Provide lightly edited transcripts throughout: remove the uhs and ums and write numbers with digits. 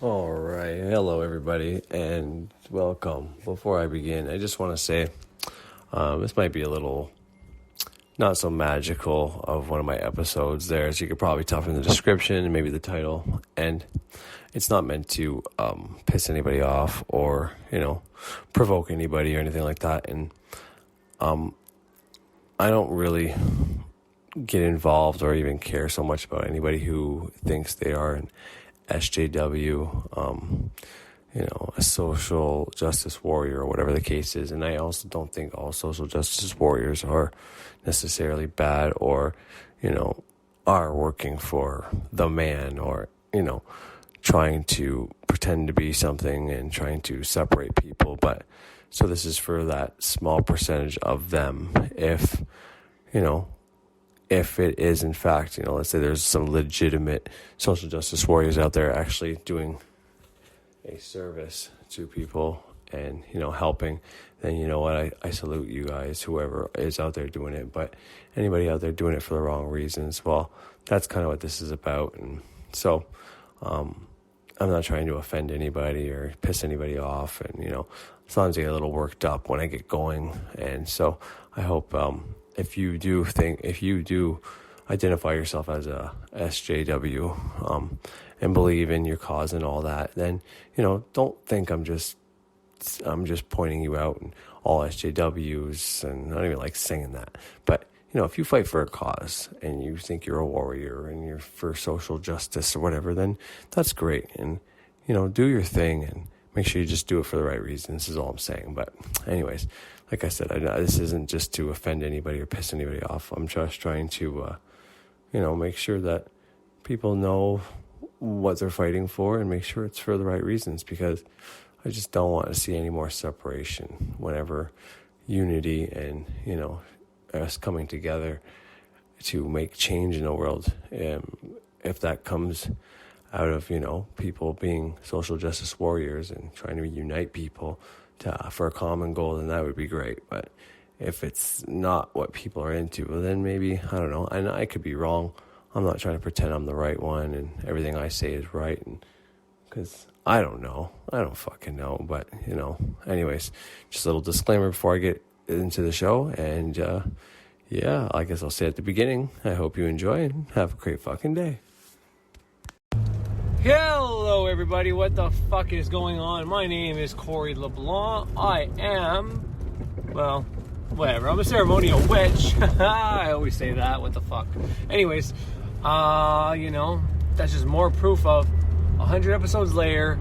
All right. Hello, everybody, and welcome. Before I begin, I just want to say this might be a little not so magical of one of my episodes there, as you could probably tell from the description and maybe the title. And it's not meant to piss anybody off or, provoke anybody or anything like that. And I don't really get involved or even care so much about anybody who thinks they are an SJW, a social justice warrior or whatever the case is. And I also don't think all social justice warriors are necessarily bad or, are working for the man or, trying to pretend to be something and trying to separate people. But so this is for that small percentage of them. If it is, in fact, let's say there's some legitimate social justice warriors out there actually doing a service to people and, helping, then you know what, I salute you guys, whoever is out there doing it. But anybody out there doing it for the wrong reasons, well, that's kind of what this is about. And so I'm not trying to offend anybody or piss anybody off. And, sometimes I get a little worked up when I get going. And so I hope if you do identify yourself as a SJW and believe in your cause and all that, then don't think I'm just pointing you out and all SJWs, and I don't even like saying that. But if you fight for a cause and you think you're a warrior and you're for social justice or whatever, then that's great. And do your thing and make sure you just do it for the right reasons. Is all I'm saying. But anyways, like I said, this isn't just to offend anybody or piss anybody off. I'm just trying to, make sure that people know what they're fighting for and make sure it's for the right reasons, because I just don't want to see any more separation whenever unity and, us coming together to make change in the world. If that comes out of, people being social justice warriors and trying to unite people for a common goal, then that would be great. But if it's not what people are into, well, then maybe, I don't know, and I could be wrong. I'm not trying to pretend I'm the right one and everything I say is right, and because I don't know. I don't fucking know. But, anyways, just a little disclaimer before I get into the show. And, I guess I'll say at the beginning, I hope you enjoy and have a great fucking day. Hello, everybody. What the fuck is going on? My name is Corey LeBlanc. I am, well, whatever. I'm a ceremonial witch. I always say that. What the fuck? Anyways, that's just more proof of 100 episodes later,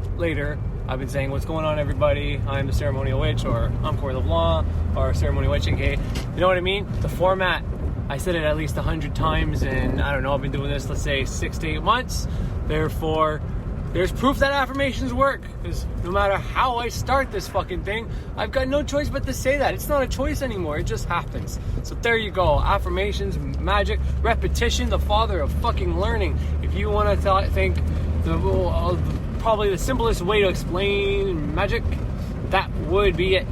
I've been saying, what's going on, everybody? I'm the ceremonial witch, or I'm Corey LeBlanc, or ceremonial witch, okay? You know what I mean? The format, I said it at least 100 times, and I don't know, I've been doing this, let's say, 6 to 8 months. Therefore, there's proof that affirmations work, because no matter how I start this fucking thing, I've got no choice but to say that. It's not a choice anymore. It just happens. So there you go. Affirmations, magic, repetition, the father of fucking learning. If you want to think probably the simplest way to explain magic, that would be it.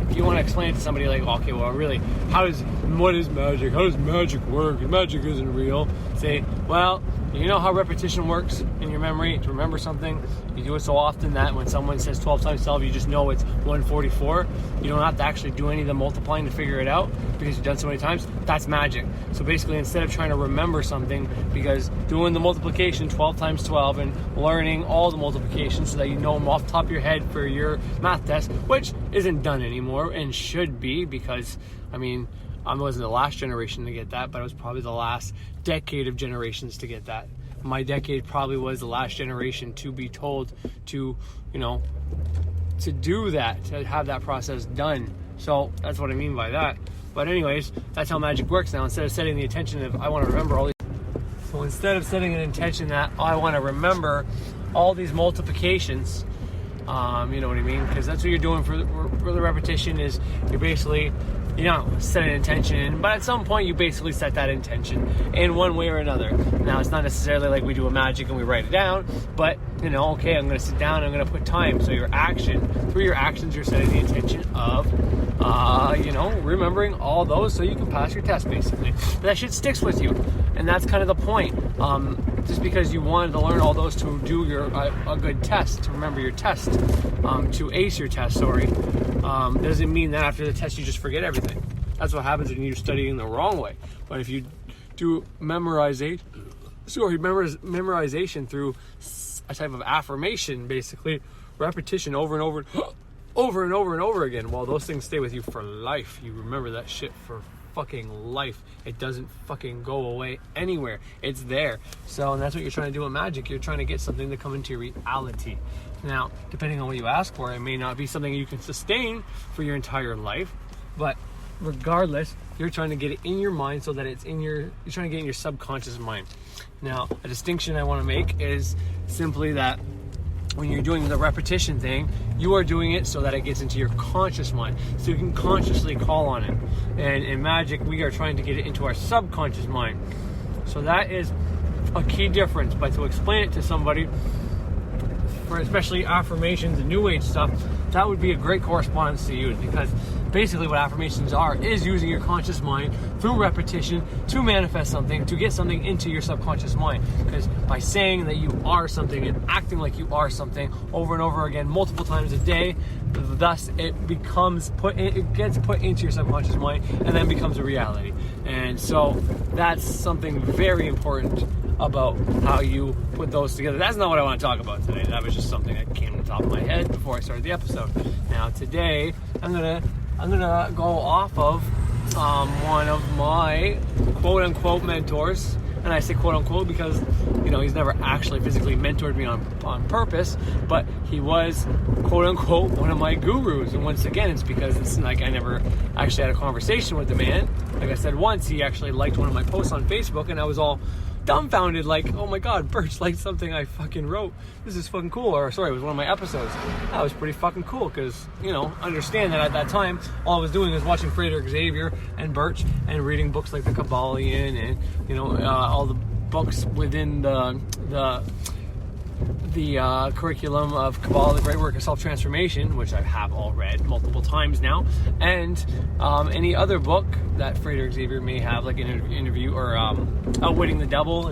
If you want to explain it to somebody like, okay, well, really, what is magic? How does magic work? Magic isn't real. Say, well, you know how repetition works in your memory to remember something? You do it so often that when someone says 12 times 12, you just know it's 144. You don't have to actually do any of the multiplying to figure it out because you've done so many times. That's magic. So basically, instead of trying to remember something, because doing the multiplication 12 times 12 and learning all the multiplications so that you know them off the top of your head for your math test, which isn't done anymore and should be, because, I wasn't the last generation to get that, but I was probably the last decade of generations to get that. My decade probably was the last generation to be told to, to do that, to have that process done. So that's what I mean by that. But anyways, that's how magic works now. Instead of setting the intention of, I want to remember all these. So instead of setting an intention that I want to remember all these multiplications, you know what I mean? Because that's what you're doing for the repetition, is you're basically, set an intention, but at some point you basically set that intention in one way or another. Now, it's not necessarily like we do a magic and we write it down, but, okay, I'm going to sit down, I'm going to put time. So through your actions, you're setting the intention of, remembering all those so you can pass your test, basically. But that shit sticks with you, and that's kind of the point. just because you wanted to learn all those to do a good test, to remember your test, to ace your test, doesn't mean that after the test you just forget everything. That's what happens when you're studying the wrong way. But if you do memorization through a type of affirmation, basically repetition over and over and over again, well, those things stay with you for life. You remember that shit for fucking life. It doesn't fucking go away anywhere. It's there. So, and that's what you're trying to do with magic. You're trying to get something to come into reality. Now, depending on what you ask for, it may not be something you can sustain for your entire life, but regardless, you're trying to get it in your mind so that it's you're trying to get it in your subconscious mind. Now, a distinction I want to make is simply that when you're doing the repetition thing, you are doing it so that it gets into your conscious mind, so you can consciously call on it. And in magic, we are trying to get it into our subconscious mind. So that is a key difference. But to explain it to somebody, for especially affirmations and new age stuff, that would be a great correspondence to use, because basically what affirmations are is using your conscious mind through repetition to manifest something, to get something into your subconscious mind. Because by saying that you are something and acting like you are something over and over again multiple times a day, thus it gets put into your subconscious mind and then becomes a reality. And so that's something very important about how you put those together. That's not what I want to talk about today. That was just something that came to the top of my head before I started the episode. Now today I'm gonna go off of one of my quote unquote mentors. And I say quote unquote because, he's never actually physically mentored me on purpose, but he was quote unquote one of my gurus. And once again, it's because it's like I never actually had a conversation with the man. Like I said, once he actually liked one of my posts on Facebook, and I was all dumbfounded, like, oh my god, Birch liked something I fucking wrote. This is fucking cool. Or sorry, it was one of my episodes. That was pretty fucking cool, because, understand that at that time, all I was doing was watching Frederick Xavier and Birch and reading books like the Kabbalion and, all the books within the curriculum of Kabbalah, the Great Work of Self-Transformation, which I have all read multiple times now, and any other book that Frederick Xavier may have, like an interview or Outwitting the Devil.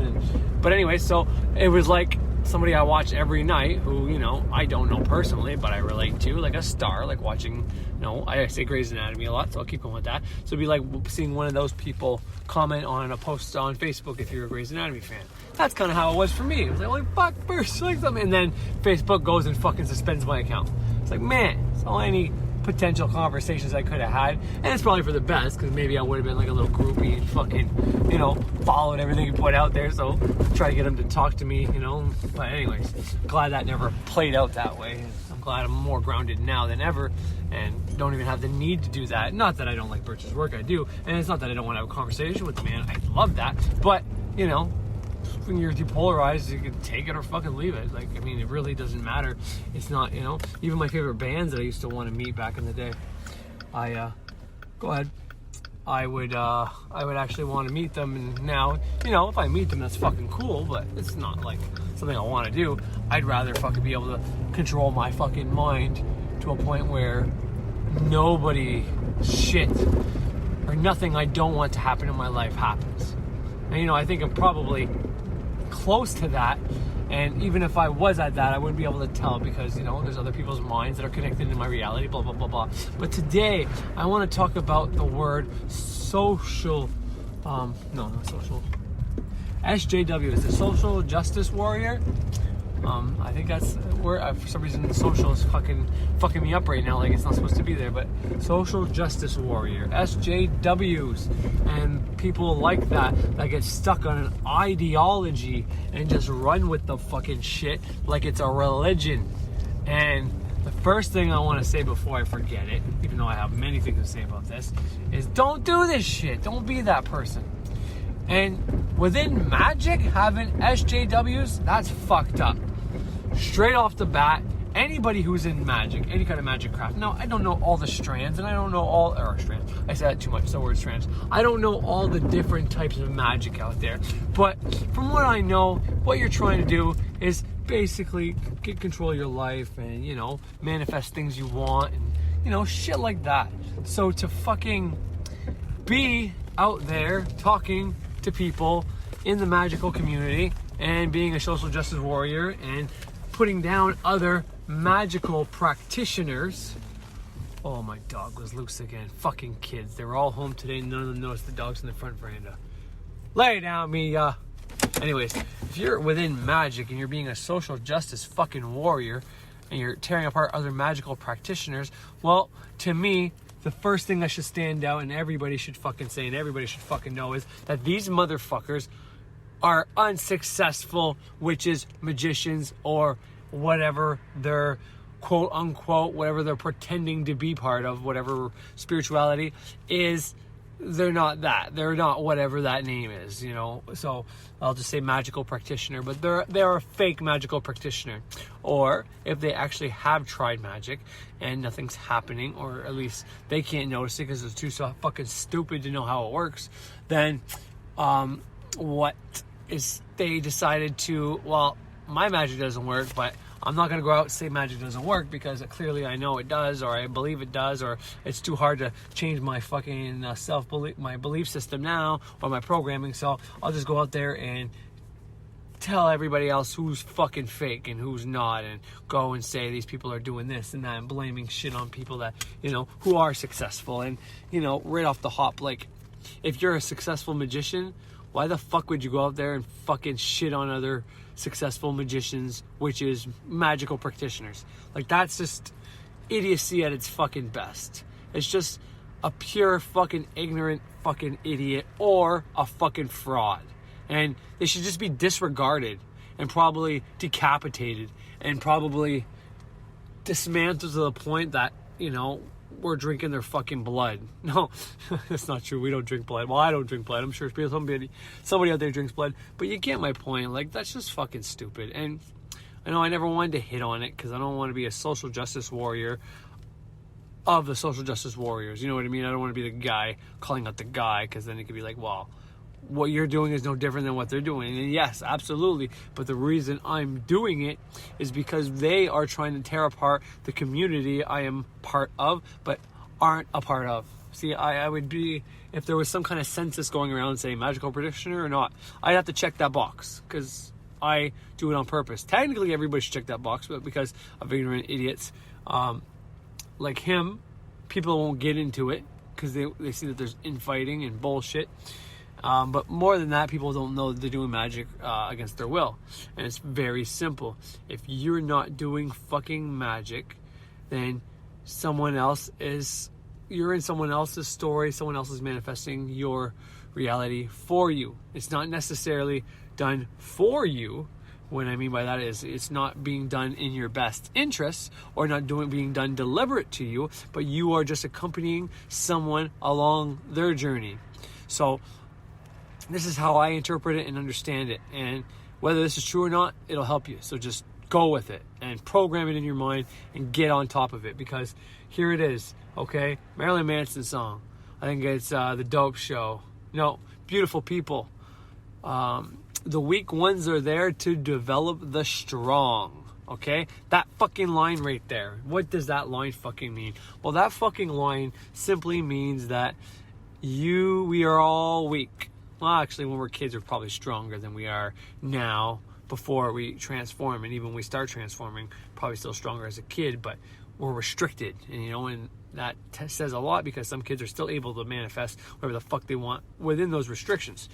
But anyway, so it was like somebody I watch every night who, I don't know personally, but I relate to, like a star, like watching, I say Grey's Anatomy a lot, so I'll keep going with that. So it'd be like seeing one of those people comment on a post on Facebook if you're a Grey's Anatomy fan. That's kind of how it was for me. It was like, fuck, Birch, like something. And then Facebook goes and fucking suspends my account. It's like, man, so any potential conversations I could have had, and it's probably for the best, because maybe I would have been like a little groupie and fucking, following everything you put out there, so try to get him to talk to me, but anyways, glad that never played out that way. I'm glad I'm more grounded now than ever, and don't even have the need to do that. Not that I don't like Birch's work, I do, and it's not that I don't want to have a conversation with the man, I love that, but, when you're depolarized, you can take it or fucking leave it. Like, it really doesn't matter. It's not, even my favorite bands that I used to want to meet back in the day, go ahead. I would actually want to meet them, and now, if I meet them, that's fucking cool, but it's not like something I want to do. I'd rather fucking be able to control my fucking mind to a point where nobody, shit, or nothing I don't want to happen in my life happens. And, I think I'm probably close to that, and even if I was at that, I wouldn't be able to tell, because there's other people's minds that are connected to my reality, blah blah blah blah. But today I want to talk about the word social, not social, SJW is the social justice warrior. I think that's where, for some reason, social is fucking me up right now, like it's not supposed to be there, but social justice warrior, SJWs, and people like that get stuck on an ideology and just run with the fucking shit like it's a religion. And the first thing I want to say before I forget it, even though I have many things to say about this, is don't do this shit. Don't be that person. And within magic, having SJWs, that's fucked up. Straight off the bat, anybody who's in magic, any kind of magic craft. Now, I don't know all the strands, and I don't know all, or strands, I said that too much, the word strands. I don't know all the different types of magic out there, but from what I know, what you're trying to do is basically get control of your life and, manifest things you want and, shit like that. So to fucking be out there talking to people in the magical community and being a social justice warrior and putting down other magical practitioners. Oh, my dog was loose again. Fucking kids. They were all home today. None of them noticed the dogs in the front veranda. Lay down, Mia. Anyways, if you're within magic and you're being a social justice fucking warrior and you're tearing apart other magical practitioners, well, to me, the first thing that should stand out and everybody should fucking say and everybody should fucking know is that these motherfuckers are unsuccessful witches, magicians, or whatever they're quote unquote, whatever they're pretending to be part of, whatever spirituality is. They're not that. They're not whatever that name is, you know. So I'll just say magical practitioner, but they're a fake magical practitioner. Or if they actually have tried magic and nothing's happening, or at least they can't notice it because it's too so fucking stupid to know how it works, then what is they decided to, well, my magic doesn't work, but I'm not going to go out and say magic doesn't work because clearly I know it does, or I believe it does, or it's too hard to change my fucking self-belief, my belief system now, or my programming. So I'll just go out there and tell everybody else who's fucking fake and who's not, and go and say these people are doing this and that and blaming shit on people that, you know, who are successful. And, you know, right off the hop, like, if you're a successful magician, why the fuck would you go out there and fucking shit on other successful magicians, witches, magical practitioners? Like, that's just idiocy at its fucking best. It's just a pure fucking ignorant fucking idiot or a fucking fraud. And they should just be disregarded and probably decapitated and probably dismantled to the point that, you know, we're drinking their fucking blood. No, that's not true. We don't drink blood. Well, I don't drink blood. I'm sure somebody out there drinks blood. But you get my point. Like, that's just fucking stupid. And I know I never wanted to hit on it because I don't want to be a social justice warrior of the social justice warriors. You know what I mean? I don't want to be the guy calling out the guy, because then it could be like, well, what you're doing is no different than what they're doing. And yes, absolutely. But the reason I'm doing it is because they are trying to tear apart the community I am part of, but aren't a part of. See, I would be, if there was some kind of census going around saying magical practitioner or not, I'd have to check that box because I do it on purpose. Technically, everybody should check that box, but because of ignorant idiots like him, people won't get into it because they see that there's infighting and bullshit. But more than that, people don't know that they're doing magic against their will. And it's very simple. If you're not doing fucking magic, then you're in someone else's story, someone else is manifesting your reality for you. It's not necessarily done for you. What I mean by that is it's not being done in your best interests or not being done deliberate to you, but you are just accompanying someone along their journey. So this is how I interpret it and understand it. And whether this is true or not, it'll help you. So just go with it and program it in your mind and get on top of it, because here it is, okay? Marilyn Manson song. I think it's The Dope Show. No, beautiful people. The weak ones are there to develop the strong. Okay? That fucking line right there. What does that line fucking mean? Well, that fucking line simply means that we are all weak. Well, actually, when we're kids, we're probably stronger than we are now before we transform. And even when we start transforming, probably still stronger as a kid, but we're restricted. And, you know, and that says a lot, because some kids are still able to manifest whatever the fuck they want within those restrictions.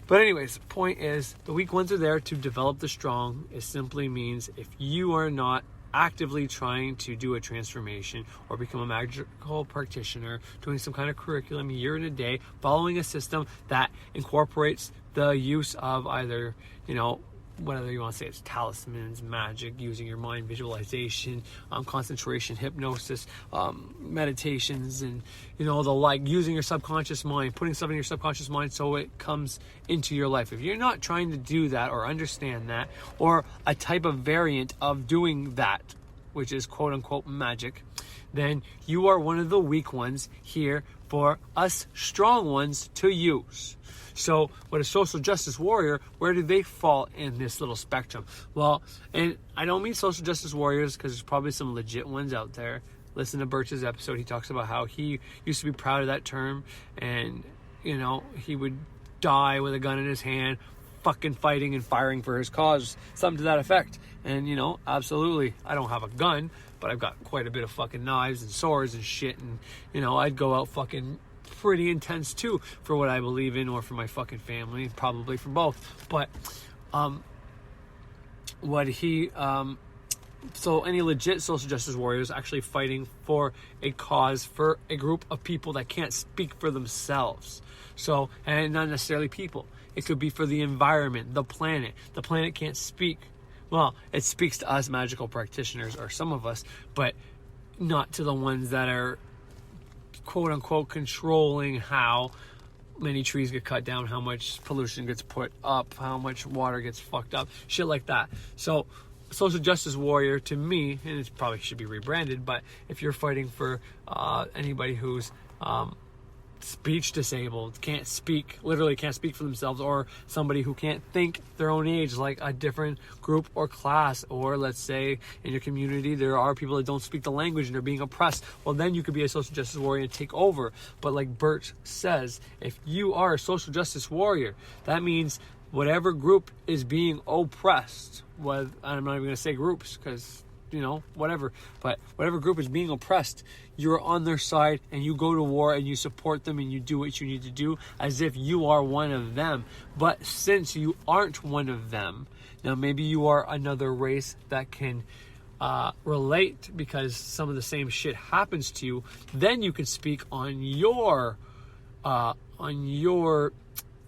But anyways, the point is, the weak ones are there to develop the strong. It simply means if you are not actively trying to do a transformation or become a magical practitioner, doing some kind of curriculum year in a day, following a system that incorporates the use of either, you know, whatever you want to say, it's talismans, magic, using your mind, visualization, concentration, hypnosis, meditations, and, you know, the like, using your subconscious mind, putting stuff in your subconscious mind so it comes into your life. If you're not trying to do that or understand that, or a type of variant of doing that, which is quote unquote magic, then you are one of the weak ones here for us strong ones to use. So, what a social justice warrior, where do they fall in this little spectrum? Well, and I don't mean social justice warriors, because there's probably some legit ones out there. Listen to Birch's episode. He talks about how he used to be proud of that term, and, you know, he would die with a gun in his hand fucking fighting and firing for his cause, something to that effect. And, you know, absolutely, I don't have a gun, but I've got quite a bit of fucking knives and swords and shit, and, you know, I'd go out fucking pretty intense too for what I believe in, or for my fucking family, probably for both. But what he so any legit social justice warriors actually fighting for a cause, for a group of people that can't speak for themselves. So, and not necessarily people, it could be for the environment, the planet can't speak. Well, it speaks to us magical practitioners, or some of us, but not to the ones that are quote unquote controlling how many trees get cut down, how much pollution gets put up, how much water gets fucked up, shit like that. So social justice warrior, to me, and it probably should be rebranded, but if you're fighting for anybody who's speech disabled, can't speak, literally can't speak for themselves, or somebody who can't think their own age, like a different group or class, or let's say in your community there are people that don't speak the language and they're being oppressed, well, then you could be a social justice warrior and take over. But like Birch says, if you are a social justice warrior, that means whatever group is being oppressed, I'm not even going to say groups because, you know, whatever, but whatever group is being oppressed, you're on their side and you go to war and you support them and you do what you need to do as if you are one of them. But since you aren't one of them, now maybe you are another race that can relate because some of the same shit happens to you, then you can speak on your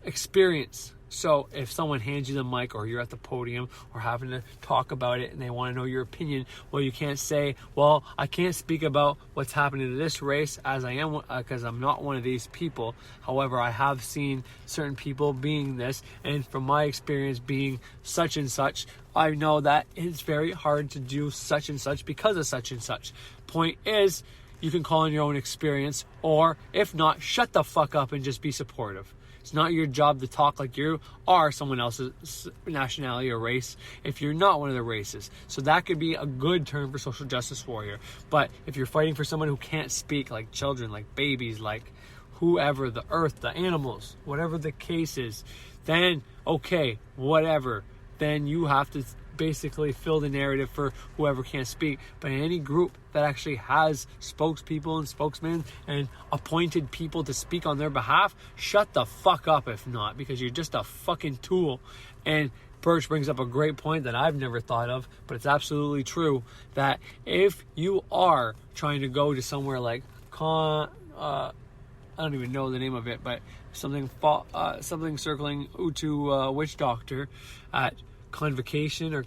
experience. So if someone hands you the mic, or you're at the podium or having to talk about it and they want to know your opinion, well, you can't say, well, I can't speak about what's happening to this race as I am, because I'm not one of these people. However, I have seen certain people being this, and from my experience being such and such, I know that it's very hard to do such and such because of such and such. Point is, you can call on your own experience, or if not, shut the fuck up and just be supportive. It's not your job to talk like you are someone else's nationality or race if you're not one of the races. So that could be a good term for social justice warrior. But if you're fighting for someone who can't speak, like children, like babies, like whoever, the earth, the animals, whatever the case is, then okay, whatever. Then you have to basically fill the narrative for whoever can't speak. But in any group that actually has spokespeople and spokesmen and appointed people to speak on their behalf, shut the fuck up if not, because you're just a fucking tool. And Birch brings up a great point that I've never thought of, but it's absolutely true, that if you are trying to go to somewhere like I don't even know the name of it, but something circling Utu witch doctor at convocation or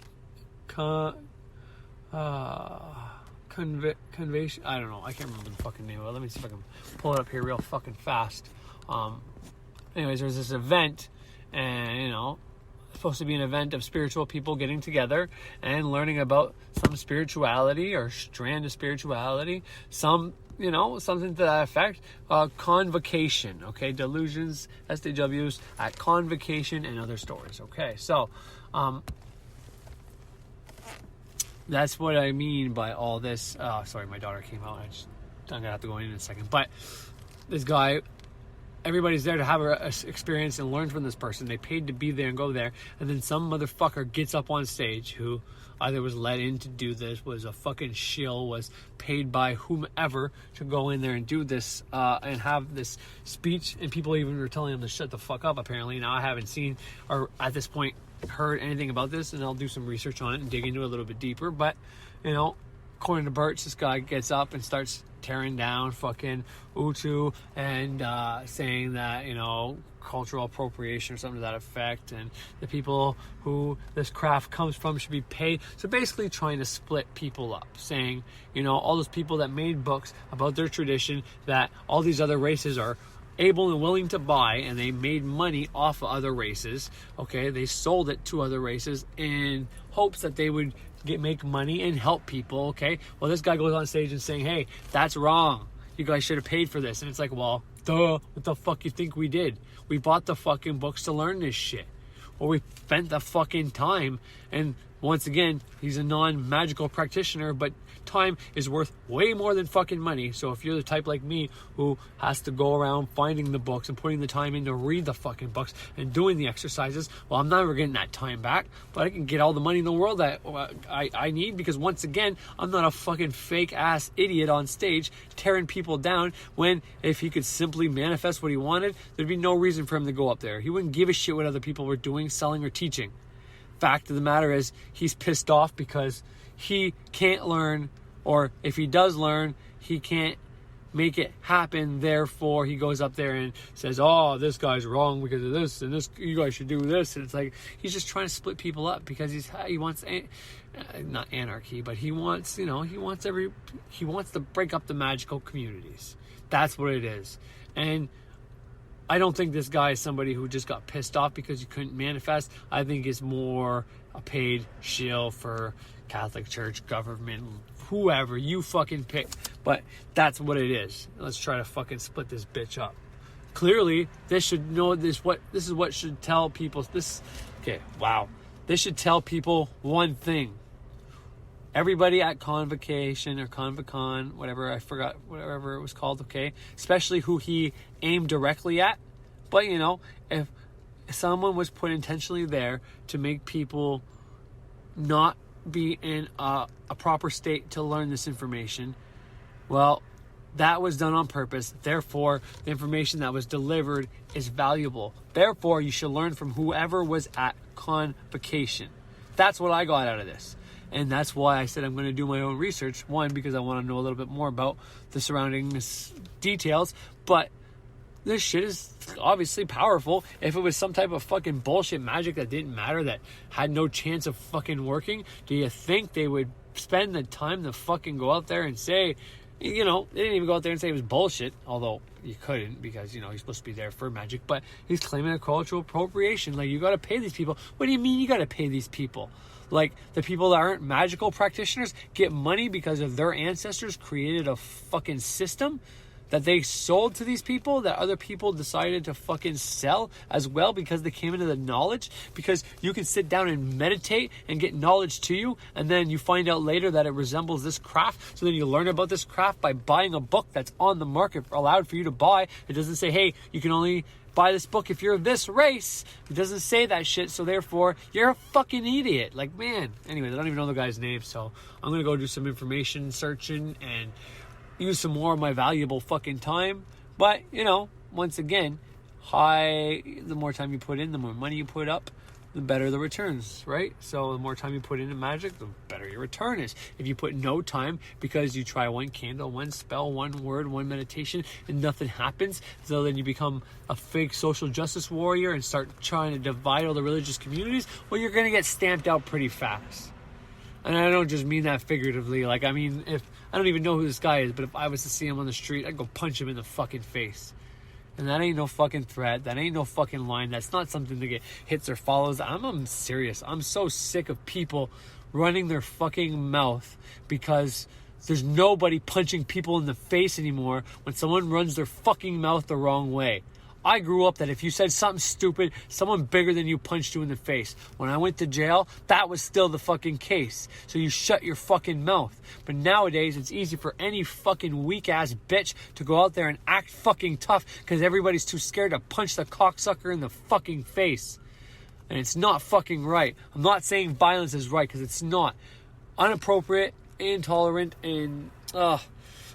convation. I don't know. I can't remember the fucking name of it. Let me see if I can pull it up here real fucking fast. Anyways, there's this event, and you know, it's supposed to be an event of spiritual people getting together and learning about some spirituality or strand of spirituality, some, you know, something to that effect. Convocation, okay? Delusions, SJWs at convocation and other stories, okay? So, that's what I mean by all this. Sorry, my daughter came out. I'm gonna have to go in a second. But this guy, everybody's there to have an experience and learn from this person. They paid to be there and go there. And then some motherfucker gets up on stage who either was let in to do this, was a fucking shill, was paid by whomever to go in there and do this and have this speech. And people even were telling him to shut the fuck up, apparently. Now, I haven't seen, or at this point, heard anything about this, and I'll do some research on it and dig into it a little bit deeper. But, you know, according to Birch, this guy gets up and starts tearing down fucking Utu and saying that, you know, cultural appropriation or something to that effect, and the people who this craft comes from should be paid. So basically trying to split people up, saying, you know, all those people that made books about their tradition that all these other races are able and willing to buy, and they made money off of other races, okay? They sold it to other races in hopes that they would make money and help people, okay? Well, this guy goes on stage and saying, hey, that's wrong. You guys should have paid for this. And it's like, well, duh, what the fuck you think we did? We bought the fucking books to learn this shit. Or we spent the fucking time and Once again, he's a non-magical practitioner, but time is worth way more than fucking money. So if you're the type like me who has to go around finding the books and putting the time in to read the fucking books and doing the exercises, well, I'm never getting that time back, but I can get all the money in the world that I need, because once again, I'm not a fucking fake ass idiot on stage tearing people down, when if he could simply manifest what he wanted, there'd be no reason for him to go up there. He wouldn't give a shit what other people were doing, selling, or teaching. Fact of the matter is, he's pissed off because he can't learn, or if he does learn, he can't make it happen. Therefore, he goes up there and says, oh, this guy's wrong because of this, and this, you guys should do this. And it's like, he's just trying to split people up because he wants not anarchy, but he wants, he wants to break up the magical communities. That's what it is. And I don't think this guy is somebody who just got pissed off because you couldn't manifest. I think it's more a paid shill for Catholic Church, government, whoever, you fucking pick. But that's what it is. Let's try to fucking split this bitch up. Clearly, this should know this. This is what should tell people this. Okay, wow. This should tell people one thing. Everybody at Convocation or Convocon, whatever, I forgot, whatever it was called, okay? Especially who he aimed directly at. But, if someone was put intentionally there to make people not be in a proper state to learn this information, well, that was done on purpose. Therefore, the information that was delivered is valuable. Therefore, you should learn from whoever was at Convocation. That's what I got out of this. And that's why I said I'm going to do my own research. One, because I want to know a little bit more about the surrounding details. But this shit is obviously powerful. If it was some type of fucking bullshit magic that didn't matter, that had no chance of fucking working, do you think they would spend the time to fucking go out there and say, they didn't even go out there and say it was bullshit, although you couldn't, because, he's supposed to be there for magic, but he's claiming a cultural appropriation. Like, you got to pay these people. What do you mean you got to pay these people? Like, the people that aren't magical practitioners get money because of their ancestors created a fucking system that they sold to these people, that other people decided to fucking sell as well because they came into the knowledge. Because you can sit down and meditate and get knowledge to you, and then you find out later that it resembles this craft. So then you learn about this craft by buying a book that's on the market, allowed for you to buy. It doesn't say, hey, you can only buy this book if you're this race. It doesn't say that shit, so therefore you're a fucking idiot. Like, man. Anyways, I don't even know the guy's name, so I'm gonna go do some information searching and use some more of my valuable fucking time. But, once again, the more time you put in, the more money you put up, the better the returns, right? So the more time you put into magic, the better your return is. If you put no time because you try one candle, one spell, one word, one meditation, and nothing happens, so then you become a fake social justice warrior and start trying to divide all the religious communities, well, you're going to get stamped out pretty fast. And I don't just mean that figuratively. Like, I mean, if I don't even know who this guy is, but if I was to see him on the street, I'd go punch him in the fucking face. And that ain't no fucking threat. That ain't no fucking line. That's not something to get hits or follows. I'm serious. I'm so sick of people running their fucking mouth because there's nobody punching people in the face anymore when someone runs their fucking mouth the wrong way. I grew up that if you said something stupid, someone bigger than you punched you in the face. When I went to jail, that was still the fucking case. So you shut your fucking mouth. But nowadays, it's easy for any fucking weak-ass bitch to go out there and act fucking tough because everybody's too scared to punch the cocksucker in the fucking face. And it's not fucking right. I'm not saying violence is right, because it's not. Inappropriate, intolerant, and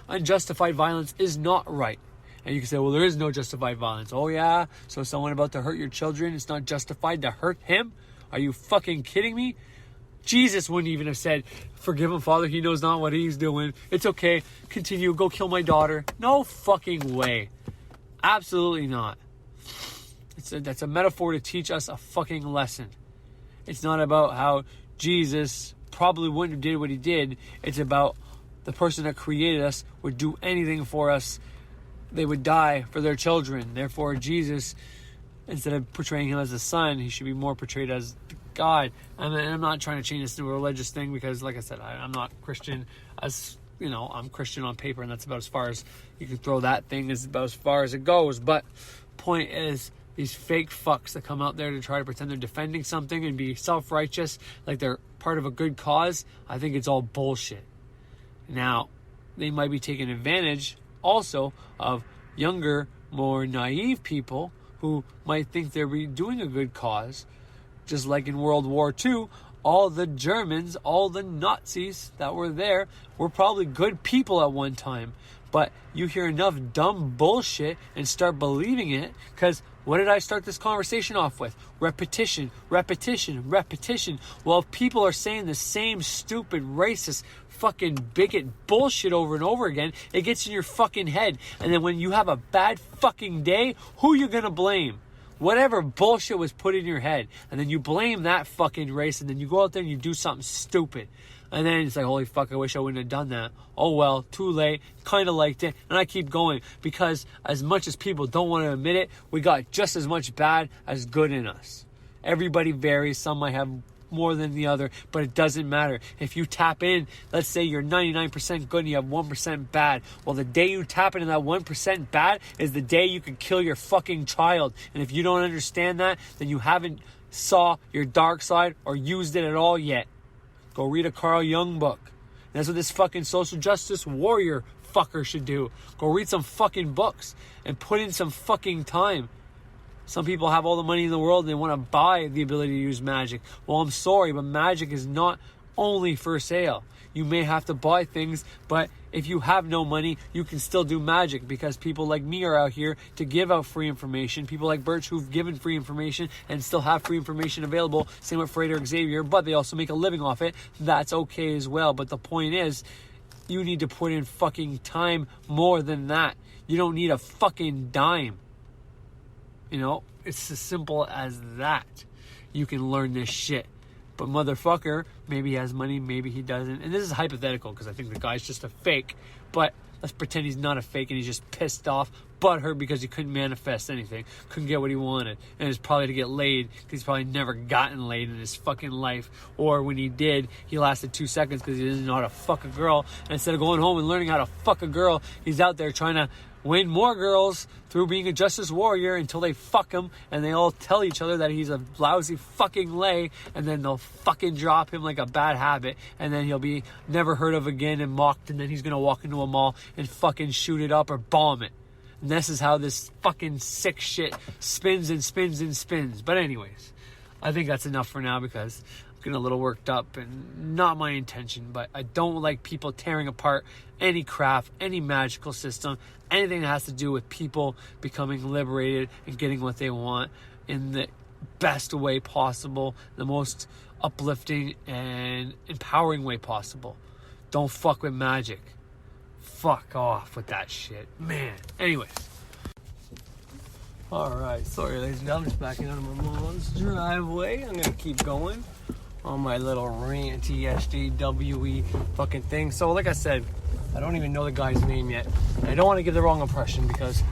unjustified violence is not right. And you can say, well, there is no justified violence. Oh, yeah? So someone about to hurt your children, it's not justified to hurt him? Are you fucking kidding me? Jesus wouldn't even have said, forgive him, Father, he knows not what he's doing. It's okay. Continue. Go kill my daughter. No fucking way. Absolutely not. That's a metaphor to teach us a fucking lesson. It's not about how Jesus probably wouldn't have did what he did. It's about the person that created us would do anything for us. They would die for their children. Therefore, Jesus, instead of portraying him as a son, he should be more portrayed as God. And I'm not trying to change this to a religious thing because, like I said, I'm not Christian. I'm Christian on paper, and that's about as far as you can throw that thing. Is about as far as it goes. But point is, these fake fucks that come out there to try to pretend they're defending something and be self-righteous like they're part of a good cause, I think it's all bullshit. Now, they might be taking advantage also of younger, more naive people who might think they're doing a good cause. Just like in World War II, all the Germans, all the Nazis that were there were probably good people at one time. But you hear enough dumb bullshit and start believing it, because what did I start this conversation off with? Repetition, repetition, repetition. Well, if people are saying the same stupid, racist, fucking bigot bullshit over and over again, it gets in your fucking head. And then when you have a bad fucking day, who you gonna blame? Whatever bullshit was put in your head. And then you blame that fucking race, and then you go out there and you do something stupid. And then it's like, holy fuck, I wish I wouldn't have done that. Oh well, too late. Kind of liked it. And I keep going, because as much as people don't want to admit it, we got just as much bad as good in us. Everybody varies. Some might have more than the other, but it doesn't matter. If you tap in, let's say you're 99% good and you have 1% bad. Well, the day you tap into that 1% bad is the day you can kill your fucking child. And if you don't understand that, then you haven't saw your dark side or used it at all yet. Go read a Carl Jung book. And that's what this fucking social justice warrior fucker should do. Go read some fucking books and put in some fucking time. Some people have all the money in the world and they want to buy the ability to use magic. Well, I'm sorry, but magic is not only for sale. You may have to buy things, but if you have no money, you can still do magic, because people like me are out here to give out free information. People like Birch who've given free information and still have free information available. Same with Freighter Xavier, but they also make a living off it. That's okay as well. But the point is, you need to put in fucking time more than that. You don't need a fucking dime. You know, it's as simple as that. You can learn this shit. But motherfucker, maybe he has money, maybe he doesn't. And this is hypothetical, because I think the guy's just a fake. But let's pretend he's not a fake and he's just pissed off, butthurt because he couldn't manifest anything. Couldn't get what he wanted. And it's probably to get laid, because he's probably never gotten laid in his fucking life. Or when he did, he lasted 2 seconds because he didn't know how to fuck a girl. And instead of going home and learning how to fuck a girl, he's out there trying to win more girls through being a justice warrior until they fuck him and they all tell each other that he's a lousy fucking lay, and then they'll fucking drop him like a bad habit, and then he'll be never heard of again and mocked, and then he's gonna walk into a mall and fucking shoot it up or bomb it. And this is how this fucking sick shit spins and spins and spins. But anyways, I think that's enough for now, because I'm getting a little worked up, and not my intention, but I don't like people tearing apart any craft, any magical system, anything that has to do with people becoming liberated and getting what they want in the best way possible, the most uplifting and empowering way possible. Don't fuck with magic. Fuck off with that shit, man. Anyways. Alright, sorry ladies and gentlemen, just backing out of my mom's driveway. I'm gonna keep going on my little ranty SJW fucking thing. So like I said, I don't even know the guy's name yet. And I don't want to give the wrong impression, because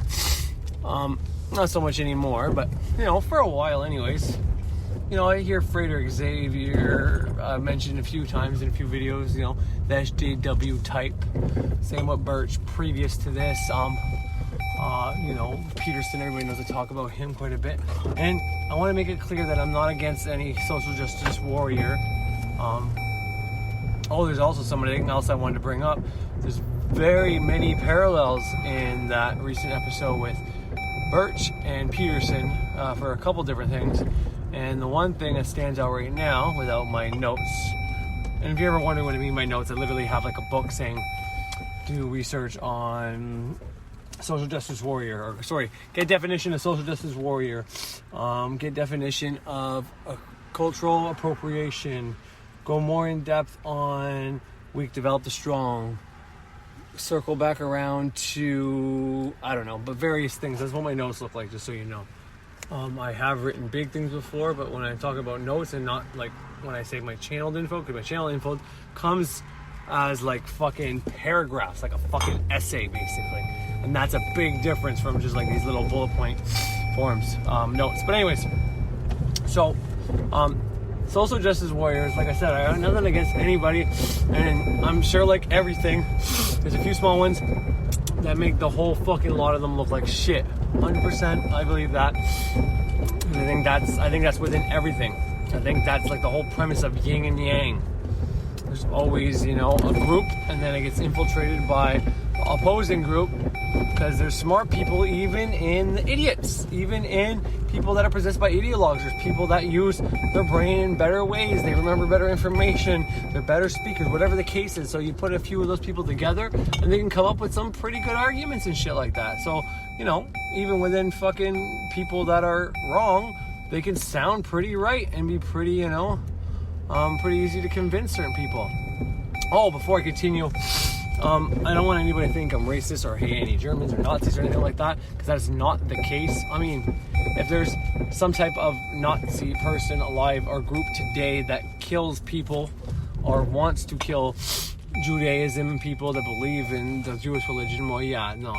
not so much anymore, but you know, for a while anyways. You know, I hear Freighter Xavier mentioned a few times in a few videos, you know, the SJW type. Same with Birch previous to this. You know, Peterson, everybody knows I talk about him quite a bit. And I want to make it clear that I'm not against any social justice warrior. There's also something else I wanted to bring up. There's very many parallels in that recent episode with Birch and Peterson for a couple different things. And the one thing that stands out right now, without my notes, and if you ever wonder what I mean by notes, I literally have like a book saying, do research on social justice warrior, or sorry, get definition of social justice warrior, get definition of cultural appropriation, go more in depth on weak develop the strong, circle back around to, I don't know, but various things. That's what my notes look like, just so you know. I have written big things before, but when I talk about notes and not like when I say my channeled info, because my channel info comes as like fucking paragraphs, like a fucking essay basically. And that's a big difference from just like these little bullet point forms, notes. But anyways, so social justice warriors, like I said, I have nothing against anybody, and I'm sure like everything, there's a few small ones that make the whole fucking lot of them look like shit. 100%, I believe that. And I think that's within everything. I think that's like the whole premise of yin and yang. There's always, you know, a group, and then it gets infiltrated by the opposing group, because there's smart people even in the idiots, even in people that are possessed by ideologues. There's people that use their brain in better ways. They remember better information. They're better speakers, whatever the case is. So you put a few of those people together, and they can come up with some pretty good arguments and shit like that. So, you know, even within fucking people that are wrong, they can sound pretty right and be pretty, you know, pretty easy to convince certain people. Oh, before I continue, I don't want anybody to think I'm racist or hate any Germans or Nazis or anything like that, because that is not the case. I mean, if there's some type of Nazi person alive or group today that kills people or wants to kill Judaism, people that believe in the Jewish religion, well, yeah, no,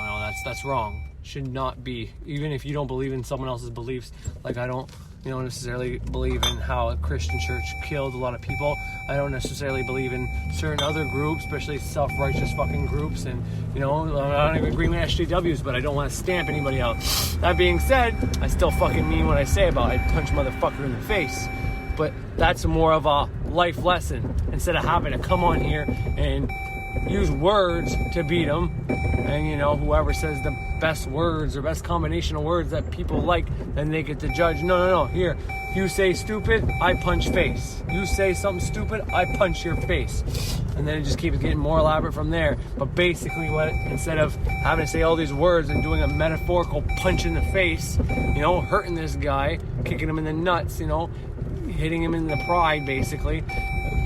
that's wrong. Should not be. Even if you don't believe in someone else's beliefs, like I don't, you know, necessarily believe in how a Christian church killed a lot of people. I don't necessarily believe in certain other groups, especially self-righteous fucking groups. And, you know, I don't even agree with SJWs, but I don't want to stamp anybody out. That being said, I still fucking mean what I say about I'd punch a motherfucker in the face. But that's more of a life lesson, instead of having to come on here and use words to beat them. And, you know, whoever says the best words or best combination of words that people like, then they get to judge. No. Here, you say stupid, I punch face. You say something stupid, I punch your face. And then it just keeps getting more elaborate from there. But basically, instead of having to say all these words and doing a metaphorical punch in the face, you know, hurting this guy, kicking him in the nuts, you know, hitting him in the pride, basically.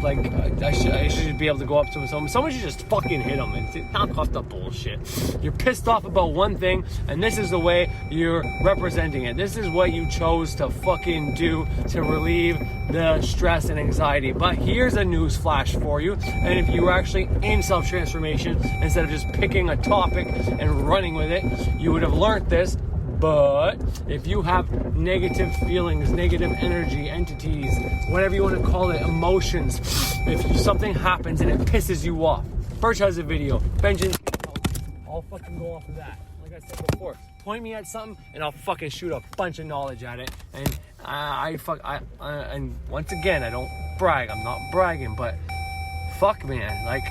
Like, I should be able to go up to someone. Someone should just fucking hit him and knock off the bullshit. You're pissed off about one thing, and this is the way you're representing it. This is what you chose to fucking do to relieve the stress and anxiety. But here's a news flash for you. And if you were actually in self-transformation, instead of just picking a topic and running with it, you would have learned this. But if you have negative feelings, negative energy, entities, whatever you want to call it, emotions, if something happens and it pisses you off, Birch has a video, Vengeance, I'll fucking go off of that. Like I said before, point me at something and I'll fucking shoot a bunch of knowledge at it. And and once again, I don't brag, I'm not bragging, but fuck, man, like,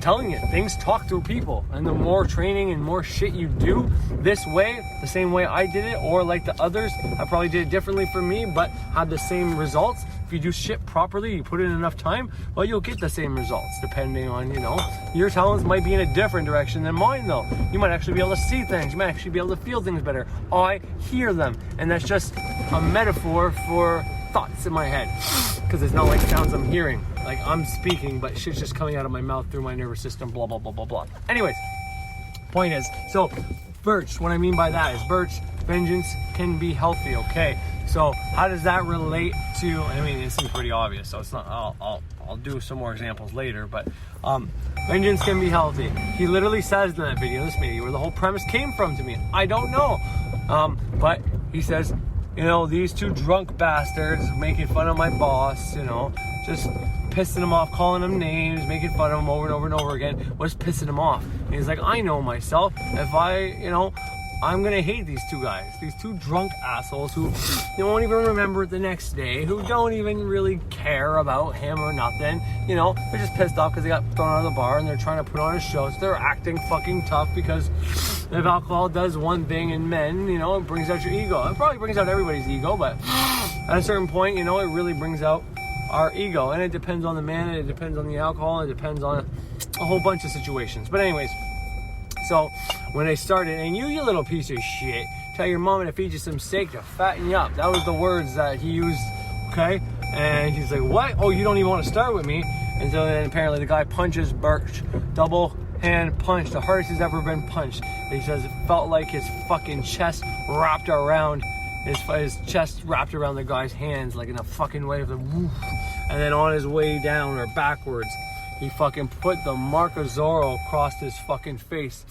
telling you, things talk through people, and the more training and more shit you do this way, the same way I did it, or like the others, I probably did it differently for me, but had the same results. If you do shit properly, you put in enough time, well, you'll get the same results, depending on, you know, your talents might be in a different direction than mine, though. You might actually be able to see things, you might actually be able to feel things better. I hear them, and that's just a metaphor for thoughts in my head, because it's not like sounds I'm hearing. Like, I'm speaking, but shit's just coming out of my mouth through my nervous system, blah, blah, blah, blah, blah. Anyways, point is, so, Birch, what I mean by that is, Birch, vengeance can be healthy, okay? So, how does that relate to, I mean, it seems pretty obvious, so it's not, I'll do some more examples later, but, vengeance can be healthy. He literally says in that video, this video, where the whole premise came from to me. I don't know. But he says, you know, these two drunk bastards making fun of my boss, you know, just pissing him off, calling him names, making fun of him over and over and over again, was pissing him off. And he's like, I know myself, if I'm gonna hate these two guys, these two drunk assholes who they won't even remember it the next day, who don't even really care about him or nothing, you know, they're just pissed off because they got thrown out of the bar and they're trying to put on a show, so they're acting fucking tough, because if alcohol does one thing in men, you know, it brings out your ego. It probably brings out everybody's ego, but at a certain point, you know, it really brings out our ego, and it depends on the man, and it depends on the alcohol, and it depends on a whole bunch of situations. But anyways, so when I started, and you little piece of shit, tell your mom to feed you some steak to fatten you up. That was the words that he used, okay? And he's like, what? Oh, you don't even want to start with me? And so then apparently the guy punches Birch, double hand punch, the hardest he's ever been punched. He says it felt like his fucking chest wrapped around, his chest wrapped around the guy's hands, like in a fucking way of the woof. And then on his way down, or backwards, he fucking put the mark of Zorro across his fucking face.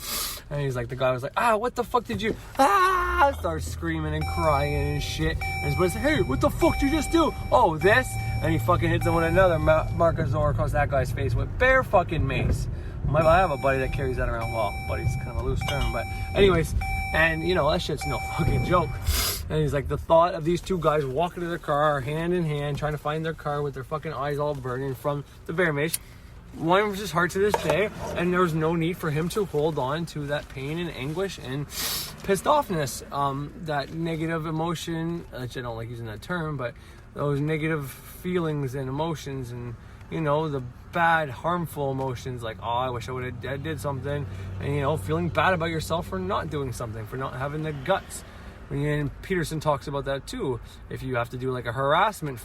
And he's like, the guy was like, what the fuck did you, starts screaming and crying and shit. And his buddy's like, hey, what the fuck did you just do? Oh, this? and he fucking hits him with another Marcazor across that guy's face with bare fucking mace. I have a buddy that carries that around. Well, buddy's kind of a loose term, but anyways, and you know, that shit's no fucking joke. And he's like, the thought of these two guys walking to their car, hand in hand, trying to find their car with their fucking eyes all burning from the bear mace, warms his heart to this day, and there's no need for him to hold on to that pain and anguish and pissed offness, that negative emotion, which I don't like using that term, but those negative feelings and emotions, and you know, the bad, harmful emotions like, oh, I wish I would have did something, and you know, feeling bad about yourself for not doing something, for not having the guts. And Peterson talks about that too. If you have to do like a harassment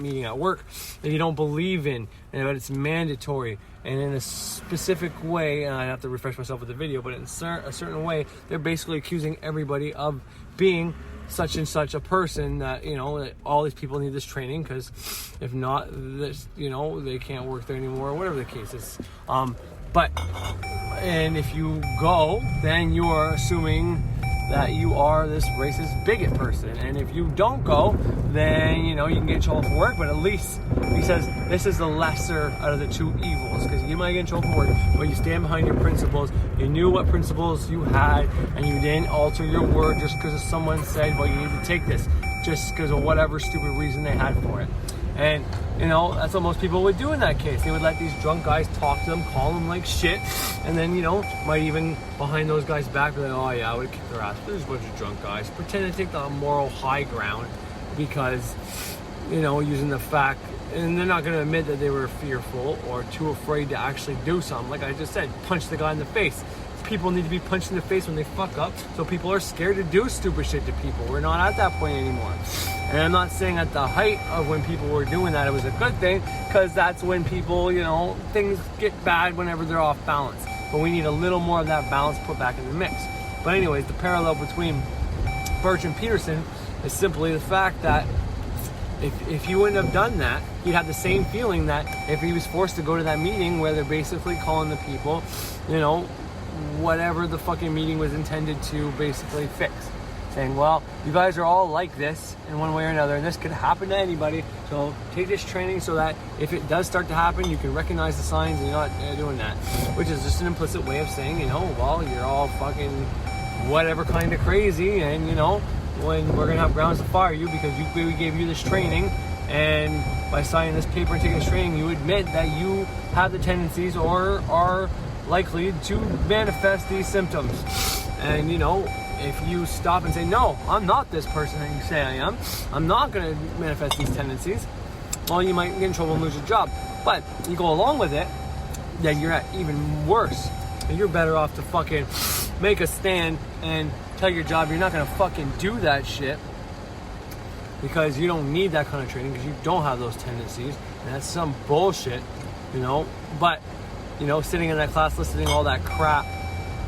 meeting at work that you don't believe in, and but it's mandatory, and in a specific way, and I have to refresh myself with the video, but in a certain way, they're basically accusing everybody of being such and such a person, that, you know, that all these people need this training, because if not, this, you know, they can't work there anymore, or whatever the case is. And if you go, then you are assuming that you are this racist bigot person, and if you don't go, then you know you can get in trouble for work. But at least he says this is the lesser out of the two evils, because you might get in trouble for work, but you stand behind your principles. You knew what principles you had, and you didn't alter your word just because someone said, well, you need to take this, just because of whatever stupid reason they had for it. And you know, that's what most people would do in that case. They would let these drunk guys talk to them, call them like shit, and then, you know, might even behind those guys' back be like, oh yeah, I would have kicked their ass. There's a bunch of drunk guys. Pretend to take the moral high ground because, you know, using the fact, and they're not going to admit that they were fearful or too afraid to actually do something. Like I just said, punch the guy in the face. People need to be punched in the face when they fuck up, so people are scared to do stupid shit to people. We're not at that point anymore. And I'm not saying at the height of when people were doing that it was a good thing, because that's when people, you know, things get bad whenever they're off balance. But we need a little more of that balance put back in the mix. But anyways, the parallel between Birch and Peterson is simply the fact that if he wouldn't have done that, he'd have the same feeling that if he was forced to go to that meeting where they're basically calling the people, you know, whatever the fucking meeting was intended to basically fix. Saying, well, you guys are all like this in one way or another, and this could happen to anybody, so take this training so that if it does start to happen, you can recognize the signs and you're not doing that. Which is just an implicit way of saying, you know, well, you're all fucking whatever kind of crazy, and you know, when we're gonna have grounds to fire you because we gave you this training, and by signing this paper and taking this training, you admit that you have the tendencies or are likely to manifest these symptoms. And you know, if you stop and say, no, I'm not this person that you say I am, I'm not going to manifest these tendencies, well, you might get in trouble and lose your job. But you go along with it, then you're at even worse. And you're better off to fucking make a stand and tell your job you're not going to fucking do that shit, because you don't need that kind of training, because you don't have those tendencies, and that's some bullshit, you know. But you know, sitting in that class listening to all that crap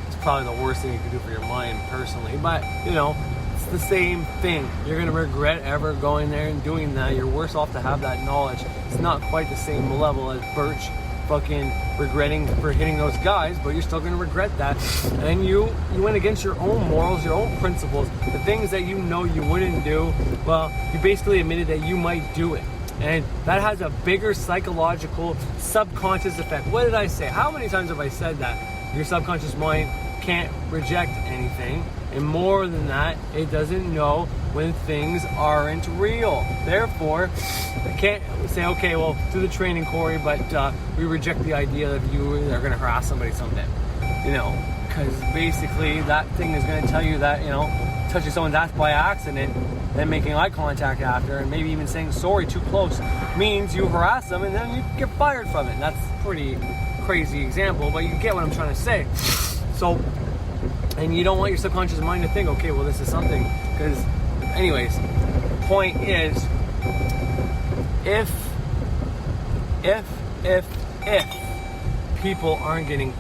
is probably the worst thing you can do for your mind, personally. But, you know, it's the same thing. You're going to regret ever going there and doing that. You're worse off to have that knowledge. It's not quite the same level as Birch fucking regretting for hitting those guys, but you're still going to regret that. And you went against your own morals, your own principles, the things that you know you wouldn't do. Well, you basically admitted that you might do it. And that has a bigger psychological, subconscious effect. What did I say? How many times have I said that? Your subconscious mind can't reject anything. And more than that, it doesn't know when things aren't real. Therefore, I can't say, okay, well, do the training, Corey, but we reject the idea that you are going to harass somebody someday. You know, because basically that thing is going to tell you that, you know, touching someone's ass by accident, then making eye contact after, and maybe even saying sorry too close, means you harass them and then you get fired from it. That's a pretty crazy example, but you get what I'm trying to say. So, and you don't want your subconscious mind to think, okay, well, this is something, because anyways, point is, if people aren't getting,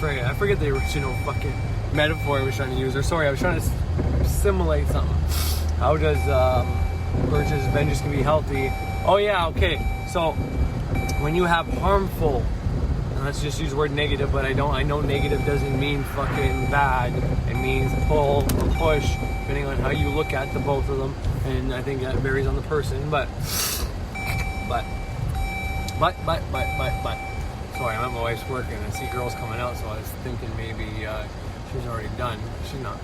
I forget the original fucking metaphor I was trying to use, or sorry, I was trying to simulate something. How does Birch's vengeance can be healthy? Oh yeah, okay. So when you have harmful, and let's just use the word negative, but I know negative doesn't mean fucking bad. It means pull or push depending on how you look at the both of them, and I think that varies on the person. But sorry, I'm at my wife's working and I see girls coming out, so I was thinking maybe she's already done. She's not.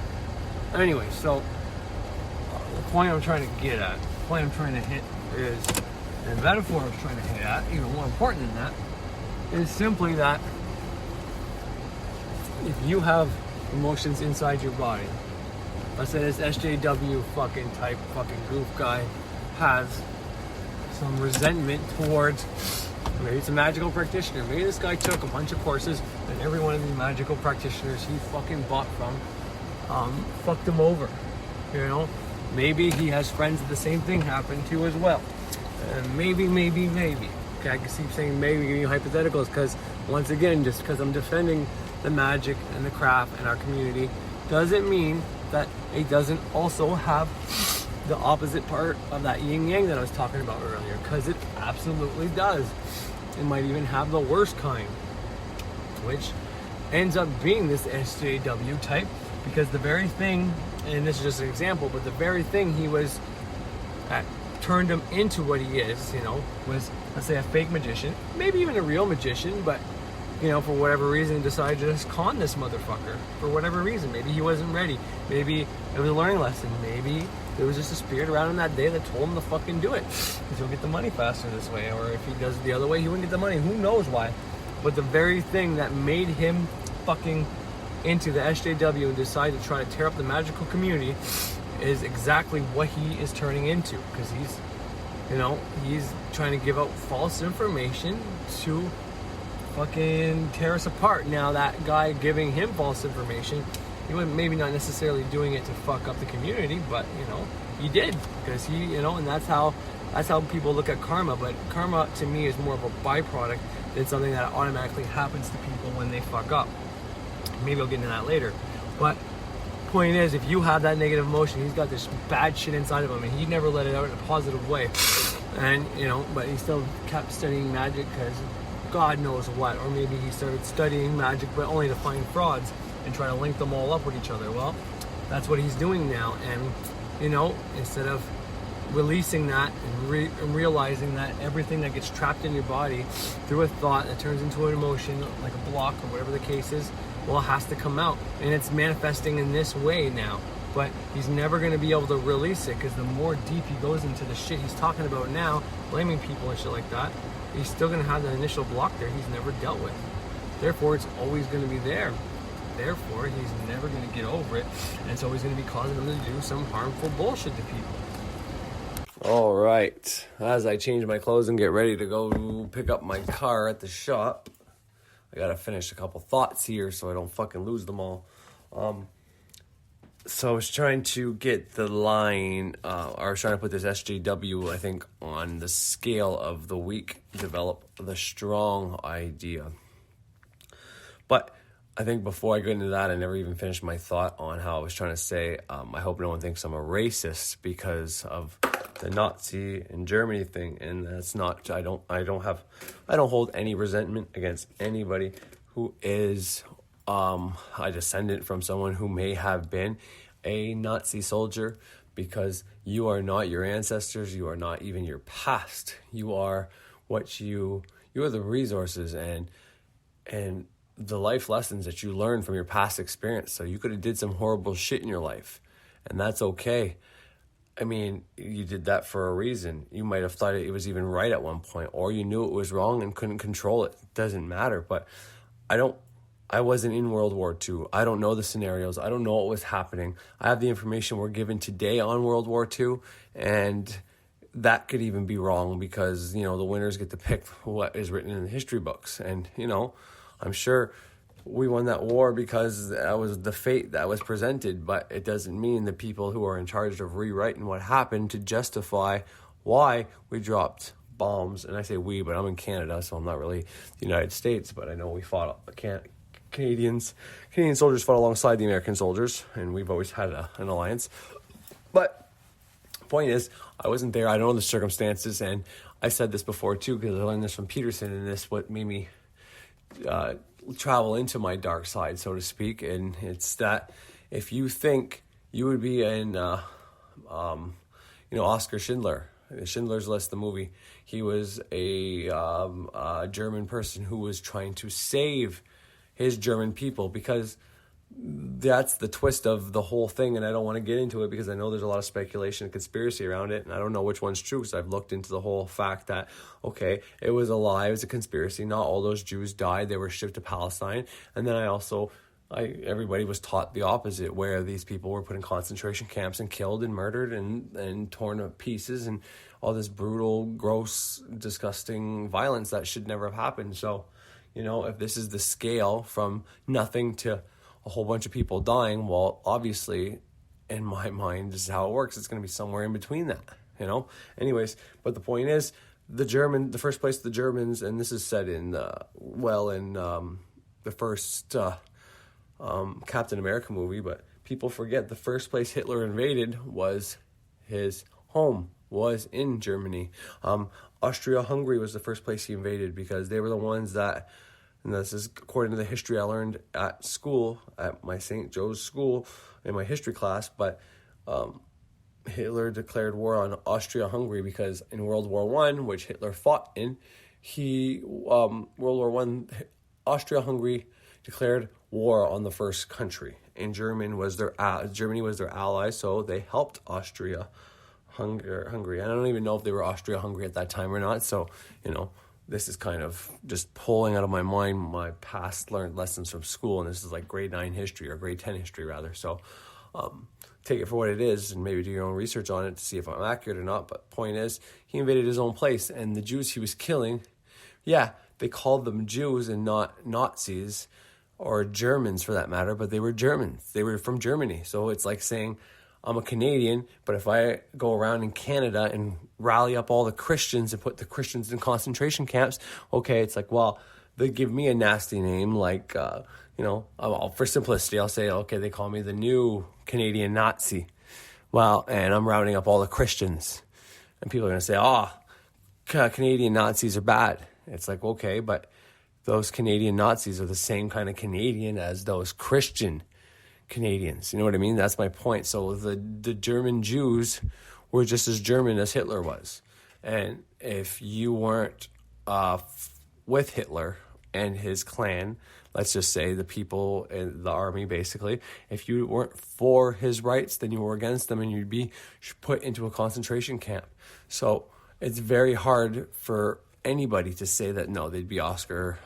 Anyway, so the point I'm trying to get at, the point I'm trying to hit is, and the metaphor I was trying to hit at, even more important than that, is simply that if you have emotions inside your body, let's say this SJW fucking type fucking goof guy has some resentment towards, maybe it's a magical practitioner, maybe this guy took a bunch of courses and every one of these magical practitioners he fucking bought from fucked him over, you know. Maybe he has friends that the same thing happened to as well. And maybe. Okay, I can keep saying maybe, giving you hypotheticals, because once again, just because I'm defending the magic and the craft and our community doesn't mean that it doesn't also have the opposite part of that yin yang that I was talking about earlier, because it absolutely does. It might even have the worst kind, which ends up being this SJW type, because the very thing, and this is just an example, but the very thing he was turned him into what he is, you know, was, let's say, a fake magician, maybe even a real magician, but, you know, for whatever reason decided to just con this motherfucker for whatever reason. Maybe he wasn't ready, maybe it was a learning lesson, maybe there was just a spirit around him that day that told him to fucking do it, because he'll get the money faster this way, or if he does it the other way, he wouldn't get the money. Who knows why? But the very thing that made him fucking into the SJW and decide to try to tear up the magical community is exactly what he is turning into, because he's, you know, he's trying to give out false information to fucking tear us apart. Now that guy giving him false information, he wasn't maybe not necessarily doing it to fuck up the community, but, you know, he did, because he, you know, and that's how people look at karma. But karma to me is more of a byproduct than something that automatically happens to people when they fuck up. Maybe I'll get into that later. But point is, if you have that negative emotion, he's got this bad shit inside of him and he never let it out in a positive way. And, you know, but he still kept studying magic because God knows what. Or maybe he started studying magic but only to find frauds and try to link them all up with each other. Well, that's what he's doing now. And, you know, instead of releasing that and realizing that everything that gets trapped in your body through a thought that turns into an emotion, like a block or whatever the case is, well, it has to come out. And it's manifesting in this way now. But he's never going to be able to release it, because the more deep he goes into the shit he's talking about now, blaming people and shit like that, he's still going to have the initial block there he's never dealt with. Therefore, it's always going to be there. Therefore, he's never going to get over it, and it's always going to be causing him to do some harmful bullshit to people. All right. As I change my clothes and get ready to go pick up my car at the shop, I got to finish a couple thoughts here so I don't fucking lose them all. So I was trying to get the line, or I was trying to put this SJW, I think, on the scale of the weak, develop the strong idea. But I think before I go into that, I never even finished my thought on how I was trying to say, I hope no one thinks I'm a racist because of the Nazi and Germany thing. And that's not, I don't hold any resentment against anybody who is a descendant from someone who may have been a Nazi soldier, because you are not your ancestors, you are not even your past. You are what you are the resources and the life lessons that you learned from your past experience. So you could have did some horrible shit in your life, and that's okay. I mean, you did that for a reason. You might have thought it was even right at one point, or you knew it was wrong and couldn't control it. It doesn't matter. But I wasn't in World War II. I don't know the scenarios. I don't know what was happening. I have the information we're given today on World War II, and that could even be wrong because, you know, the winners get to pick what is written in the history books. And, you know, I'm sure we won that war because that was the fate that was presented, but it doesn't mean the people who are in charge of rewriting what happened to justify why we dropped bombs. And I say we, but I'm in Canada, so I'm not really the United States, but I know we fought Canadian soldiers fought alongside the American soldiers, and we've always had an alliance. But the point is, I wasn't there. I don't know the circumstances, and I said this before too because I learned this from Peterson, and this what made me travel into my dark side, so to speak. And it's that if you think you would be in, Oscar Schindler. Schindler's List, the movie. He was a German person who was trying to save his German people, because that's the twist of the whole thing, and I don't want to get into it because I know there's a lot of speculation and conspiracy around it, and I don't know which one's true because I've looked into the whole fact that, okay, it was a lie, it was a conspiracy, not all those Jews died, they were shipped to Palestine, and then everybody was taught the opposite, where these people were put in concentration camps and killed and murdered and torn to pieces, and all this brutal, gross, disgusting violence that should never have happened. So, if this is the scale from nothing to a whole bunch of people dying, well, obviously, in my mind, this is how it works. It's going to be somewhere in between that, Anyways, but the point is, the first place the Germans, and this is said in the first Captain America movie, but people forget the first place Hitler invaded was his home, was in Germany. Austria-Hungary was the first place he invaded because they were the ones that, and this is according to the history I learned at school, at my St. Joe's school in my history class, but Hitler declared war on Austria-Hungary because in World War I, which Hitler fought in, World War I, Austria-Hungary declared war on the first country, and Germany was their ally, so they helped Austria-Hungary. I don't even know if they were Austria-Hungary at that time or not, so, this is kind of just pulling out of my mind my past learned lessons from school, and this is like grade 9 history, or grade 10 history rather, so take it for what it is, and maybe do your own research on it to see if I'm accurate or not, but point is, he invaded his own place, and the Jews he was killing, they called them Jews and not Nazis, or Germans for that matter, but they were Germans. They were from Germany. So it's like saying, I'm a Canadian, but if I go around in Canada and rally up all the Christians and put the Christians in concentration camps, okay, it's like, well, they give me a nasty name, like, for simplicity, I'll say, okay, they call me the new Canadian Nazi. Well, and I'm rounding up all the Christians. And people are going to say, Canadian Nazis are bad. It's like, okay, but those Canadian Nazis are the same kind of Canadian as those Christian Canadians. You know what I mean? That's my point. So the German Jews were just as German as Hitler was. And if you weren't with Hitler and his clan, let's just say the people in the army, basically, if you weren't for his rights, then you were against them and you'd be put into a concentration camp. So it's very hard for anybody to say that, no, they'd be Oscar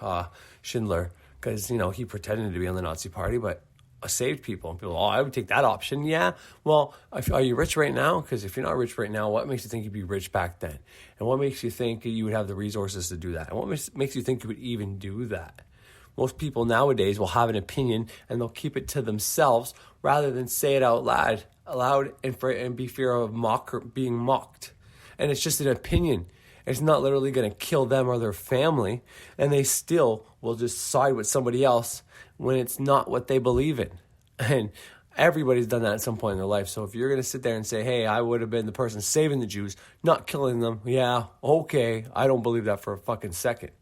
Schindler, because, he pretended to be on the Nazi party, but saved people. And people, I would take that option. Yeah, well, are you rich right now? Because if you're not rich right now, what makes you think you'd be rich back then? And what makes you think you would have the resources to do that? And what makes you think you would even do that? Most people nowadays will have an opinion and they'll keep it to themselves rather than say it out loud and be fear of being mocked. And it's just an opinion. It's not literally going to kill them or their family, and they still will just side with somebody else when it's not what they believe in. And everybody's done that at some point in their life. So if you're going to sit there and say, hey, I would have been the person saving the Jews, not killing them, yeah, okay, I don't believe that for a fucking second.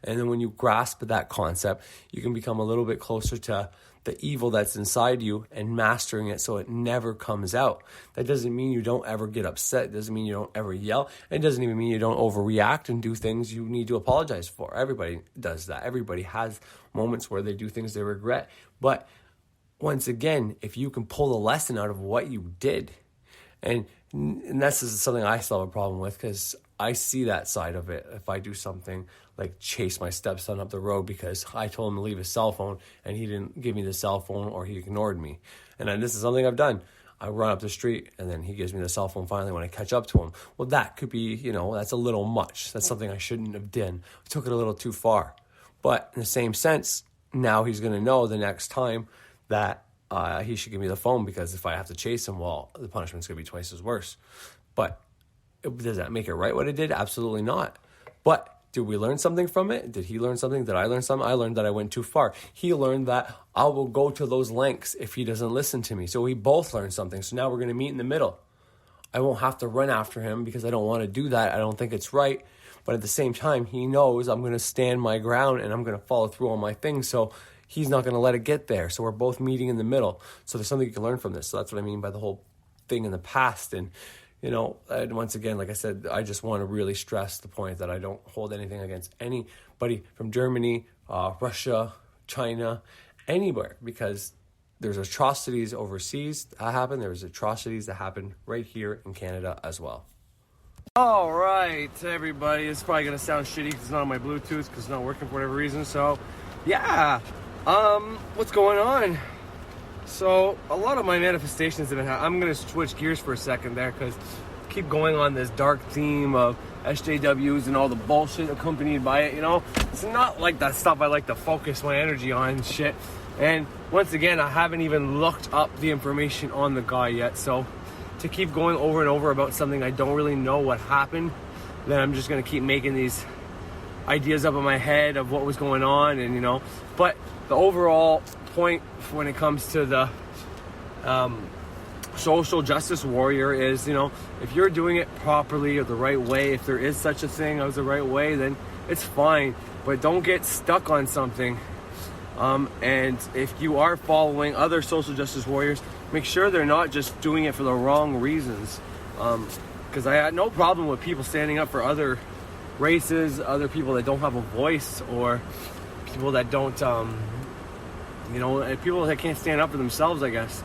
And then when you grasp that concept, you can become a little bit closer to the evil that's inside you and mastering it so it never comes out. That doesn't mean you don't ever get upset. It doesn't mean you don't ever yell. It doesn't even mean you don't overreact and do things you need to apologize for. Everybody does that. Everybody has moments where they do things they regret. But once again, if you can pull the lesson out of what you did, and this is something I still have a problem with, because I see that side of it. If I do something like chase my stepson up the road because I told him to leave his cell phone and he didn't give me the cell phone, or he ignored me. And this is something I've done. I run up the street and then he gives me the cell phone finally when I catch up to him. Well, that could be, that's a little much. That's something I shouldn't have done. I took it a little too far. But in the same sense, now he's going to know the next time that he should give me the phone, because if I have to chase him, well, the punishment's going to be twice as worse. But does that make it right what I did? Absolutely not. But did we learn something from it? Did he learn something? Did I learn something? I learned that I went too far. He learned that I will go to those lengths if he doesn't listen to me. So we both learned something. So now we're going to meet in the middle. I won't have to run after him because I don't want to do that. I don't think it's right. But at the same time, he knows I'm going to stand my ground and I'm going to follow through on my things. So he's not going to let it get there. So we're both meeting in the middle. So there's something you can learn from this. So that's what I mean by the whole thing in the past. And, you know, and once again, like I said, I just want to really stress the point that I don't hold anything against anybody from Germany, Russia, China, anywhere, because there's atrocities overseas that happen. There's atrocities that happen right here in Canada as well. All right, everybody. It's probably going to sound shitty because it's not on my Bluetooth because it's not working for whatever reason. So, yeah. What's going on? So, a lot of my manifestations have been I'm going to switch gears for a second there because I keep going on this dark theme of SJWs and all the bullshit accompanied by it, you know? It's not like that stuff I like to focus my energy on and shit. And once again, I haven't even looked up the information on the guy yet, so to keep going over and over about something I don't really know what happened, then I'm just going to keep making these ideas up in my head of what was going on, and you know. But the overall point when it comes to the social justice warrior is, you know, if you're doing it properly or the right way, if there is such a thing as the right way, then it's fine. But don't get stuck on something. And if you are following other social justice warriors, make sure they're not just doing it for the wrong reasons. Because I had no problem with people standing up for other races, other people that don't have a voice, or people that don't, you know, people that can't stand up for themselves, I guess.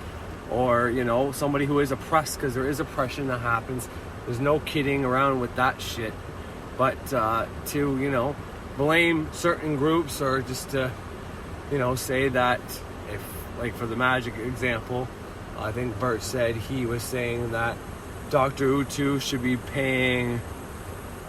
Or, you know, somebody who is oppressed, because there is oppression that happens. There's no kidding around with that shit. But to, you know, blame certain groups or just to, you know, say that if, like for the magic example, I think Bert said he was saying that Dr. Utu should be paying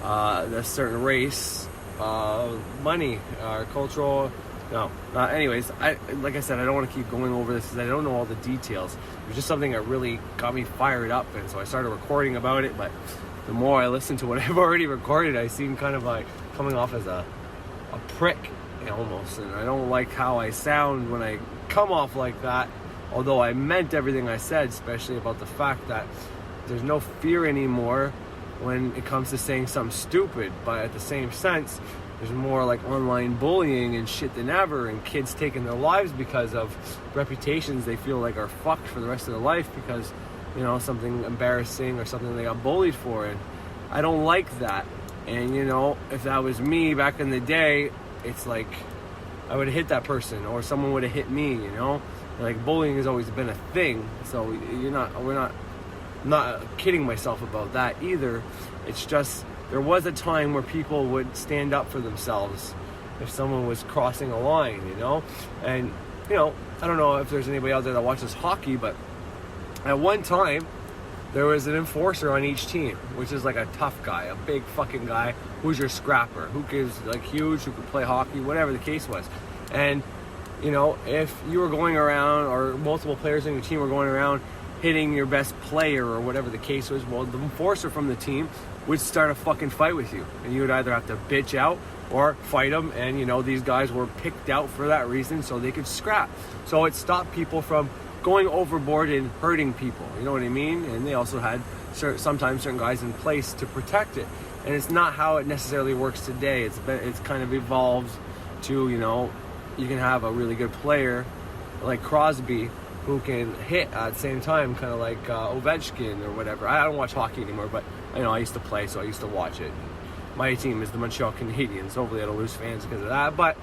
a certain race money or cultural. No. Anyways, like I said, I don't want to keep going over this because I don't know all the details. It was just something that really got me fired up, and so I started recording about it. But the more I listen to what I've already recorded, I seem kind of like coming off as a prick almost, and I don't like how I sound when I come off like that, although I meant everything I said, especially about the fact that there's no fear anymore when it comes to saying something stupid. But at the same sense, there's more like online bullying and shit than ever, and kids taking their lives because of reputations they feel like are fucked for the rest of their life because, you know, something embarrassing or something they got bullied for. And I don't like that. And, you know, if that was me back in the day, it's like I would have hit that person, or someone would have hit me, you know? Like, bullying has always been a thing, so we're not kidding myself about that either. It's just there was a time where people would stand up for themselves if someone was crossing a line, you know? And, you know, I don't know if there's anybody out there that watches hockey, but at one time there was an enforcer on each team, which is like a tough guy, a big fucking guy who's your scrapper, who gives like huge, who could play hockey, whatever the case was. And, you know, if you were going around, or multiple players in your team were going around hitting your best player or whatever the case was, well, the enforcer from the team would start a fucking fight with you, and you would either have to bitch out or fight them. And, you know, these guys were picked out for that reason so they could scrap. So it stopped people from going overboard and hurting people, you know what I mean? And they also had sometimes certain guys in place to protect it. And it's not how it necessarily works today. It's kind of evolved to, you know, you can have a really good player like Crosby who can hit at the same time, kind of like Ovechkin or whatever. I don't watch hockey anymore, but you know, I used to play, so I used to watch it. My team is the Montreal Canadiens. Hopefully I don't lose fans because of that. But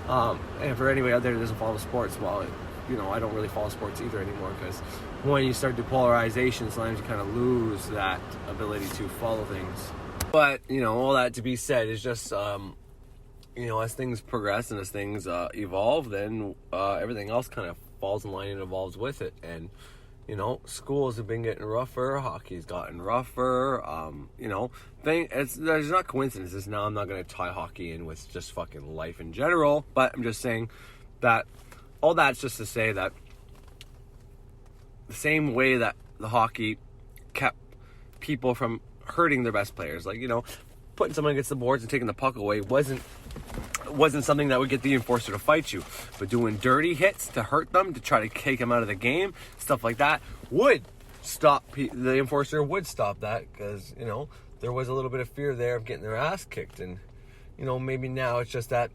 and for anybody out there that doesn't follow sports, well, you know, I don't really follow sports either anymore, because when you start depolarization, sometimes you kind of lose that ability to follow things. But, you know, all that to be said is just, you know, as things progress and as things evolve, then everything else kind of falls in line and evolves with it. And, you know, schools have been getting rougher, hockey's gotten rougher, you know, there's not coincidences. Now I'm not going to tie hockey in with just fucking life in general, but I'm just saying that all that's just to say that the same way that the hockey kept people from hurting their best players, like, you know, putting someone against the boards and taking the puck away wasn't something that would get the enforcer to fight you. But doing dirty hits to hurt them, to try to take them out of the game, stuff like that, would stop. The enforcer would stop that, because, you know, there was a little bit of fear there of getting their ass kicked. And, you know, maybe now it's just that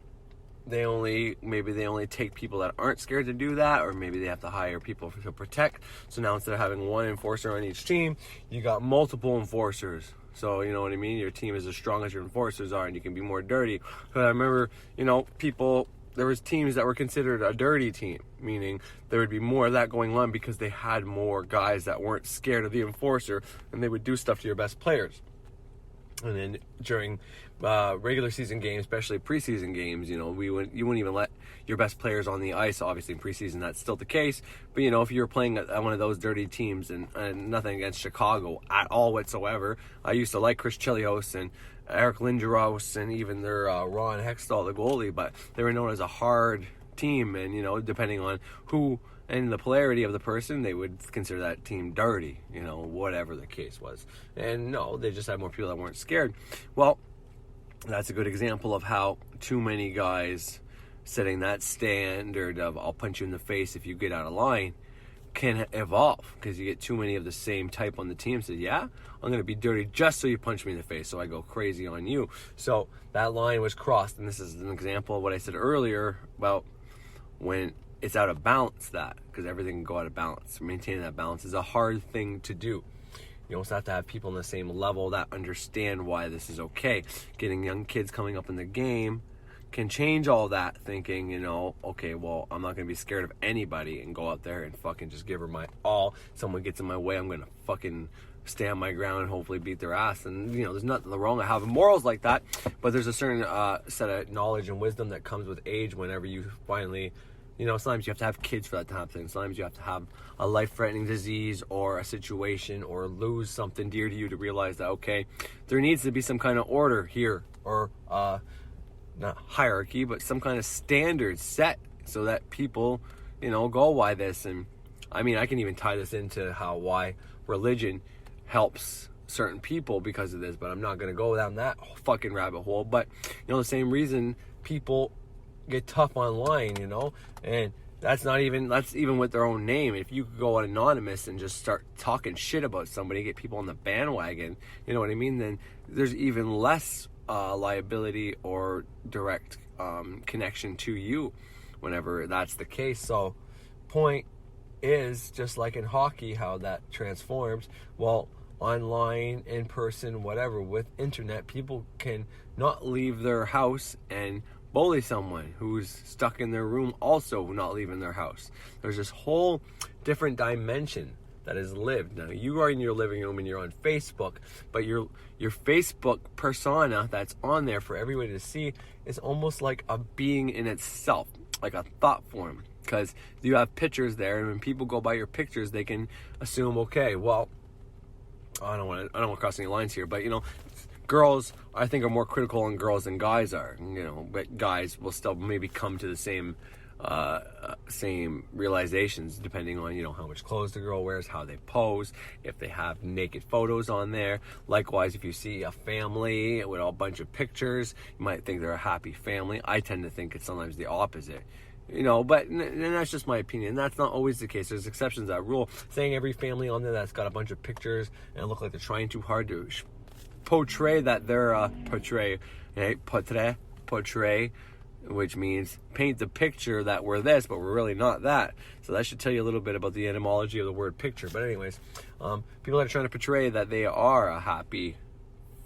maybe they only take people that aren't scared to do that, or maybe they have to hire people to protect. So now instead of having one enforcer on each team, you got multiple enforcers. So you know what I mean? Your team is as strong as your enforcers are, and you can be more dirty. But I remember, there was teams that were considered a dirty team, meaning there would be more of that going on because they had more guys that weren't scared of the enforcer, and they would do stuff to your best players. And then during regular season games, especially preseason games, you wouldn't even let your best players on the ice. Obviously in preseason that's still the case, but if you were playing at one of those dirty teams, and nothing against Chicago at all whatsoever, I used to like Chris Chelios and Eric Lindros and even their Ron Hextall, the goalie, but they were known as a hard team, and depending on who and the polarity of the person, they would consider that team dirty, whatever the case was. And no, they just had more people that weren't scared. Well, that's a good example of how too many guys setting that standard of I'll punch you in the face if you get out of line can evolve, because you get too many of the same type on the team. So yeah, I'm going to be dirty just so you punch me in the face, so I go crazy on you. So that line was crossed, and this is an example of what I said earlier about when it's out of balance, because everything can go out of balance. Maintaining that balance is a hard thing to do. You also have to have people on the same level that understand why this is okay. Getting young kids coming up in the game can change all that, thinking, okay, well, I'm not going to be scared of anybody and go out there and fucking just give her my all. Someone gets in my way, I'm going to fucking stand my ground and hopefully beat their ass. And, there's nothing wrong with having morals like that, but there's a certain set of knowledge and wisdom that comes with age whenever you finally... sometimes you have to have kids for that to happen. Sometimes you have to have a life-threatening disease or a situation or lose something dear to you to realize that, okay, there needs to be some kind of order here, or not hierarchy, but some kind of standard set so that people, go why this. And I mean, I can even tie this into why religion helps certain people because of this, but I'm not going to go down that fucking rabbit hole. But, the same reason people get tough online, and that's even with their own name. If you could go anonymous and just start talking shit about somebody, get people on the bandwagon, you know what I mean, then there's even less liability or direct connection to you whenever that's the case. So point is, just like in hockey, how that transforms. Well, online, in person, whatever, with internet, people can not leave their house and bully someone who's stuck in their room, also not leaving their house. There's this whole different dimension that is lived. Now, you are in your living room and you're on Facebook, but your Facebook persona that's on there for everybody to see is almost like a being in itself, like a thought form, because you have pictures there, and when people go by your pictures, they can assume, okay, well, I don't want to cross any lines here, but girls, I think, are more critical on girls than guys are. But guys will still maybe come to the same realizations depending on how much clothes the girl wears, how they pose, if they have naked photos on there. Likewise, if you see a family with a bunch of pictures, you might think they're a happy family. I tend to think it's sometimes the opposite. But that's just my opinion. That's not always the case. There's exceptions to that rule. Saying every family on there that's got a bunch of pictures and look like they're trying too hard to portray that they're portray, which means paint the picture that we're this, but we're really not that. So that should tell you a little bit about the etymology of the word picture. But anyways, people that are trying to portray that they are a happy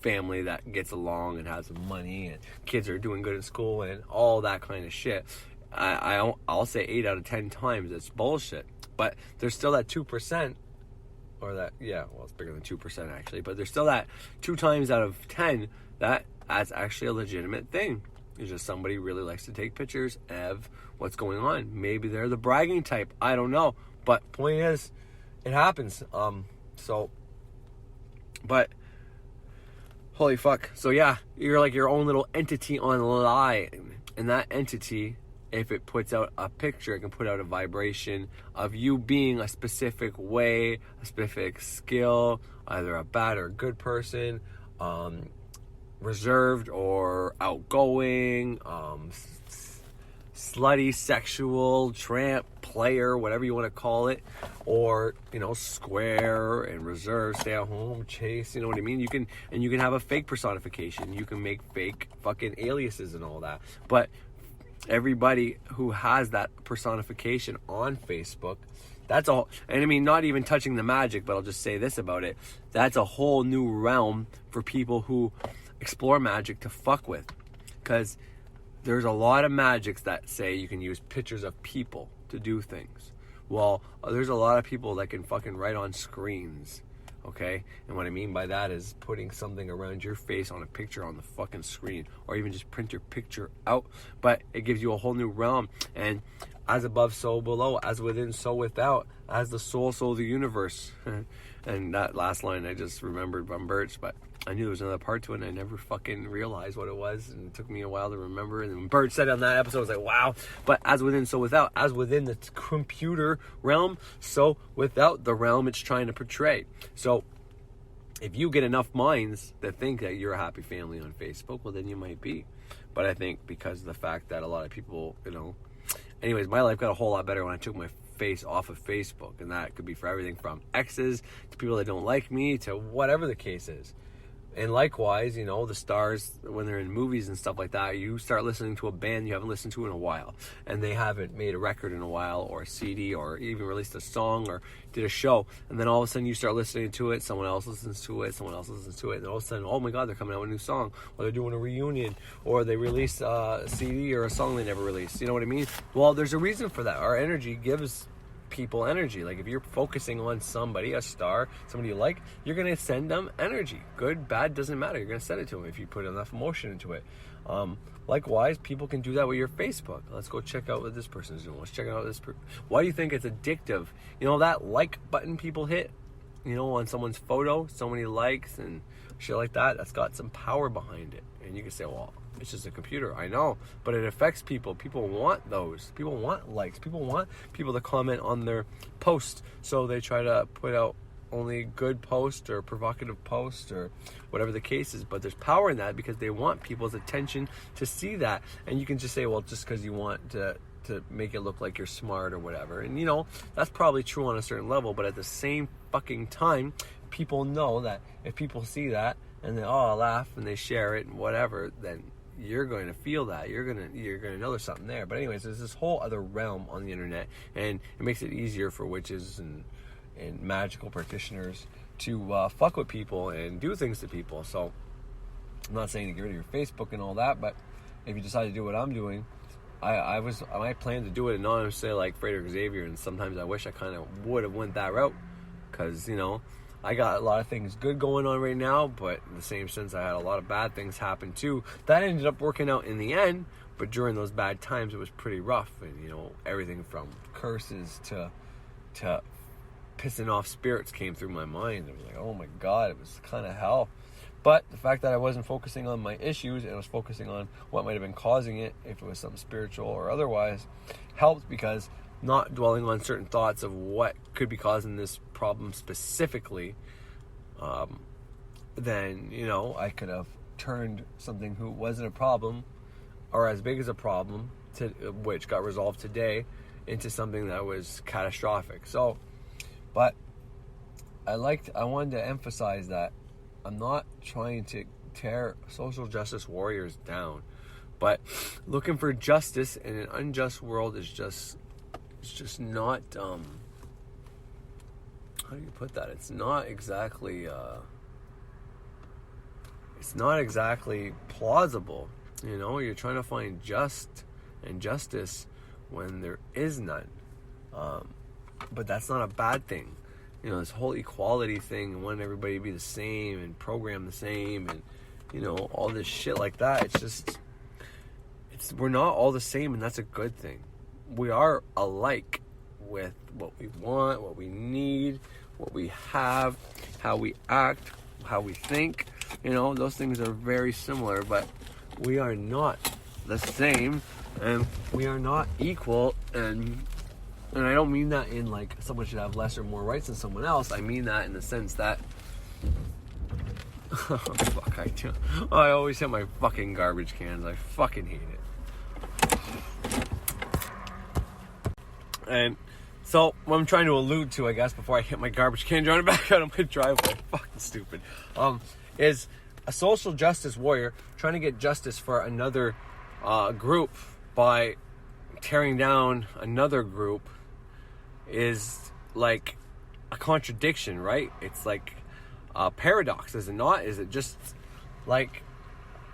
family that gets along and has money and kids are doing good in school and all that kind of shit, I'll say 8 out of 10 times it's bullshit. But there's still that 2%. Or that, it's bigger than 2% actually, but there's still that 2 times out of 10 that's actually a legitimate thing. It's just somebody really likes to take pictures of what's going on. Maybe they're the bragging type, I don't know. But point is, it happens. But holy fuck. So yeah, you're like your own little entity online, and that entity, if it puts out a picture, it can put out a vibration of you being a specific way, a specific skill, either a bad or good person, reserved or outgoing, slutty, sexual, tramp, player, whatever you want to call it, or square and reserved, stay at home, chase, you know what I mean? You can have a fake personification. You can make fake fucking aliases and all that. But everybody who has that personification on Facebook, that's all. And I mean, not even touching the magic, but I'll just say this about it. That's a whole new realm for people who explore magic to fuck with. Because there's a lot of magics that say you can use pictures of people to do things. Well, there's a lot of people that can fucking write on screens. Okay? And what I mean by that is putting something around your face on a picture on the fucking screen, or even just print your picture out. But it gives you a whole new realm. And as above, so below, as within, so without, as the soul, so the universe. And that last line I just remembered from Birch, but I knew there was another part to it, and I never fucking realized what it was, and it took me a while to remember. And when Birch said it on that episode, I was like, wow. But as within, so without, as within the computer realm, so without the realm it's trying to portray. So if you get enough minds that think that you're a happy family on Facebook, well, then you might be. But I think because of the fact that a lot of people, anyways, my life got a whole lot better when I took my face off of Facebook, and that could be for everything from exes to people that don't like me to whatever the case is. And likewise, the stars, when they're in movies and stuff like that, you start listening to a band you haven't listened to in a while, and they haven't made a record in a while, or a CD, or even released a song, or did a show, and then all of a sudden you start listening to it, someone else listens to it, and then all of a sudden, oh my god, they're coming out with a new song, or they're doing a reunion, or they release a CD or a song they never released. You know what I mean? Well, there's a reason for that. Our energy gives people energy. Like if you're focusing on somebody, a star, somebody you like, you're going to send them energy. Good, bad, doesn't matter. You're going to send it to them if you put enough emotion into it. Likewise, people can do that with your Facebook. Let's go check out what this person is doing. Let's check out this person. Why do you think it's addictive? That like button people hit, on someone's photo, so many likes and shit like that, that's got some power behind it. And you can say, well, it's just a computer. I know, but it affects people. People want those. People want likes. People want people to comment on their post. So they try to put out only good posts or provocative posts or whatever the case is. But there's power in that because they want people's attention to see that. And you can just say, well, just because you want to make it look like you're smart or whatever. And that's probably true on a certain level. But at the same fucking time, people know that if people see that and they laugh and they share it and whatever, then you're going to feel that. You're going to know there's something there. But anyways, there's this whole other realm on the internet, and it makes it easier for witches and magical practitioners to fuck with people and do things to people. So I'm not saying to get rid of your Facebook and all that, but if you decide to do what I'm doing, I plan to do it anonymously like Frederick Xavier, and sometimes I wish I kind of would have went that route, because I got a lot of things good going on right now, but in the same sense, I had a lot of bad things happen too. That ended up working out in the end, but during those bad times, it was pretty rough. And, everything from curses to pissing off spirits came through my mind. It was like, oh my God, it was kind of hell. But the fact that I wasn't focusing on my issues and I was focusing on what might have been causing it, if it was something spiritual or otherwise, helped, because not dwelling on certain thoughts of what could be causing this problem specifically, then, I could have turned something who wasn't a problem or as big as a problem, which got resolved today, into something that was catastrophic. So, but I wanted to emphasize that I'm not trying to tear social justice warriors down, but looking for justice in an unjust world is just not, how do you put that? It's not exactly plausible. You're trying to find justice when there is none. But that's not a bad thing. This whole equality thing and wanting everybody to be the same and program the same and, all this shit like that. We're not all the same, and that's a good thing. We are alike with what we want, what we need, what we have, how we act, how we think. Those things are very similar, but we are not the same, and we are not equal. And I don't mean that in like someone should have less or more rights than someone else. I mean that in the sense that I always hit my fucking garbage cans. I fucking hate it. And so what I'm trying to allude to, I guess, before I hit my garbage can driving back out of my driveway, fucking stupid, is a social justice warrior trying to get justice for another group by tearing down another group is like a contradiction, right? It's like a paradox, is it not? Is it just like,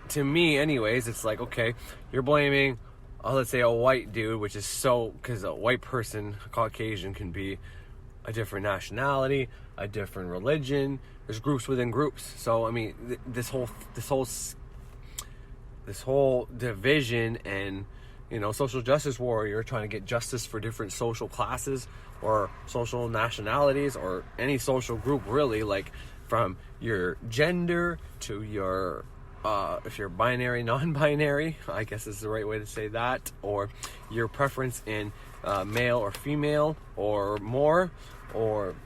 to me anyways, it's like, okay, you're blaming, let's say a white dude, which is so, because a white person, a Caucasian, can be a different nationality, a different religion. There's groups within groups. So I mean, this whole division and, you know, social justice warrior trying to get justice for different social classes or social nationalities or any social group, really, like from your gender to your if you're binary, non-binary, I guess is the right way to say that, or your preference in male or female or more, or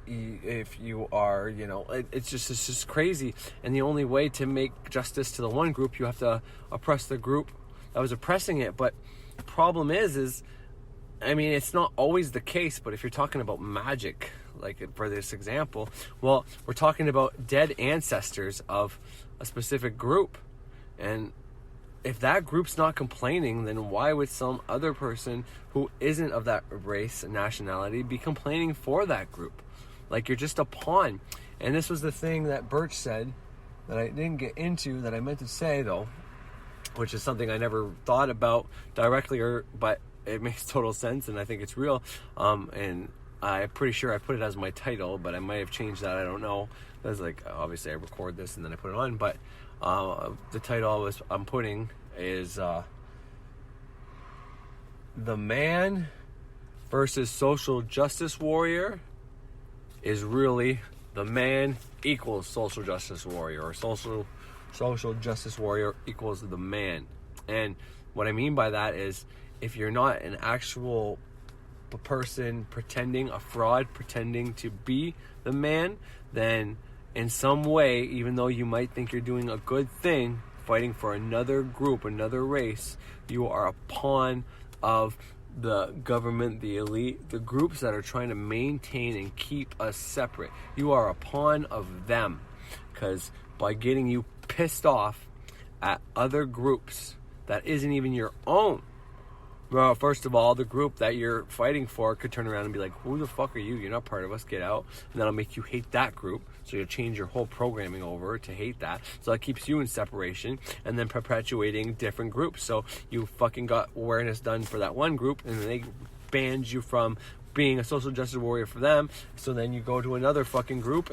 if you are, you know, it's just crazy. And the only way to make justice to the one group, you have to oppress the group that was oppressing it. But the problem is I mean, it's not always the case, but if you're talking about magic, like for this example, well, we're talking about dead ancestors of a specific group. And if that group's not complaining, then why would some other person who isn't of that race and nationality be complaining for that group? Like, you're just a pawn. And this was the thing that Birch said that I didn't get into, that I meant to say though, which is something I never thought about directly, but it makes total sense and I think it's real. And I'm pretty sure I put it as my title, but I might have changed that, I don't know. That's like, obviously I record this and then I put it on, but the title I'm putting is The Man versus Social Justice Warrior is really the man equals social justice warrior, or social justice warrior equals the man. And what I mean by that is, if you're not an actual person pretending, a fraud pretending to be the man, then in some way, even though you might think you're doing a good thing, fighting for another group, another race, you are a pawn of the government, the elite, the groups that are trying to maintain and keep us separate. You are a pawn of them, because by getting you pissed off at other groups that isn't even your own, well, first of all, the group that you're fighting for could turn around and be like, who the fuck are you? You're not part of us. Get out. And that'll make you hate that group. So you'll change your whole programming over to hate that. So that keeps you in separation and then perpetuating different groups. So you fucking got awareness done for that one group, and then they banned you from being a social justice warrior for them. So then you go to another fucking group,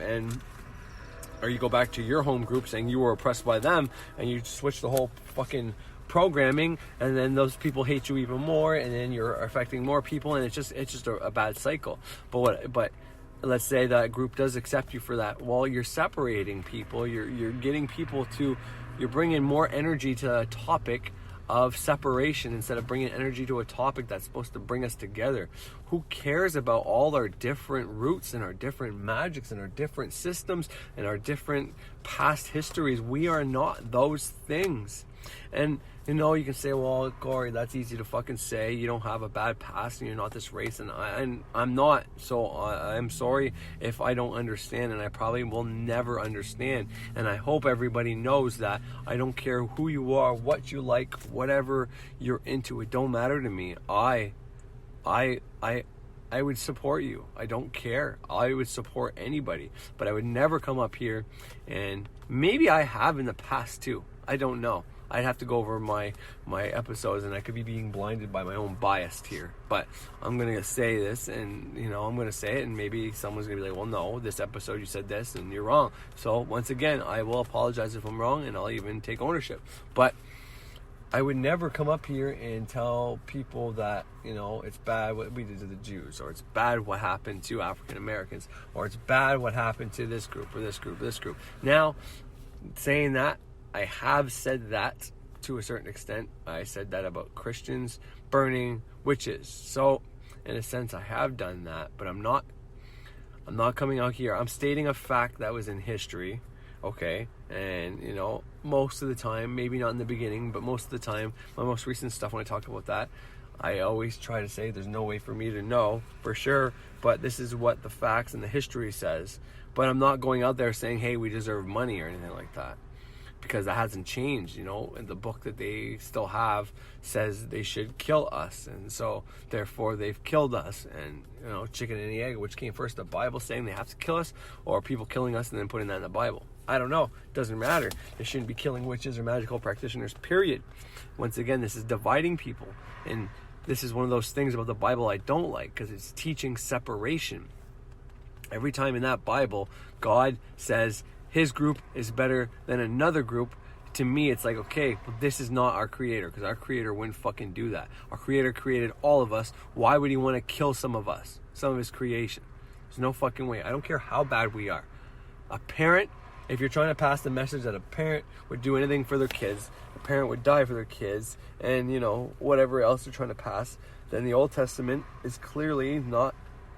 or you go back to your home group saying you were oppressed by them, and you switch the whole fucking programming, and then those people hate you even more, and then you're affecting more people, and it's just a bad cycle. But let's say that group does accept you for that. Well, you're separating people. You're getting people to, you're bringing more energy to a topic of separation instead of bringing energy to a topic that's supposed to bring us together. Who cares about all our different roots and our different magics and our different systems and our different past histories? We are not those things. And you know, you can say, well, Corey, that's easy to fucking say. You don't have a bad past and you're not this race, and I'm not. So I'm sorry if I don't understand, and I probably will never understand. And I hope everybody knows that I don't care who you are, what you like, whatever you're into. It don't matter to me. I would support you. I don't care. I would support anybody, but I would never come up here, and maybe I have in the past too. I don't know. I'd have to go over my episodes, and I could be being blinded by my own bias here. But I'm going to say this, and, you know, I'm going to say it, and maybe someone's going to be like, well, no, this episode you said this, and you're wrong. So, once again, I will apologize if I'm wrong, and I'll even take ownership. But I would never come up here and tell people that, you know, it's bad what we did to the Jews, or it's bad what happened to African Americans, or it's bad what happened to this group, or this group, or this group. Now, saying that, I have said that to a certain extent. I said that about Christians burning witches. So, in a sense, I have done that, but I'm not coming out here. I'm stating a fact that was in history, okay? And, you know, most of the time, maybe not in the beginning, but most of the time, my most recent stuff when I talk about that, I always try to say there's no way for me to know for sure, but this is what the facts and the history says. But I'm not going out there saying, hey, we deserve money or anything like that. because that hasn't changed, and the book that they still have says they should kill us, and so therefore they've killed us. And chicken and the egg, which came first, the Bible saying they have to kill us, or people killing us and then putting that in the Bible? I don't know. Doesn't matter. They shouldn't be killing witches or magical practitioners, period. Once again, this is dividing people, and this is one of those things about the Bible I don't like, because it's teaching separation. Every time in that Bible, God says his group is better than another group. To me, it's like, okay, well, this is not our creator, because our creator wouldn't fucking do that. Our creator created all of us. Why would he want to kill some of us, some of his creation? There's no fucking way. I don't care how bad we are. A parent, if you're trying to pass the message that a parent would do anything for their kids, a parent would die for their kids, and whatever else they're trying to pass, then the Old Testament is clearly not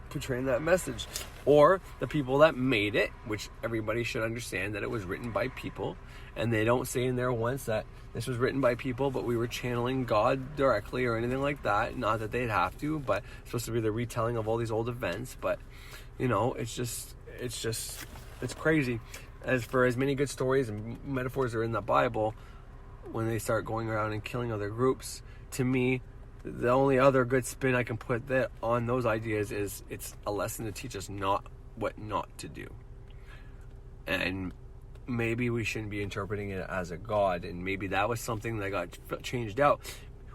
portraying that message. Or the people that made it, which everybody should understand that it was written by people, and they don't say in there once that this was written by people, but we were channeling God directly or anything like that. Not that they'd have to, but it's supposed to be the retelling of all these old events. But it's crazy. As for as many good stories and metaphors are in the Bible, when they start going around and killing other groups, to me, the only other good spin I can put that on those ideas is it's a lesson to teach us what not to do. And maybe we shouldn't be interpreting it as a god, and maybe that was something that got changed out.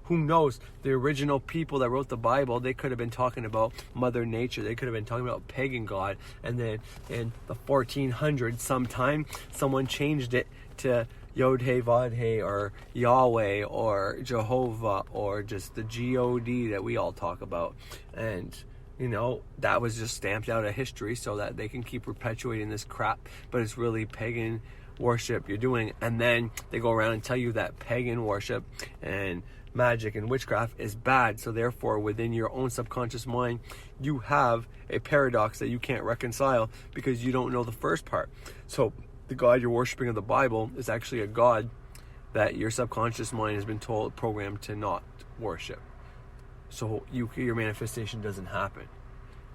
Who knows? The original people that wrote the Bible, they could have been talking about Mother Nature. They could have been talking about pagan God. And then in the 1400s sometime, someone changed it to Yod-He, Vod-He, or Yahweh, or Jehovah, or just the G-O-D that we all talk about. And, that was just stamped out of history so that they can keep perpetuating this crap. But it's really pagan worship you're doing. And then they go around and tell you that pagan worship and magic and witchcraft is bad. So therefore, within your own subconscious mind, you have a paradox that you can't reconcile because you don't know the first part. So the God you're worshiping of the Bible is actually a God that your subconscious mind has been programmed to not worship. So your manifestation doesn't happen.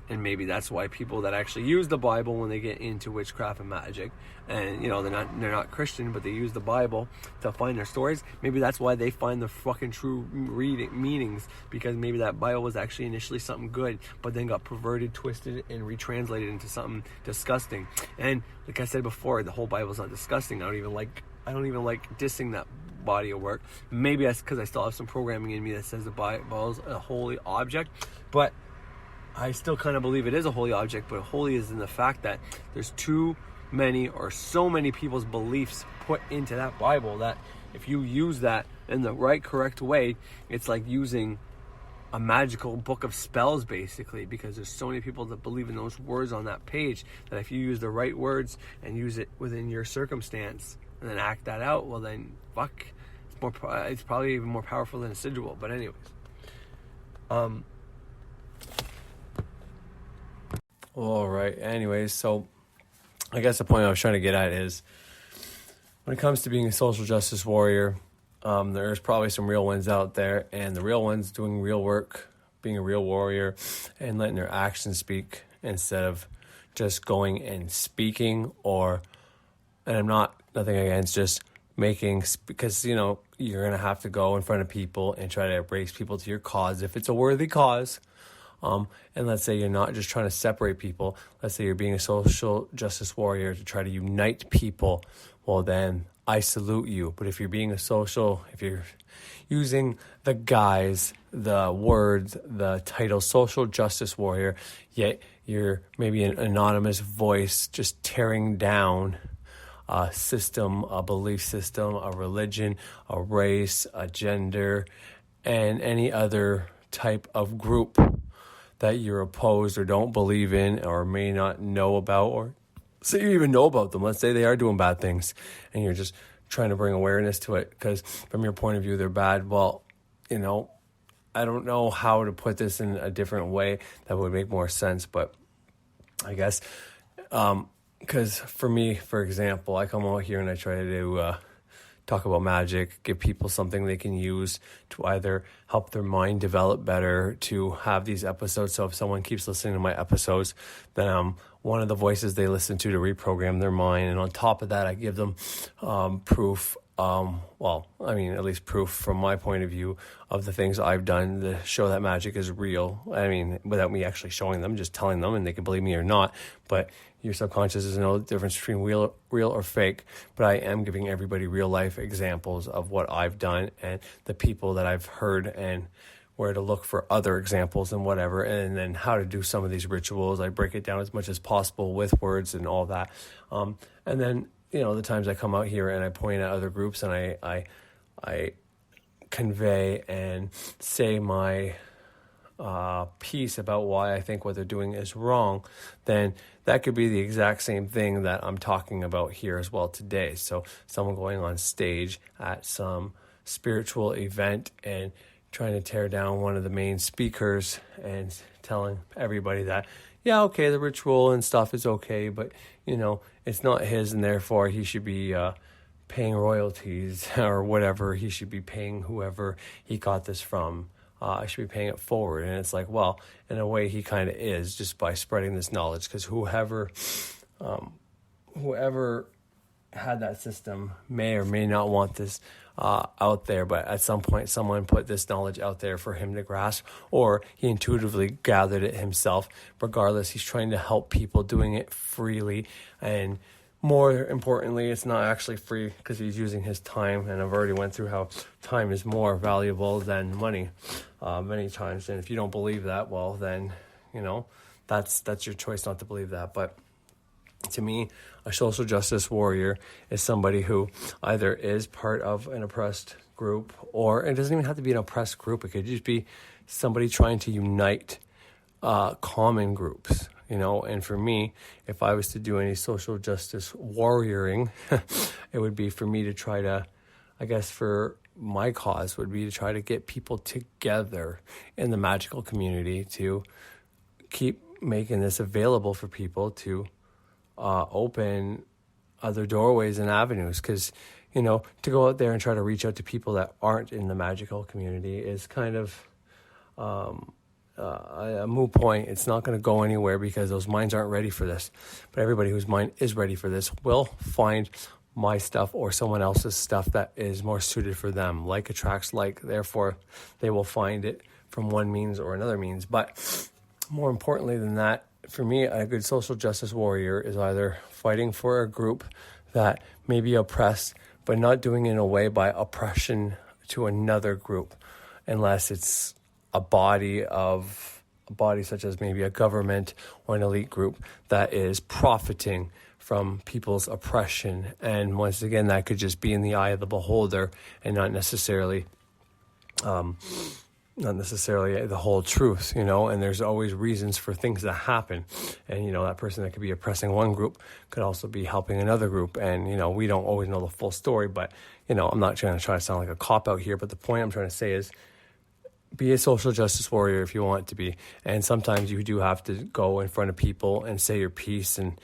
And maybe that's why people that actually use the Bible when they get into witchcraft and magic, and they're not Christian, but they use the Bible to find their stories. Maybe that's why they find the fucking true meanings, because maybe that Bible was actually initially something good, but then got perverted, twisted, and retranslated into something disgusting. And like I said before, the whole Bible's not disgusting. I don't even like dissing that body of work. Maybe that's because I still have some programming in me that says the Bible is a holy object, but I still kind of believe it is a holy object. But holy is in the fact that there's too many or so many people's beliefs put into that Bible that if you use that in the right, correct way, it's like using a magical book of spells, basically, because there's so many people that believe in those words on that page that if you use the right words and use it within your circumstance and then act that out, well then, fuck, it's probably even more powerful than a sigil. But anyways, all right. Anyways, so I guess the point I was trying to get at is when it comes to being a social justice warrior, there's probably some real ones out there, and the real ones doing real work, being a real warrior, and letting their actions speak instead of just going and speaking. And I'm nothing against just making, because you're going to have to go in front of people and try to embrace people to your cause if it's a worthy cause. And let's say you're not just trying to separate people. Let's say you're being a social justice warrior to try to unite people. Well, then I salute you. But if you're if you're using the guise, the words, the title social justice warrior, yet you're maybe an anonymous voice just tearing down a system, a belief system, a religion, a race, a gender, and any other type of group that you're opposed or don't believe in or may not know about, or say you even know about them. Let's say they are doing bad things and you're just trying to bring awareness to it because from your point of view they're bad. Well, I don't know how to put this in a different way that would make more sense, but I guess because for me, for example, I come out here and I try to talk about magic, give people something they can use to either help their mind develop better, to have these episodes. So if someone keeps listening to my episodes, then I'm one of the voices they listen to reprogram their mind. And on top of that, I give them proof, at least proof from my point of view of the things I've done to show that magic is real. I mean, without me actually showing them, just telling them, and they can believe me or not. But your subconscious doesn't know the difference between real or fake. But I am giving everybody real life examples of what I've done and the people that I've heard, and where to look for other examples and whatever, and then how to do some of these rituals. I break it down as much as possible with words and all that. And then, the times I come out here and I point at other groups and I convey and say my piece about why I think what they're doing is wrong, then that could be the exact same thing that I'm talking about here as well today. So someone going on stage at some spiritual event and trying to tear down one of the main speakers and telling everybody that, yeah, okay, the ritual and stuff is okay, but, it's not his, and therefore he should be paying royalties or whatever. He should be paying whoever he got this from. I should be paying it forward. And it's like, well, in a way he kind of is, just by spreading this knowledge, because whoever had that system may or may not want this out there, but at some point someone put this knowledge out there for him to grasp, or he intuitively gathered it himself. Regardless, he's trying to help people, doing it freely, and more importantly, it's not actually free because he's using his time, and I've already went through how time is more valuable than money many times. And if you don't believe that, well, then that's your choice not to believe that. But to me, a social justice warrior is somebody who either is part of an oppressed group, or it doesn't even have to be an oppressed group. It could just be somebody trying to unite common groups, And for me, if I was to do any social justice warrioring, it would be for me to try to, I guess for my cause would be to try to get people together in the magical community to keep making this available for people to open other doorways and avenues, because to go out there and try to reach out to people that aren't in the magical community is kind of a moot point. It's not going to go anywhere because those minds aren't ready for this. But everybody whose mind is ready for this will find my stuff or someone else's stuff that is more suited for them. Like attracts like, therefore they will find it from one means or another means. But more importantly than that, for me, a good social justice warrior is either fighting for a group that may be oppressed, but not doing it in a way by oppression to another group, unless it's a body such as maybe a government or an elite group that is profiting from people's oppression. And once again, that could just be in the eye of the beholder and not necessarily the whole truth, and there's always reasons for things that happen. And, that person that could be oppressing one group could also be helping another group. And, we don't always know the full story, but, I'm not trying to sound like a cop out here, but the point I'm trying to say is be a social justice warrior if you want to be. And sometimes you do have to go in front of people and say your piece and,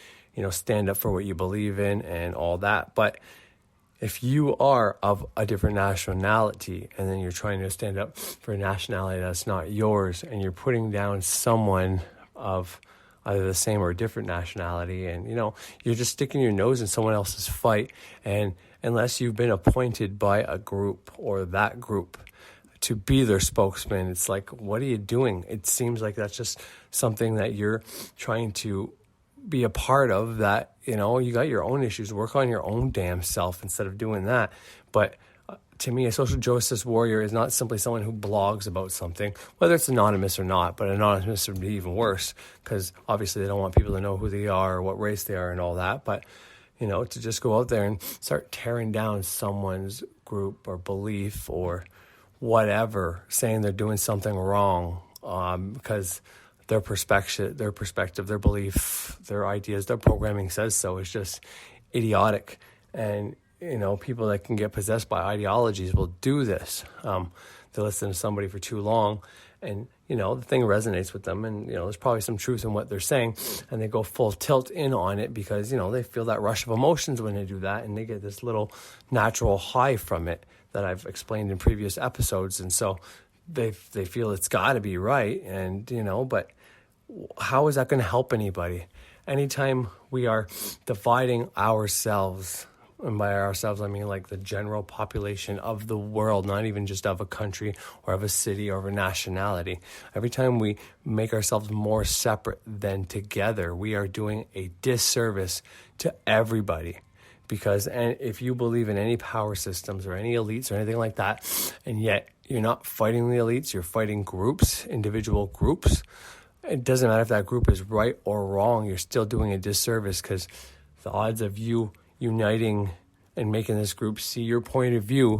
stand up for what you believe in and all that. But if you are of a different nationality and then you're trying to stand up for a nationality that's not yours, and you're putting down someone of either the same or a different nationality, and you're just sticking your nose in someone else's fight, and unless you've been appointed by a group or that group to be their spokesman, it's like, what are you doing? It seems like that's just something that you're trying to be a part of, that, you got your own issues, work on your own damn self instead of doing that. But to me, a social justice warrior is not simply someone who blogs about something, whether it's anonymous or not, but anonymous would be even worse, because obviously they don't want people to know who they are or what race they are and all that. But, to just go out there and start tearing down someone's group or belief or whatever, saying they're doing something wrong because their perspective, their belief, their ideas, their programming says so, is just idiotic. And, people that can get possessed by ideologies will do this. They listen to somebody for too long and, the thing resonates with them, and, there's probably some truth in what they're saying, and they go full tilt in on it because, they feel that rush of emotions when they do that, and they get this little natural high from it that I've explained in previous episodes. And so they feel it's got to be right. And, but how is that going to help anybody? anytime we are dividing ourselves, and by ourselves, I mean like the general population of the world, not even just of a country or of a city or of a nationality. Every time we make ourselves more separate than together, we are doing a disservice to everybody. Because if you believe in any power systems or any elites or anything like that, and yet you're not fighting the elites, you're fighting groups, individual groups, it doesn't matter if that group is right or wrong, you're still doing a disservice, because the odds of you uniting and making this group see your point of view,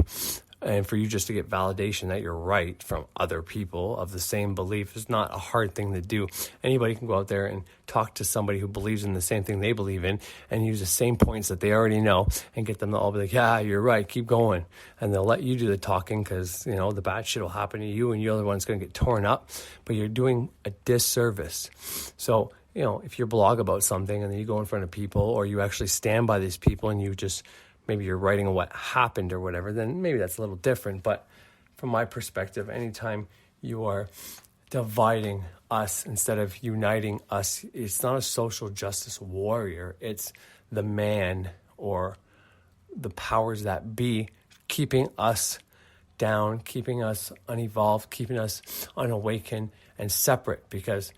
and for you just to get validation that you're right from other people of the same belief, is not a hard thing to do. Anybody can go out there and talk to somebody who believes in the same thing they believe in and use the same points that they already know and get them to all be like, yeah, you're right, keep going. And they'll let you do the talking, because, you know, the bad shit will happen to you and you're the one that's going to get torn up, but you're doing a disservice. So, you know, if you blog about something and then you go in front of people, or you actually stand by these people and you just, maybe you're writing what happened or whatever, then maybe that's a little different. But from my perspective, anytime you are dividing us instead of uniting us, it's not a social justice warrior. It's the man or the powers that be keeping us down, keeping us unevolved, keeping us unawakened and separate, because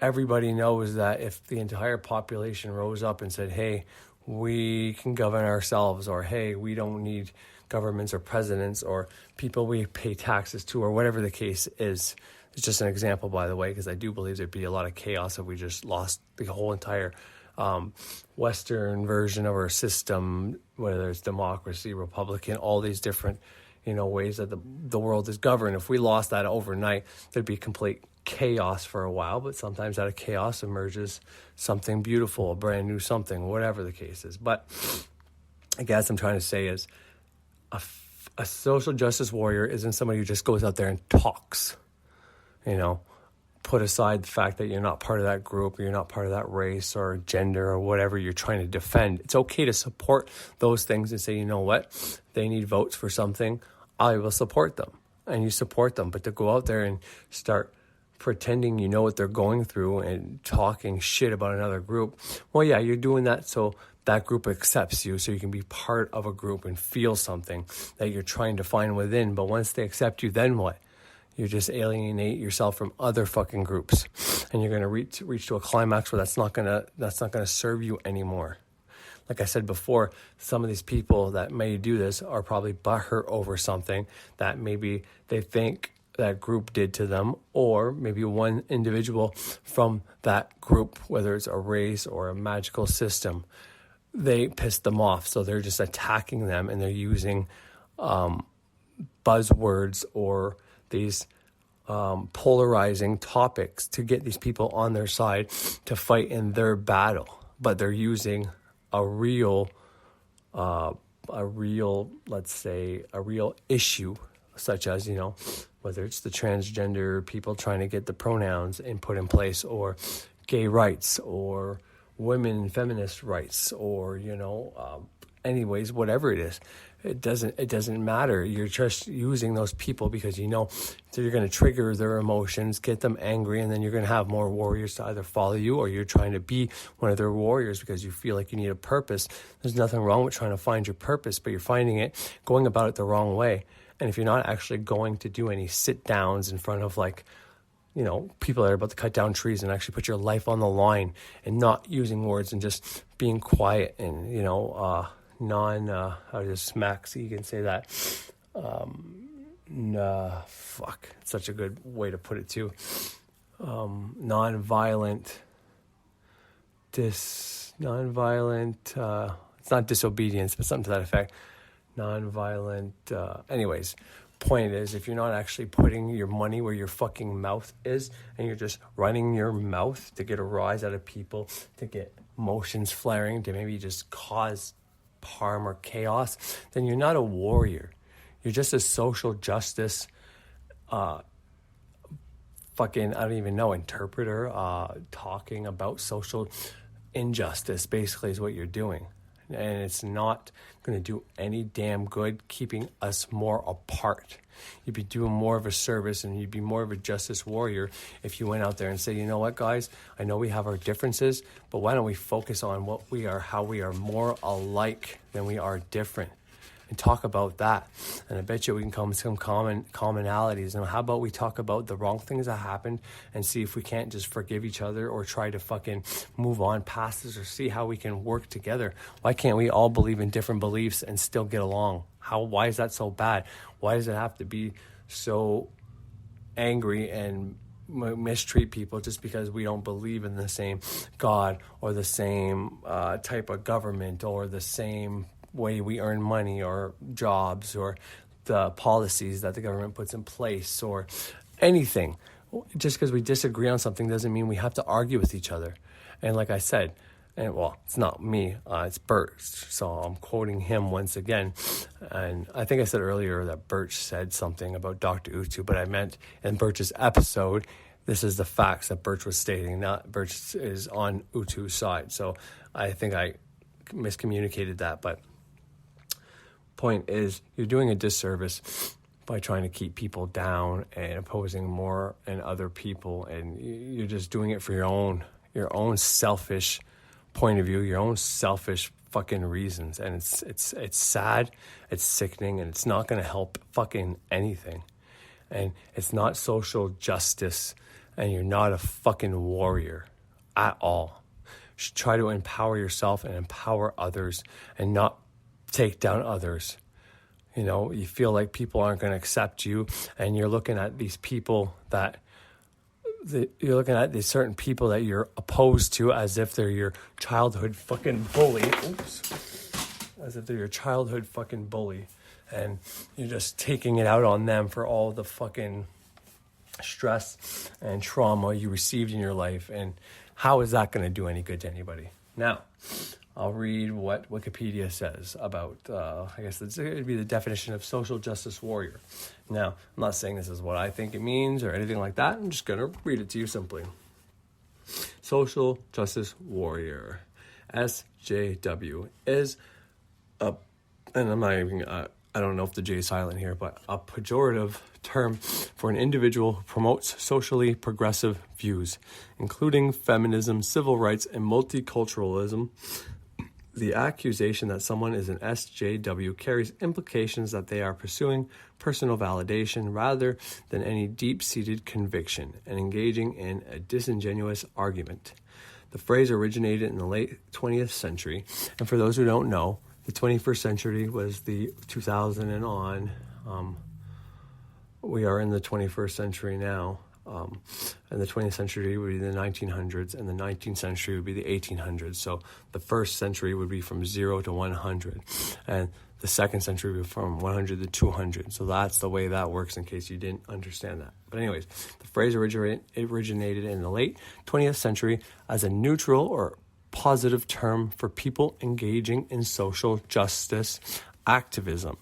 everybody knows that if the entire population rose up and said, hey, we can govern ourselves, or hey, we don't need governments or presidents or people we pay taxes to, or whatever the case is. It's just an example, by the way, because I do believe there'd be a lot of chaos if we just lost the whole entire Western version of our system, whether it's democracy, Republican, all these different, you know, ways that the world is governed. If we lost that overnight, there'd be complete chaos for a while, but sometimes out of chaos emerges something beautiful, a brand new something, whatever the case is. But I guess I'm trying to say is a social justice warrior isn't somebody who just goes out there and talks, you know, put aside the fact that you're not part of that group, or you're not part of that race or gender or whatever you're trying to defend. It's okay to support those things and say, you know what, they need votes for something, I will support them, and you support them. But to go out there and start pretending you know what they're going through and talking shit about another group, well, yeah, you're doing that so that group accepts you, so you can be part of a group and feel something that you're trying to find within. But once they accept you, then what? You just alienate yourself from other fucking groups, and you're going to reach to a climax where that's not going to serve you anymore. Like I said before, some of these people that may do this are probably butthurt over something that maybe they think that group did to them, or maybe one individual from that group, whether it's a race or a magical system, they pissed them off. So they're just attacking them, and they're using buzzwords or these polarizing topics to get these people on their side to fight in their battle. But they're using a real, let's say, a real issue, such as, you know, whether it's the transgender people trying to get the pronouns and put in place, or gay rights, or women feminist rights, or, you know, anyways, whatever it is. It doesn't matter. You're just using those people because you know that you're going to trigger their emotions, get them angry, and then you're going to have more warriors to either follow you, or you're trying to be one of their warriors because you feel like you need a purpose. There's nothing wrong with trying to find your purpose, but you're finding it, going about it the wrong way. And if you're not actually going to do any sit downs in front of, like, you know, people that are about to cut down trees and actually put your life on the line, and not using words and just being quiet and, you know, how does smacks, you can say that, it's such a good way to put it too, non-violent, it's not disobedience, but something to that effect, non-violent, anyways, point is, if you're not actually putting your money where your fucking mouth is, and you're just running your mouth to get a rise out of people, to get emotions flaring, to maybe just cause harm or chaos, then you're not a warrior. You're just a social justice fucking, I don't even know, interpreter, talking about social injustice, basically, is what you're doing. And it's not going to do any damn good keeping us more apart. You'd be doing more of a service and you'd be more of a justice warrior if you went out there and say, you know what, guys, I know we have our differences, but why don't we focus on what we are, how we are more alike than we are different, and talk about that. And I bet you we can come to some commonalities. And how about we talk about the wrong things that happened and see if we can't just forgive each other or try to fucking move on past this, or see how we can work together. Why can't we all believe in different beliefs and still get along? Why is that so bad? Why does it have to be so angry and mistreat people just because we don't believe in the same God or the same type of government or the same way we earn money or jobs or the policies that the government puts in place or anything? Just because we disagree on something doesn't mean we have to argue with each other. And like I said, and well, it's not me, it's Birch. So I'm quoting him once again. And I think I said earlier that Birch said something about Dr. Utu, but I meant in Birch's episode, this is the facts that Birch was stating, not Birch is on Utu's side. So I think I miscommunicated that. But point is, you're doing a disservice by trying to keep people down and opposing more and other people. And you're just doing it for your own selfish point of view, your own selfish fucking reasons. And it's sad, it's sickening, and it's not going to help fucking anything. And it's not social justice, and you're not a fucking warrior at all. You should try to empower yourself and empower others and not take down others. You know, you feel like people aren't going to accept you, and you're looking at these people you're looking at these certain people that you're opposed to as if they're your childhood fucking bully. As if they're your childhood fucking bully. And you're just taking it out on them for all the fucking stress and trauma you received in your life. And how is that going to do any good to anybody? Now, I'll read what Wikipedia says about, I guess it would be the definition of social justice warrior. Now, I'm not saying this is what I think it means or anything like that. I'm just going to read it to you simply. Social justice warrior, SJW, is and I'm not even, I don't know if the J is silent here, but a pejorative term for an individual who promotes socially progressive views, including feminism, civil rights, and multiculturalism. The accusation that someone is an SJW carries implications that they are pursuing personal validation rather than any deep-seated conviction and engaging in a disingenuous argument. The phrase originated in the late 20th century, and for those who don't know, the 21st century was the 2000 and on. We are in the 21st century now. And the 20th century would be the 1900s, and the 19th century would be the 1800s. So the first century would be from 0 to 100, and the second century would be from 100 to 200. So that's the way that works, in case you didn't understand that. But anyways, the phrase originated in the late 20th century as a neutral or positive term for people engaging in social justice activism.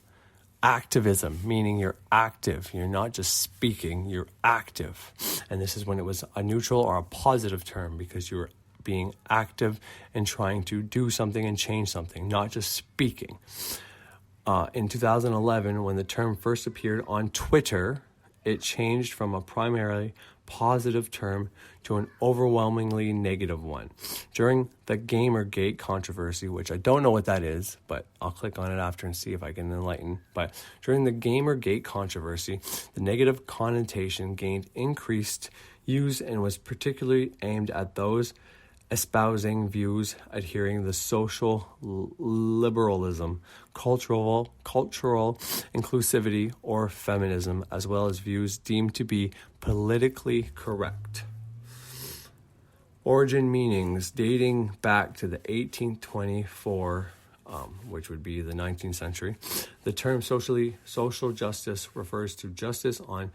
Activism, meaning you're active. You're not just speaking, you're active. And this is when it was a neutral or a positive term, because you were being active and trying to do something and change something, not just speaking. In 2011, when the term first appeared on Twitter, it changed from a primarily positive term to an overwhelmingly negative one. During the Gamergate controversy, which I don't know what that is, but I'll click on it after and see if I can enlighten. But during the Gamergate controversy, the negative connotation gained increased use and was particularly aimed at those espousing views adhering to social liberalism, cultural inclusivity, or feminism, as well as views deemed to be politically correct. Origin meanings dating back to the 1824, which would be the 19th century. The term social justice refers to justice on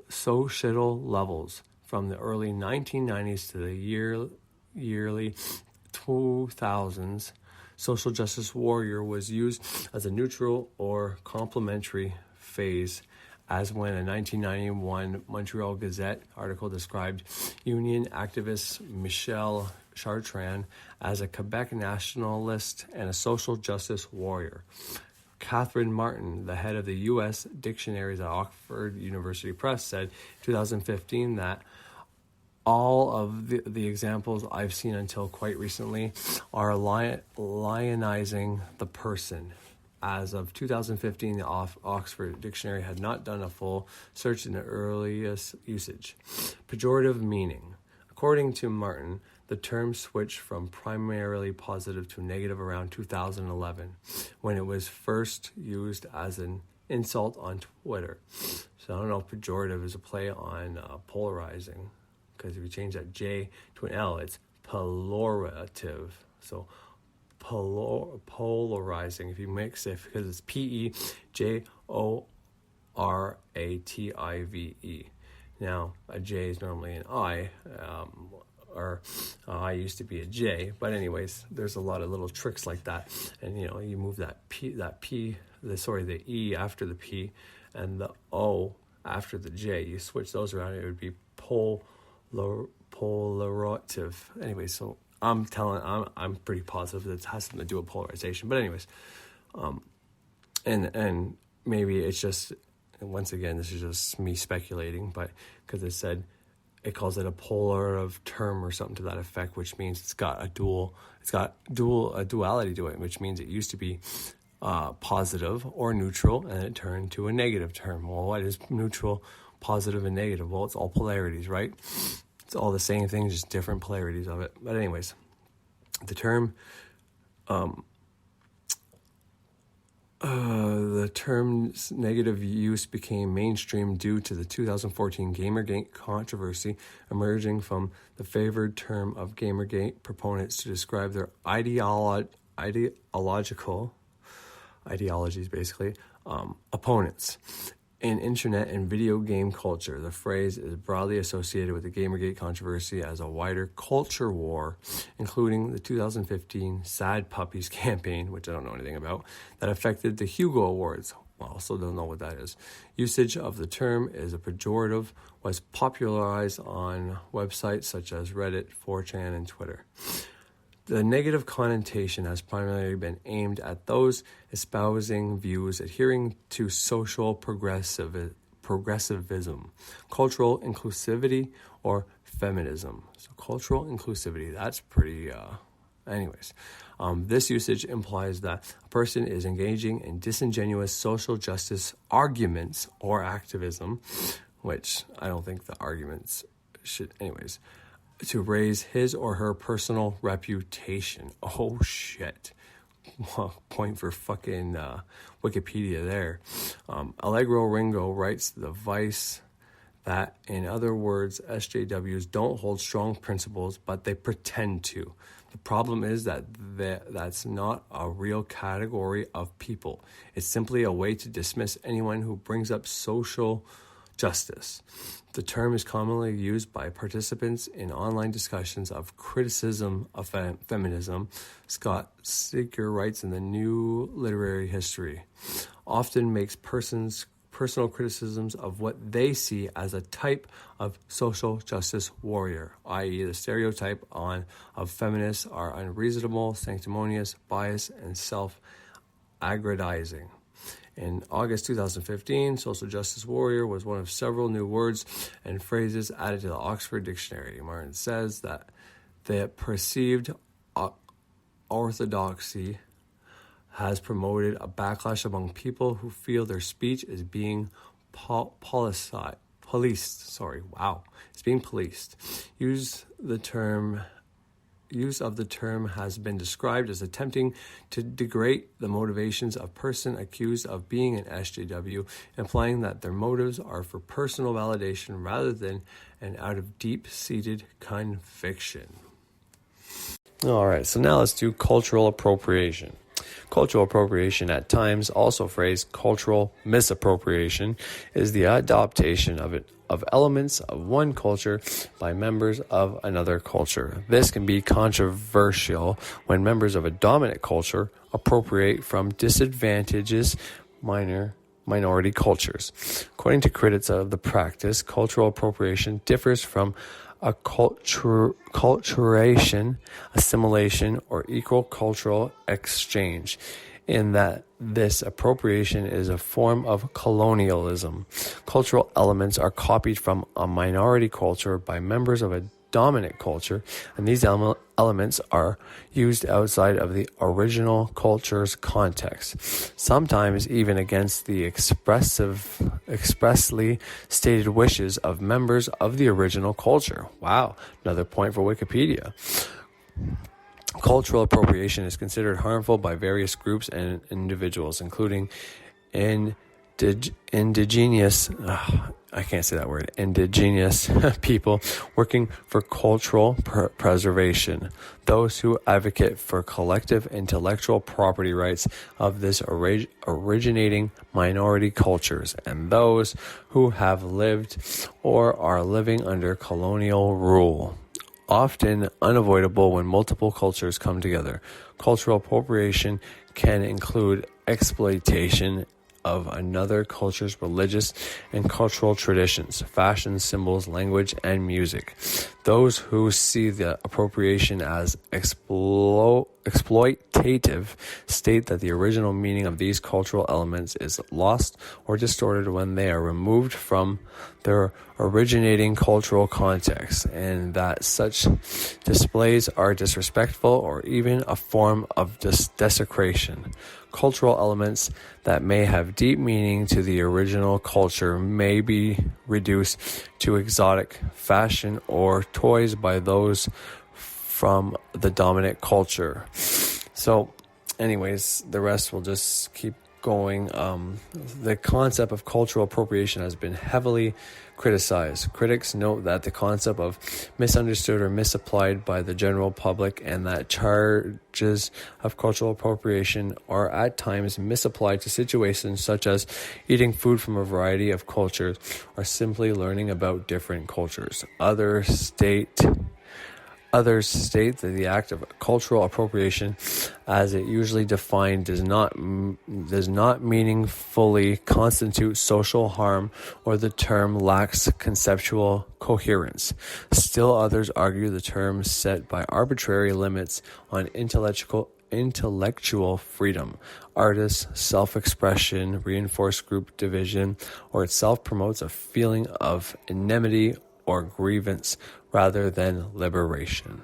societal levels from the early 1990s to the yearly 2000s. Social justice warrior was used as a neutral or complementary phase, as when a 1991 Montreal Gazette article described union activist Michelle Chartrand as a Quebec nationalist and a social justice warrior. Catherine Martin, the head of the U.S. Dictionaries at Oxford University Press, said in 2015 that all of the examples I've seen until quite recently are lionizing the person. As of 2015, the Oxford Dictionary had not done a full search in the earliest usage. Pejorative meaning. According to Martin, the term switched from primarily positive to negative around 2011, when it was first used as an insult on Twitter. So I don't know if pejorative is a play on polarizing, because if you change that J to an L, it's pejorative. So polarizing, if you mix it, because it's Pejorative. Now, a J is normally an I, or I used to be a J, but anyways, there's a lot of little tricks like that, and you move the E after the P, and the O after the J. You switch those around, it would be polarative. Anyway, so I'm pretty positive that it has something to do with polarization. But anyways, and maybe it's just, once again, this is just me speculating, but because it calls it a polative term or something to that effect, which means it's got a duality to it, which means it used to be positive or neutral, and it turned to a negative term. Well, what is neutral, positive, and negative? Well, it's all polarities, right? It's all the same thing, just different polarities of it. But anyways, the term's negative use became mainstream due to the 2014 Gamergate controversy, emerging from the favored term of Gamergate proponents to describe their ideologies, basically, opponents. In internet and video game culture, the phrase is broadly associated with the Gamergate controversy as a wider culture war, including the 2015 Sad Puppies campaign, which I don't know anything about, that affected the Hugo Awards. Well, I also don't know what that is. Usage of the term as a pejorative was popularized on websites such as Reddit, 4chan, and Twitter. The negative connotation has primarily been aimed at those espousing views adhering to social progressivism, cultural inclusivity, or feminism. So cultural inclusivity, that's pretty... Anyways, this usage implies that a person is engaging in disingenuous social justice arguments or activism, which I don't think the arguments should... Anyways... to raise his or her personal reputation. Oh, shit. Well, point for fucking Wikipedia there. Allegro Ringo writes the Vice that, in other words, SJWs don't hold strong principles, but they pretend to. The problem is that that's not a real category of people. It's simply a way to dismiss anyone who brings up social justice. The term is commonly used by participants in online discussions of criticism of feminism. Scott Seeger writes in the New Literary History, often makes personal criticisms of what they see as a type of social justice warrior, i.e. the stereotype of feminists are unreasonable, sanctimonious, biased, and self-aggrandizing. In August 2015, social justice warrior was one of several new words and phrases added to the Oxford Dictionary. Martin says that the perceived orthodoxy has promoted a backlash among people who feel their speech is being policed. It's being policed. Use of the term has been described as attempting to degrade the motivations of person accused of being an SJW, implying that their motives are for personal validation rather than out of deep-seated conviction. All right, so now let's do cultural appropriation. Cultural appropriation, at times also phrased cultural misappropriation, is the adaptation of elements of one culture by members of another culture. This can be controversial when members of a dominant culture appropriate from disadvantageous minority cultures. According to critics of the practice, cultural appropriation differs from acculturation, assimilation, or equal cultural exchange, in that this appropriation is a form of colonialism. Cultural elements are copied from a minority culture by members of a dominant culture, and these elements are used outside of the original culture's context, sometimes even against the expressly stated wishes of members of the original culture. Wow, another point for Wikipedia. Cultural appropriation is considered harmful by various groups and individuals, including indigenous people working for cultural preservation, those who advocate for collective intellectual property rights of this originating minority cultures, and those who have lived or are living under colonial rule. Often unavoidable when multiple cultures come together. Cultural appropriation can include exploitation of another culture's religious and cultural traditions, fashion, symbols, language, and music. Those who see the appropriation as exploitative state that the original meaning of these cultural elements is lost or distorted when they are removed from their originating cultural context, and that such displays are disrespectful or even a form of desecration. Cultural elements that may have deep meaning to the original culture may be reduced to exotic fashion or toys by those from the dominant culture. So, anyways, the rest will just keep going. The concept of cultural appropriation has been heavily criticized. Critics note that the concept of misunderstood or misapplied by the general public, and that charges of cultural appropriation are at times misapplied to situations such as eating food from a variety of cultures or simply learning about different cultures. Others state that the act of cultural appropriation, as it usually defined, does not meaningfully constitute social harm, or the term lacks conceptual coherence. Still others argue the term set by arbitrary limits on intellectual freedom, artists' self-expression, reinforced group division, or itself promotes a feeling of enmity or grievance rather than liberation.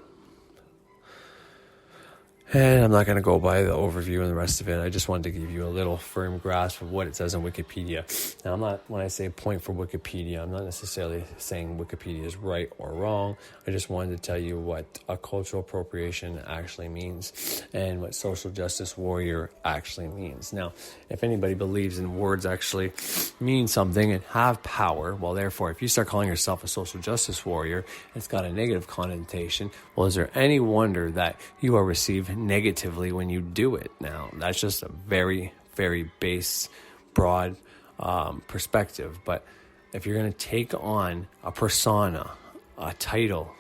And I'm not going to go by the overview and the rest of it. I just wanted to give you a little firm grasp of what it says on Wikipedia. Now, when I say point for Wikipedia, I'm not necessarily saying Wikipedia is right or wrong. I just wanted to tell you what a cultural appropriation actually means and what social justice warrior actually means. Now, if anybody believes in words actually mean something and have power, well, therefore, if you start calling yourself a social justice warrior, it's got a negative connotation. Well, is there any wonder that you are received negatively when you do it? Now, that's just a very, very base, broad perspective. But if you're going to take on a persona, a title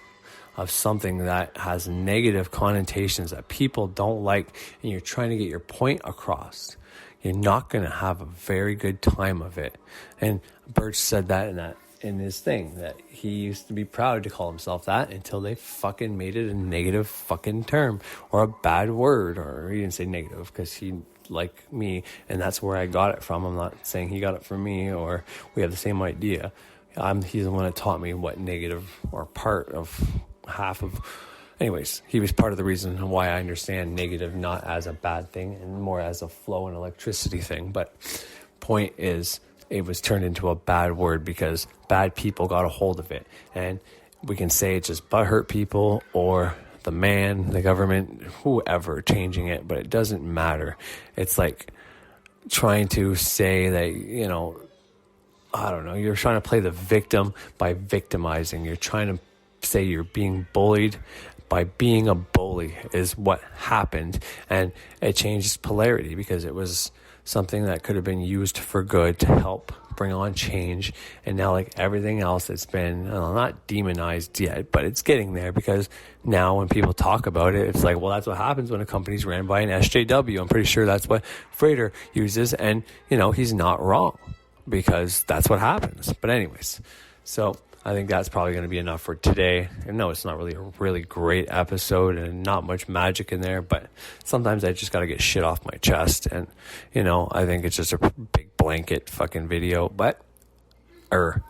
of something that has negative connotations that people don't like, and you're trying to get your point across, you're not going to have a very good time of it. And Birch said that in his thing, that he used to be proud to call himself that until they fucking made it a negative fucking term or a bad word. Or he didn't say negative because he like me, and that's where I got it from. I'm not saying he got it from me or we have the same idea. He's the one that taught me what negative or part of half of. Anyways, he was part of the reason why I understand negative not as a bad thing and more as a flow and electricity thing. But point is, it was turned into a bad word because bad people got a hold of it. And we can say it's just butthurt people or the man, the government, whoever changing it, but it doesn't matter. It's like trying to say that, I don't know, you're trying to play the victim by victimizing. You're trying to say you're being bullied by being a bully is what happened. And it changes polarity because it was something that could have been used for good to help bring on change. And now, like everything else, it's been not demonized yet, but it's getting there because now when people talk about it, it's like, well, that's what happens when a company's ran by an SJW. I'm pretty sure that's what Frater uses. And, he's not wrong because that's what happens. But anyways, so I think that's probably going to be enough for today. And no, it's not really a really great episode and not much magic in there, but sometimes I just got to get shit off my chest. And, I think it's just a big blanket fucking video,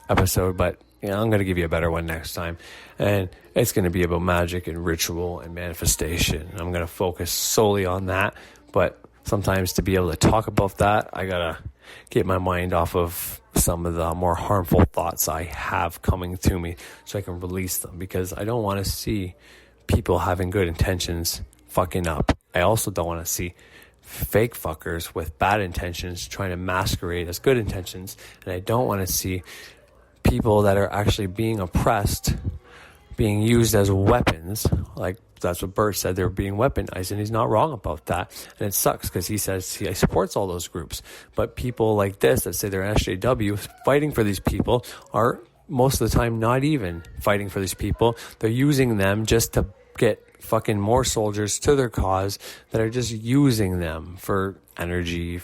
episode, but I'm going to give you a better one next time. And it's going to be about magic and ritual and manifestation. I'm going to focus solely on that. But sometimes to be able to talk about that, I got to get my mind off of some of the more harmful thoughts I have coming to me so I can release them, because I don't want to see people having good intentions fucking up. I also don't want to see fake fuckers with bad intentions trying to masquerade as good intentions. And I don't want to see people that are actually being oppressed being used as weapons. Like, that's what Bert said, they're being weaponized, and he's not wrong about that. And it sucks because he says he supports all those groups. But people like this that say they're SJW fighting for these people are most of the time not even fighting for these people. They're using them just to get fucking more soldiers to their cause that are just using them for energy,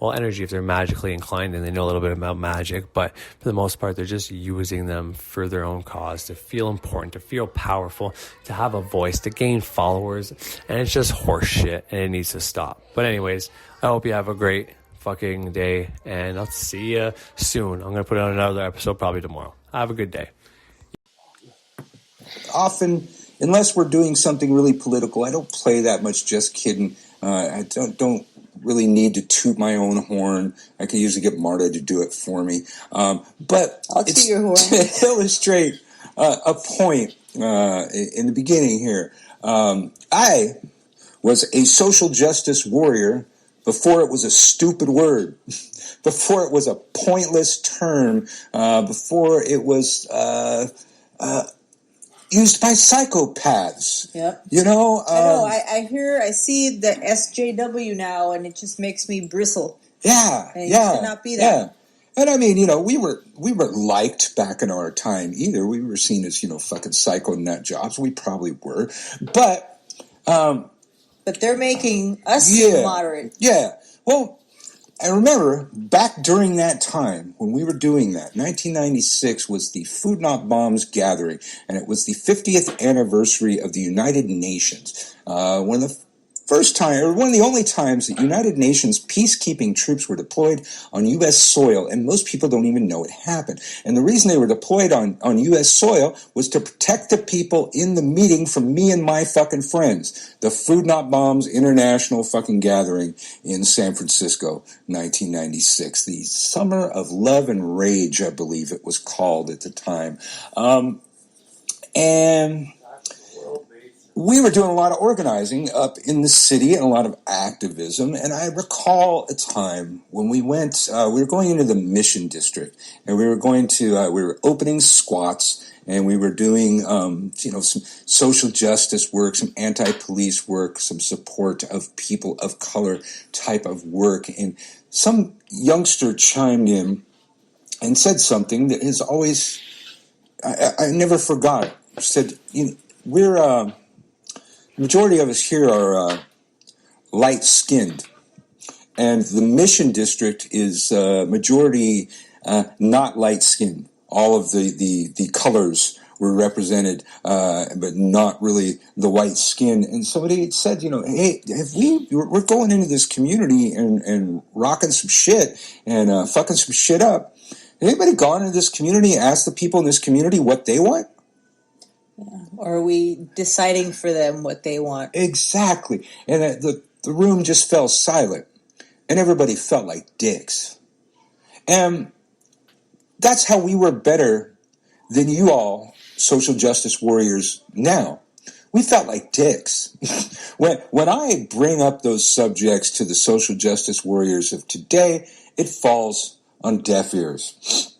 energy if they're magically inclined and they know a little bit about magic, but for the most part, they're just using them for their own cause, to feel important, to feel powerful, to have a voice, to gain followers, and it's just horse shit, and it needs to stop. But anyways, I hope you have a great fucking day, and I'll see you soon. I'm going to put out another episode probably tomorrow. Have a good day. Often, unless we're doing something really political, I don't play that much Just Kidding. I don't really need to toot my own horn. I can usually get Marta to do it for me. But I'll toot your horn. To illustrate a point in the beginning here. I was a social justice warrior before it was a stupid word, before it was a pointless term, before it was used by psychopaths. Yep. I know. I see the SJW now, and it just makes me bristle. Yeah. And it should not be that. Yeah. And I mean, we weren't liked back in our time either. We were seen as, fucking psycho nut jobs. We probably were. But they're making us seem moderate. Yeah. Well, I remember back during that time when we were doing that, 1996 was the Food Not Bombs gathering, and it was the 50th anniversary of the United Nations. One of the only times that United Nations peacekeeping troops were deployed on U.S. soil, and most people don't even know it happened. And the reason they were deployed on U.S. soil was to protect the people in the meeting from me and my fucking friends. The Food Not Bombs International fucking gathering in San Francisco, 1996. The Summer of Love and Rage, I believe it was called at the time. And we were doing a lot of organizing up in the city and a lot of activism. And I recall a time when we went, we were going into the Mission District, and we were we were opening squats, and we were doing, some social justice work, some anti-police work, some support of people of color type of work. And some youngster chimed in and said something that has always, I never forgot it. Said, we're, majority of us here are light-skinned, and the Mission District is majority not light-skinned. All of the colors were represented, but not really the white skin. And somebody had said, hey, we're going into this community and rocking some shit and fucking some shit up. Has anybody gone into this community and asked the people in this community what they want? Yeah. Or are we deciding for them what they want? Exactly. And the room just fell silent. And everybody felt like dicks. And that's how we were better than you all social justice warriors now. We felt like dicks. When I bring up those subjects to the social justice warriors of today, it falls on deaf ears.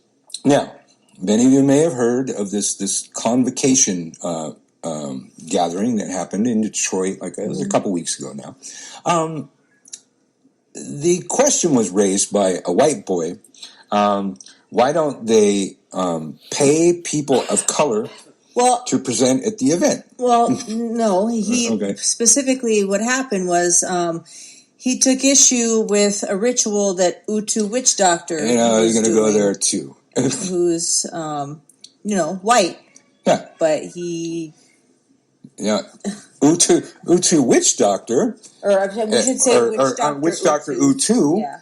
Now, many of you may have heard of this convocation gathering that happened in Detroit, it was a couple weeks ago now. The question was raised by a white boy. Why don't they pay people of color to present at the event? Well, no. Specifically what happened was he took issue with a ritual that Utu witch doctor was going to go there too. who's white, Yeah. but he Utu witch doctor, or we should say witch doctor Utu yeah.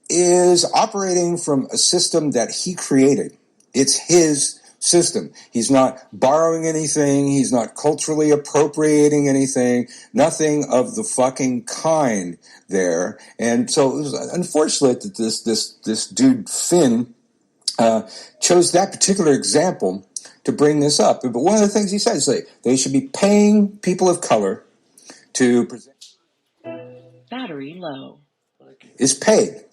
is operating from a system that he created. It's his system. He's not borrowing anything. He's not culturally appropriating anything. Nothing of the fucking kind there. And so it was unfortunate that this dude Finn chose that particular example to bring this up. But one of the things he said is they should be paying people of color to present. Battery low. Is paid.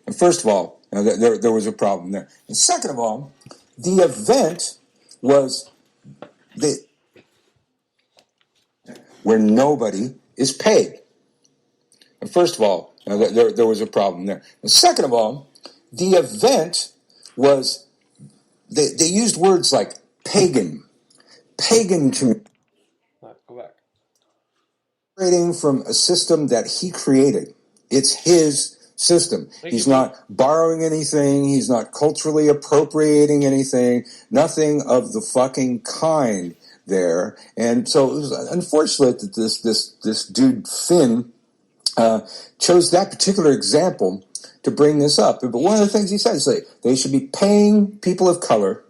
And first of all, there was a problem there. And second of all, the event was where nobody is paid. And first of all, there was a problem there. And second of all, the event was they used words like pagan community. Go back. Operating from a system that he created. It's his system. He's not borrowing anything. He's not culturally appropriating anything. Nothing of the fucking kind there. And so it was unfortunate that this dude Finn chose that particular example to bring this up. But one of the things he said is they should be paying people of color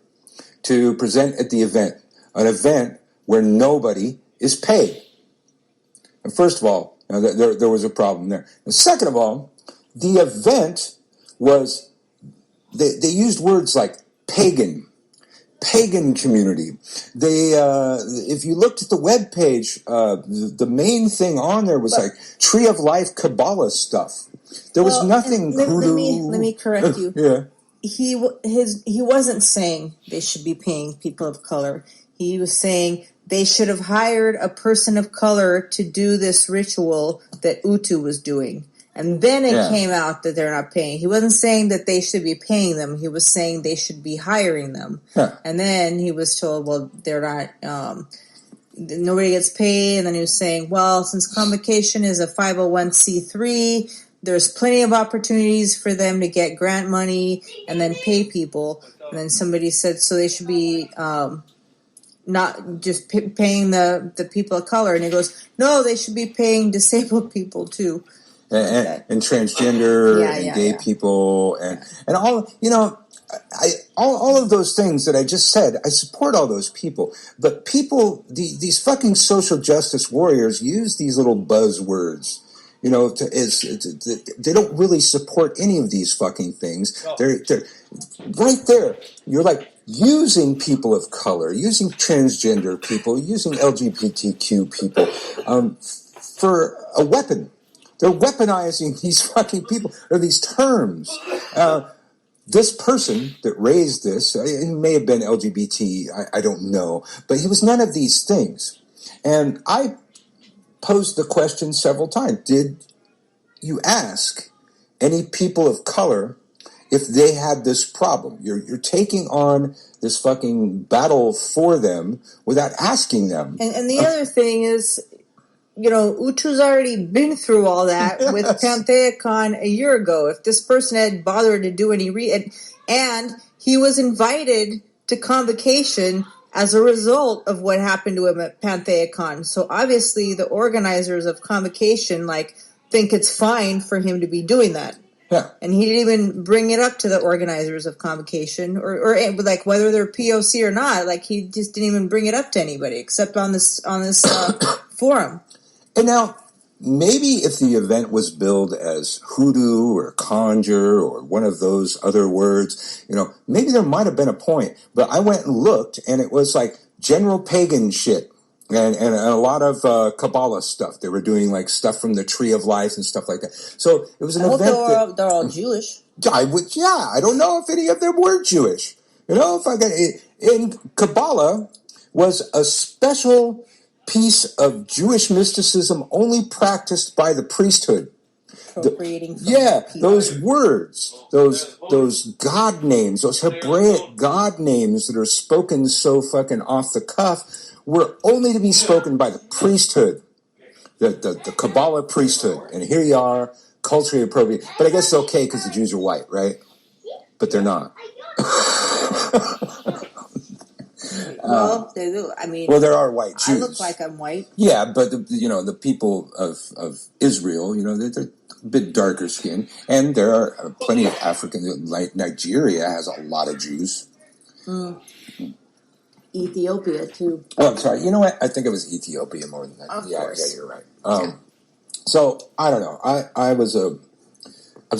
to present at the event, an event where nobody is paid. And first of all, there was a problem there. And second of all, the event was they used words like pagan community. They if you looked at the webpage, the main thing on there was like Tree of Life Kabbalah stuff. There was nothing. Let me correct you. Yeah. He wasn't saying they should be paying people of color. He was saying they should have hired a person of color to do this ritual that Utu was doing. And then it came out that they're not paying. He wasn't saying that they should be paying them. He was saying they should be hiring them. Yeah. And then he was told, well, they're not, nobody gets paid. And then he was saying, well, since Convocation is a 501c3, there's plenty of opportunities for them to get grant money and then pay people. And then somebody said, so they should be not just paying the people of color. And he goes, no, they should be paying disabled people too. And transgender and gay people and all, all of those things that I just said, I support all those people. But people, these fucking social justice warriors use these little buzzwords. They don't really support any of these fucking things. They're right there. You're like using people of color, using transgender people, using LGBTQ people for a weapon. They're weaponizing these fucking people, or these terms. This person that raised this, it may have been LGBT, I don't know, but he was none of these things. And I posed the question several times. Did you ask any people of color if they had this problem? You're taking on this fucking battle for them without asking them. And the other thing is, Utu's already been through all that with PantheaCon a year ago. If this person had bothered to do any and he was invited to Convocation as a result of what happened to him at PantheaCon. So obviously the organizers of Convocation think it's fine for him to be doing that. Yeah. And he didn't even bring it up to the organizers of Convocation or whether they're POC or not. He just didn't even bring it up to anybody except on this forum. And now, maybe if the event was billed as hoodoo or conjure or one of those other words, maybe there might have been a point. But I went and looked, and it was like general pagan shit and a lot of Kabbalah stuff. They were doing stuff from the Tree of Life and stuff like that. So it was an event. They're all Jewish. I don't know if any of them were Jewish. In Kabbalah was a special piece of Jewish mysticism only practiced by the priesthood. Appropriating from those words, those God names, those Hebraic God names that are spoken so fucking off the cuff were only to be spoken by the priesthood, the Kabbalah priesthood. And here you are, culturally appropriate. But I guess it's okay because the Jews are white, right? But they're not. Well, they do. I mean, well, there are white Jews. I look like I'm white. Yeah, but the people of Israel, they're a bit darker skinned, and there are plenty of African. Like Nigeria has a lot of Jews. Ethiopia too. Oh, I'm sorry. You know what? I think it was Ethiopia more than that. Of course. Yeah, you're right. So I don't know. I was a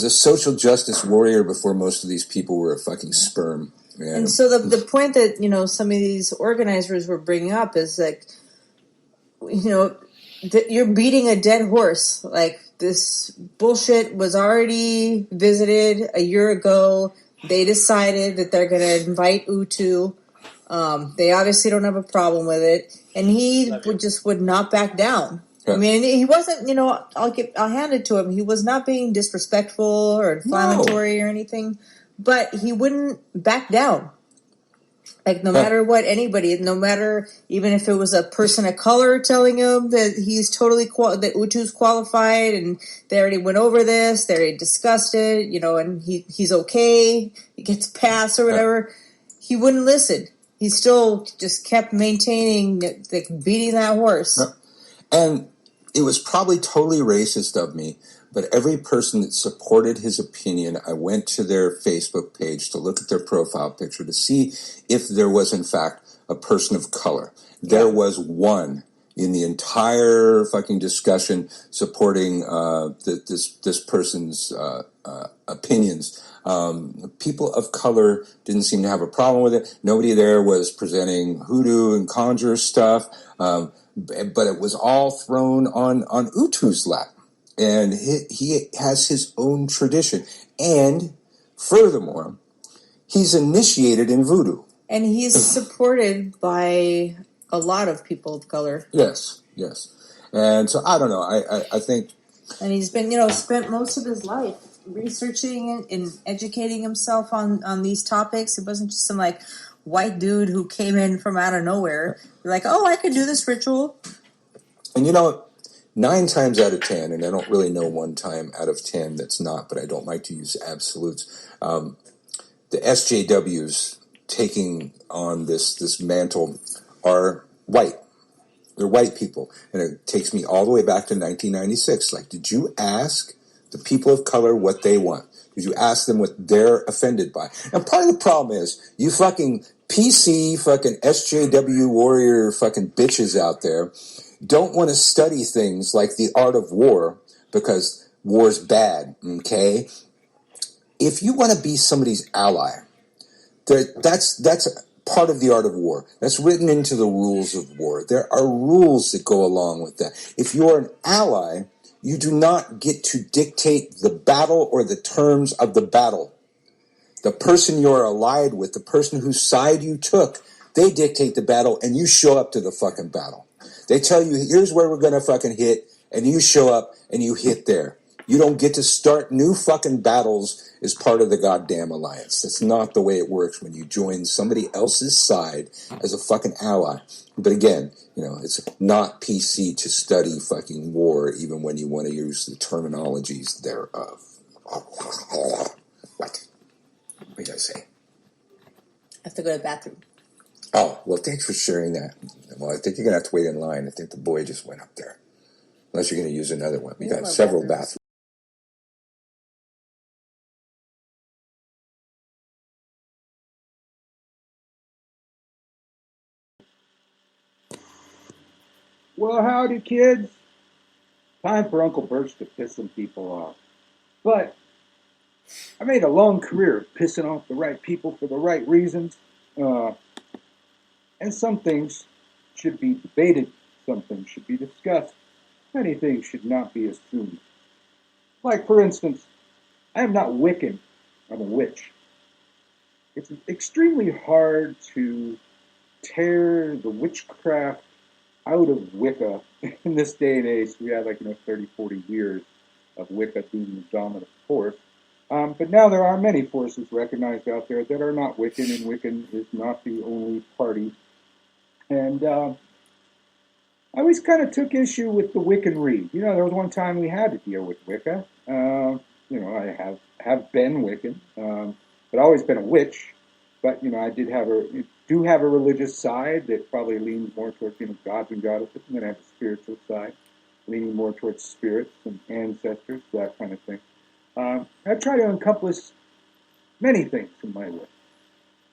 social justice warrior before most of these people were a fucking sperm. And so the point that some of these organizers were bringing up is like, you're beating a dead horse. Like, this bullshit was already visited a year ago. They decided that they're going to invite Utu. They obviously don't have a problem with it, and he would not back down. Yeah. I mean, he wasn't. I'll hand it to him. He was not being disrespectful or inflammatory or anything, but he wouldn't back down. Like, no matter what, anybody, no matter, even if it was a person of color telling him that he's totally, that Utu's qualified, and they already went over this, they already discussed it, and he's okay, he gets passed or whatever, he wouldn't listen. He still just kept maintaining, like, beating that horse. And it was probably totally racist of me, but every person that supported his opinion, I went to their Facebook page to look at their profile picture to see if there was, in fact, a person of color. There was one in the entire fucking discussion supporting this person's opinions. People of color didn't seem to have a problem with it. Nobody there was presenting hoodoo and conjure stuff, but it was all thrown on Utu's lap. And he has his own tradition. And furthermore, he's initiated in voodoo. And he's supported by a lot of people of color. Yes. And so, I don't know. I think... And he's been, spent most of his life researching and educating himself on these topics. It wasn't just some, like, white dude who came in from out of nowhere. Like, oh, I could do this ritual. And 9 times out of 10, and I don't really know 1 time out of 10 that's not, but I don't like to use absolutes. The SJWs taking on this mantle are white. They're white people. And it takes me all the way back to 1996. Like, did you ask the people of color what they want? Did you ask them what they're offended by? And part of the problem is, you fucking PC fucking SJW warrior fucking bitches out there don't want to study things like the art of war because war's bad, okay? If you want to be somebody's ally, that's part of the art of war. That's written into the rules of war. There are rules that go along with that. If you're an ally, you do not get to dictate the battle or the terms of the battle. The person you're allied with, the person whose side you took, they dictate the battle, and you show up to the fucking battle. They tell you, here's where we're going to fucking hit, and you show up, and you hit there. You don't get to start new fucking battles as part of the goddamn alliance. That's not the way it works when you join somebody else's side as a fucking ally. But again, it's not PC to study fucking war, even when you want to use the terminologies thereof. What? What are you going to say? I have to go to the bathroom. Oh, well, thanks for sharing that. Well, I think you're going to have to wait in line. I think the boy just went up there. Unless you're going to use another one. We got several bathrooms. Well, howdy, kids. Time for Uncle Birch to piss some people off. But I made a long career of pissing off the right people for the right reasons. And some things should be debated. Some things should be discussed. Many things should not be assumed. Like, for instance, I am not Wiccan. I'm a witch. It's extremely hard to tear the witchcraft out of Wicca in this day and age. We had 30, 40 years of Wicca being the dominant force. But now there are many forces recognized out there that are not Wiccan, and Wiccan is not the only party. And I always kind of took issue with the Wiccanry. There was one time we had to deal with Wicca. I have been Wiccan, but I've always been a witch. But, I do have a religious side that probably leans more towards, gods and goddesses, and then I have a spiritual side, leaning more towards spirits and ancestors, that kind of thing. I try to encompass many things in my work.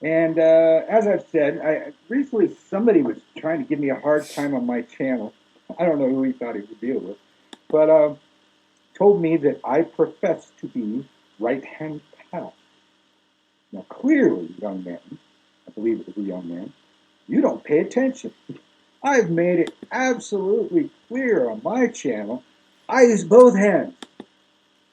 And as I've said, recently somebody was trying to give me a hard time on my channel. I don't know who he thought he would deal with, but told me that I profess to be right-hand path. Now, clearly, young man, I believe it was a young man, you don't pay attention. I've made it absolutely clear on my channel, I use both hands.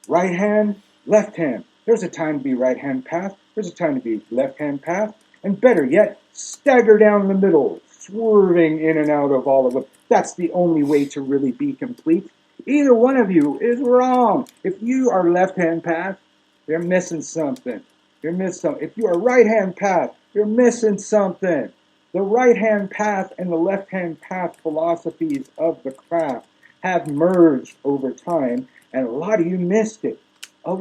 Right hand, left hand. There's a time to be right-hand path. There's a time to be left-hand path. And better yet, stagger down the middle, swerving in and out of all of them. That's the only way to really be complete. Either one of you is wrong. If you are left-hand path, you're missing something. If you are right-hand path, you're missing something. The right-hand path and the left-hand path philosophies of the craft have merged over time, and a lot of you missed it. The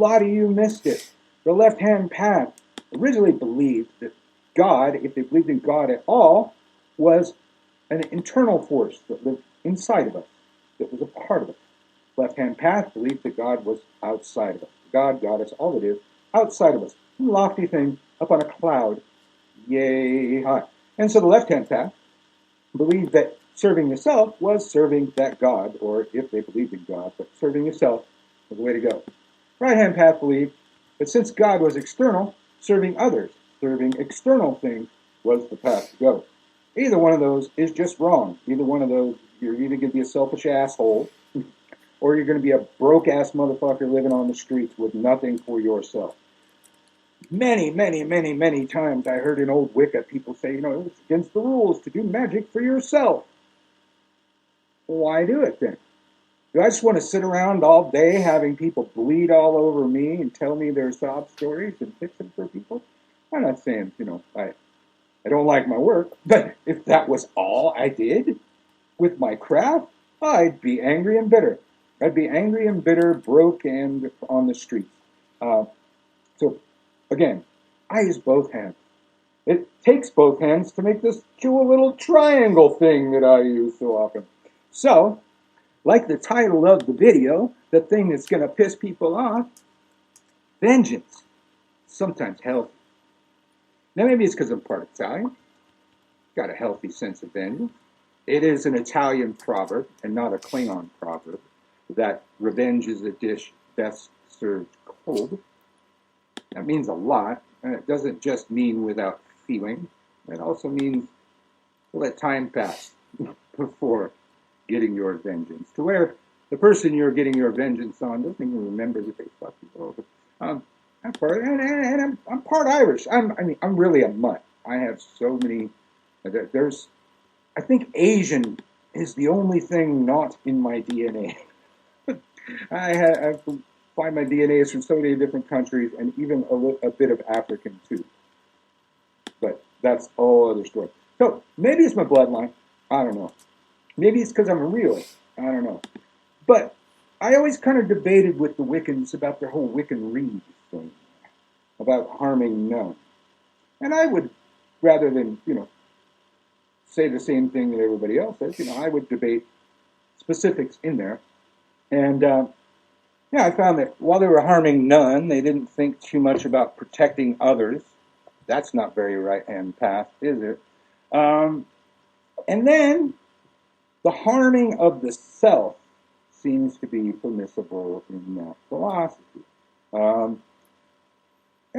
left-hand path originally believed that God, if they believed in God at all, was an internal force that lived inside of us, that was a part of us. Left-hand path believed that God was outside of us. God, Goddess, all it is, outside of us. A lofty thing up on a cloud, yay high. And so the left-hand path believed that serving yourself was serving that God, or if they believed in God, but serving yourself was the way to go. Right-hand path believed that since God was external, serving others, serving external things, was the path to go. Either one of those is just wrong. Either one of those, you're either going to be a selfish asshole, or you're going to be a broke-ass motherfucker living on the streets with nothing for yourself. Many, many, many, many times I heard in old Wicca people say, it's against the rules to do magic for yourself. Why do it then? Do I just want to sit around all day having people bleed all over me and tell me their sob stories and fix them for people? I'm not saying, I don't like my work, but if that was all I did with my craft, I'd be angry and bitter. Broke, and on the streets. So, again, I use both hands. It takes both hands to make this cool little triangle thing that I use so often. So, like the title of the video, the thing that's going to piss people off, vengeance. Sometimes healthy. Now, maybe it's because I'm part Italian. Got a healthy sense of vengeance. It is an Italian proverb and not a Klingon proverb that revenge is a dish best served cold. That means a lot, and it doesn't just mean without feeling. It also means let time pass before getting your vengeance, to where the person you're getting your vengeance on doesn't even remember that they fucked you over. I'm part Irish. I'm really a mutt. I have so many. I think Asian is the only thing not in my DNA. I find my DNA is from so many different countries, and even a bit of African too. But that's a whole other story. So maybe it's my bloodline. I don't know. Maybe it's because I'm a realist. I don't know. But I always kind of debated with the Wiccans about their whole Wiccan Reed thing, about harming none. And I would, rather than, say the same thing that everybody else says, I would debate specifics in there. And, I found that while they were harming none, they didn't think too much about protecting others. That's not very right-hand path, is it? And then the harming of the self seems to be permissible in that philosophy. In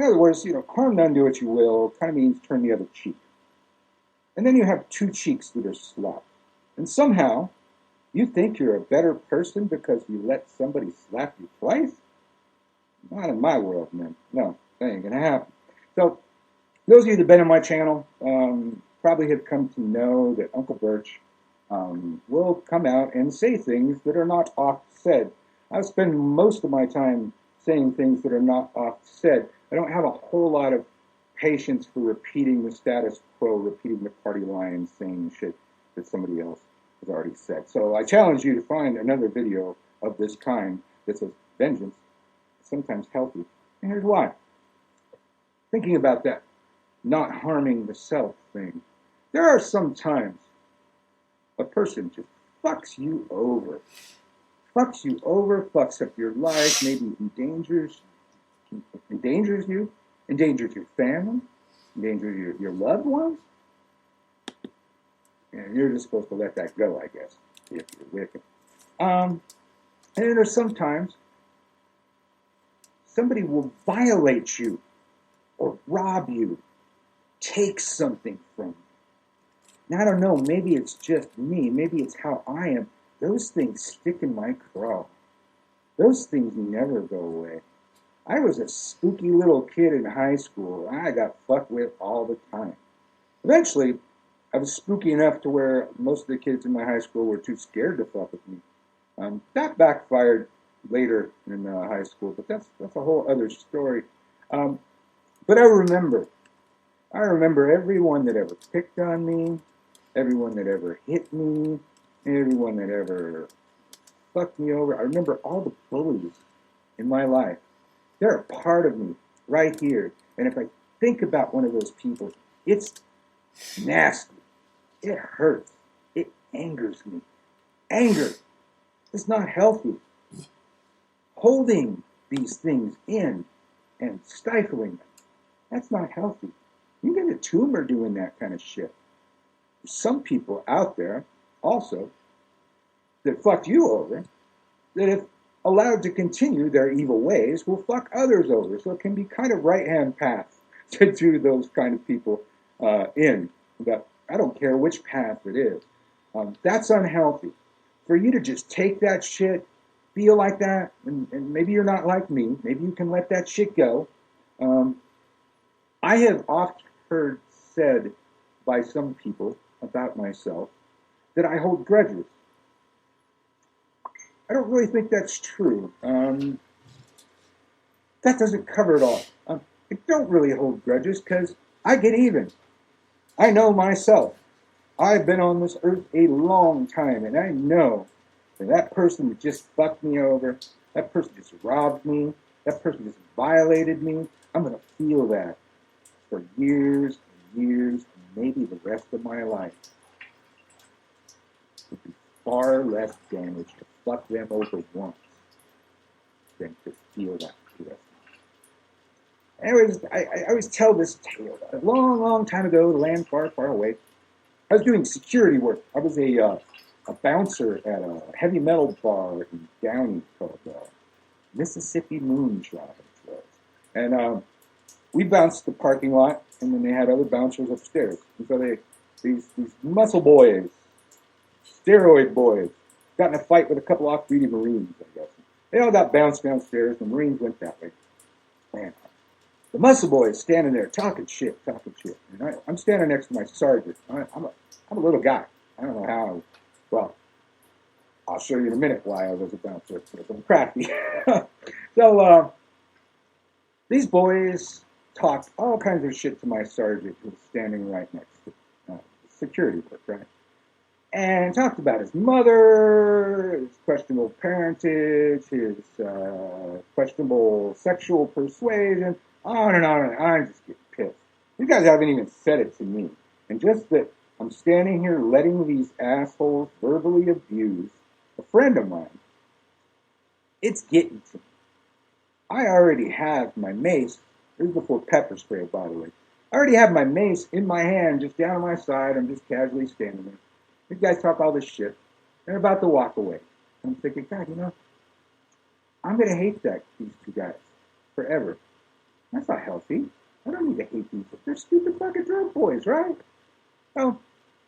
other words, harm none, do what you will, kind of means turn the other cheek. And then you have two cheeks that are slapped. And somehow, you think you're a better person because you let somebody slap you twice? Not in my world, man. No, that ain't gonna happen. So, those of you that have been on my channel probably have come to know that Uncle Birch will come out and say things that are not oft said. I spend most of my time saying things that are not oft said. I don't have a whole lot of patience for repeating the status quo, repeating the party line, saying shit that somebody else has already said. So I challenge you to find another video of this kind that says vengeance is sometimes healthy. And here's why. Thinking about that, not harming the self thing. There are some times a person just fucks you over. Fucks you over, fucks up your life, maybe endangers you, endangers your family, endangers your loved ones. And you're just supposed to let that go, I guess, if you're wicked. And then there's sometimes somebody will violate you or rob you, take something from you. Now, I don't know, maybe it's just me, maybe it's how I am. Those things stick in my craw. Those things never go away. I was a spooky little kid in high school. I got fucked with all the time. Eventually, I was spooky enough to where most of the kids in my high school were too scared to fuck with me. That backfired later in high school, but that's a whole other story. But I remember everyone that ever picked on me, everyone that ever hit me, everyone that ever fucked me over. I remember all the bullies in my life. They're a part of me right here. And if I think about one of those people, it's nasty. It hurts. It angers me. Anger is not healthy. Holding these things in and stifling them, that's not healthy. You get a tumor doing that kind of shit. There's some people out there also that fucked you over, that if allowed to continue their evil ways, will fuck others over. So it can be kind of right-hand path to do those kind of people in. But I don't care which path it is. That's unhealthy. For you to just take that shit, feel like that, and maybe you're not like me. Maybe you can let that shit go. I have often heard said by some people about myself that I hold grudges. I don't really think that's true. That doesn't cover it all. I don't really hold grudges because I get even. I know myself. I've been on this earth a long time, and I know that that person that just fucked me over, that person just robbed me, that person just violated me, I'm going to feel that for years and years, and maybe the rest of my life. It would be far less damage to fuck them over once than to feel that for the rest of my life. Anyways, I always tell this tale. A long, long time ago, a land far, far away, I was doing security work. I was a bouncer at a heavy metal bar in Downey called Mississippi Moonshine. And we bounced the parking lot, and then they had other bouncers upstairs. And so these muscle boys, steroid boys, got in a fight with a couple off-duty Marines, I guess. They all got bounced downstairs. The Marines went that way. And the muscle boy is standing there talking shit. And I'm standing next to my sergeant. I'm a little guy. I don't know how. Well, I'll show you in a minute why I was a bouncer. Because I'm crafty. So these boys talked all kinds of shit to my sergeant, who was standing right next to security work, right? And talked about his mother, his questionable parentage, his questionable sexual persuasion, on and on and on. I'm just getting pissed. You guys haven't even said it to me. And just that I'm standing here letting these assholes verbally abuse a friend of mine, it's getting to me. I already have my mace. This is before pepper spray, by the way. I already have my mace in my hand, just down on my side. I'm just casually standing there. These guys talk all this shit. They're about to walk away. I'm thinking, God, I'm going to hate these two guys forever. That's not healthy. I don't need to hate these. They're stupid fucking drug boys, right? So,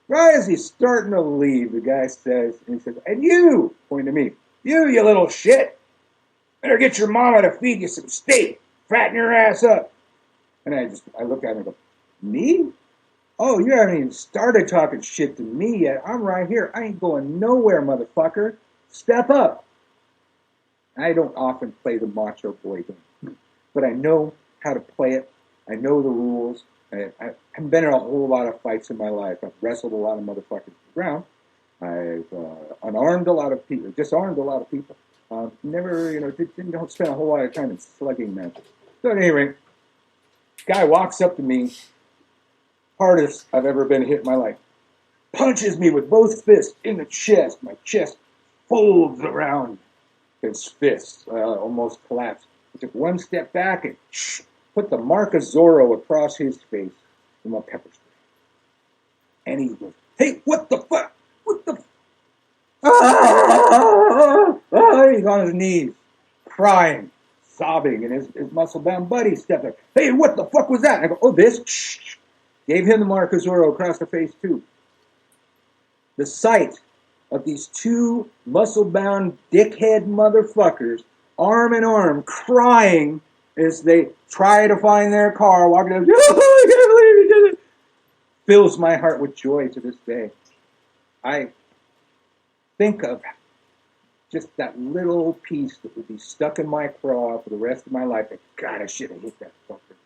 right as he's starting to leave, the guy says, and you, pointing to me, you little shit, better get your mama to feed you some steak. Fatten your ass up. And I look at him and go, me? Oh, you haven't even started talking shit to me yet. I'm right here. I ain't going nowhere, motherfucker. Step up. I don't often play the macho boy game, but I know how to play it. I know the rules. I haven't been in a whole lot of fights in my life. I've wrestled a lot of motherfuckers to the ground. I've unarmed a lot of people, disarmed a lot of people. Never, didn't spend a whole lot of time in slugging matches. So at any rate, guy walks up to me, hardest I've ever been hit in my life. Punches me with both fists in the chest. My chest folds around his fists. Almost collapsed. I took one step back and put the mark of Zorro across his face with my pepper spray. And he goes, "Hey, what the fuck? What the He's on his knees, crying, sobbing, and his muscle-bound buddy stepped up. "Hey, what the fuck was that?" And I go, "Oh, this." Gave him the mark of Zorro across the face, too. The sight of these two muscle-bound dickhead motherfuckers, arm in arm, crying as they try to find their car, walking down, "Oh, I can't believe he did it," fills my heart with joy to this day. I think of just that little piece that would be stuck in my craw for the rest of my life. And God, I should have hit that fucker.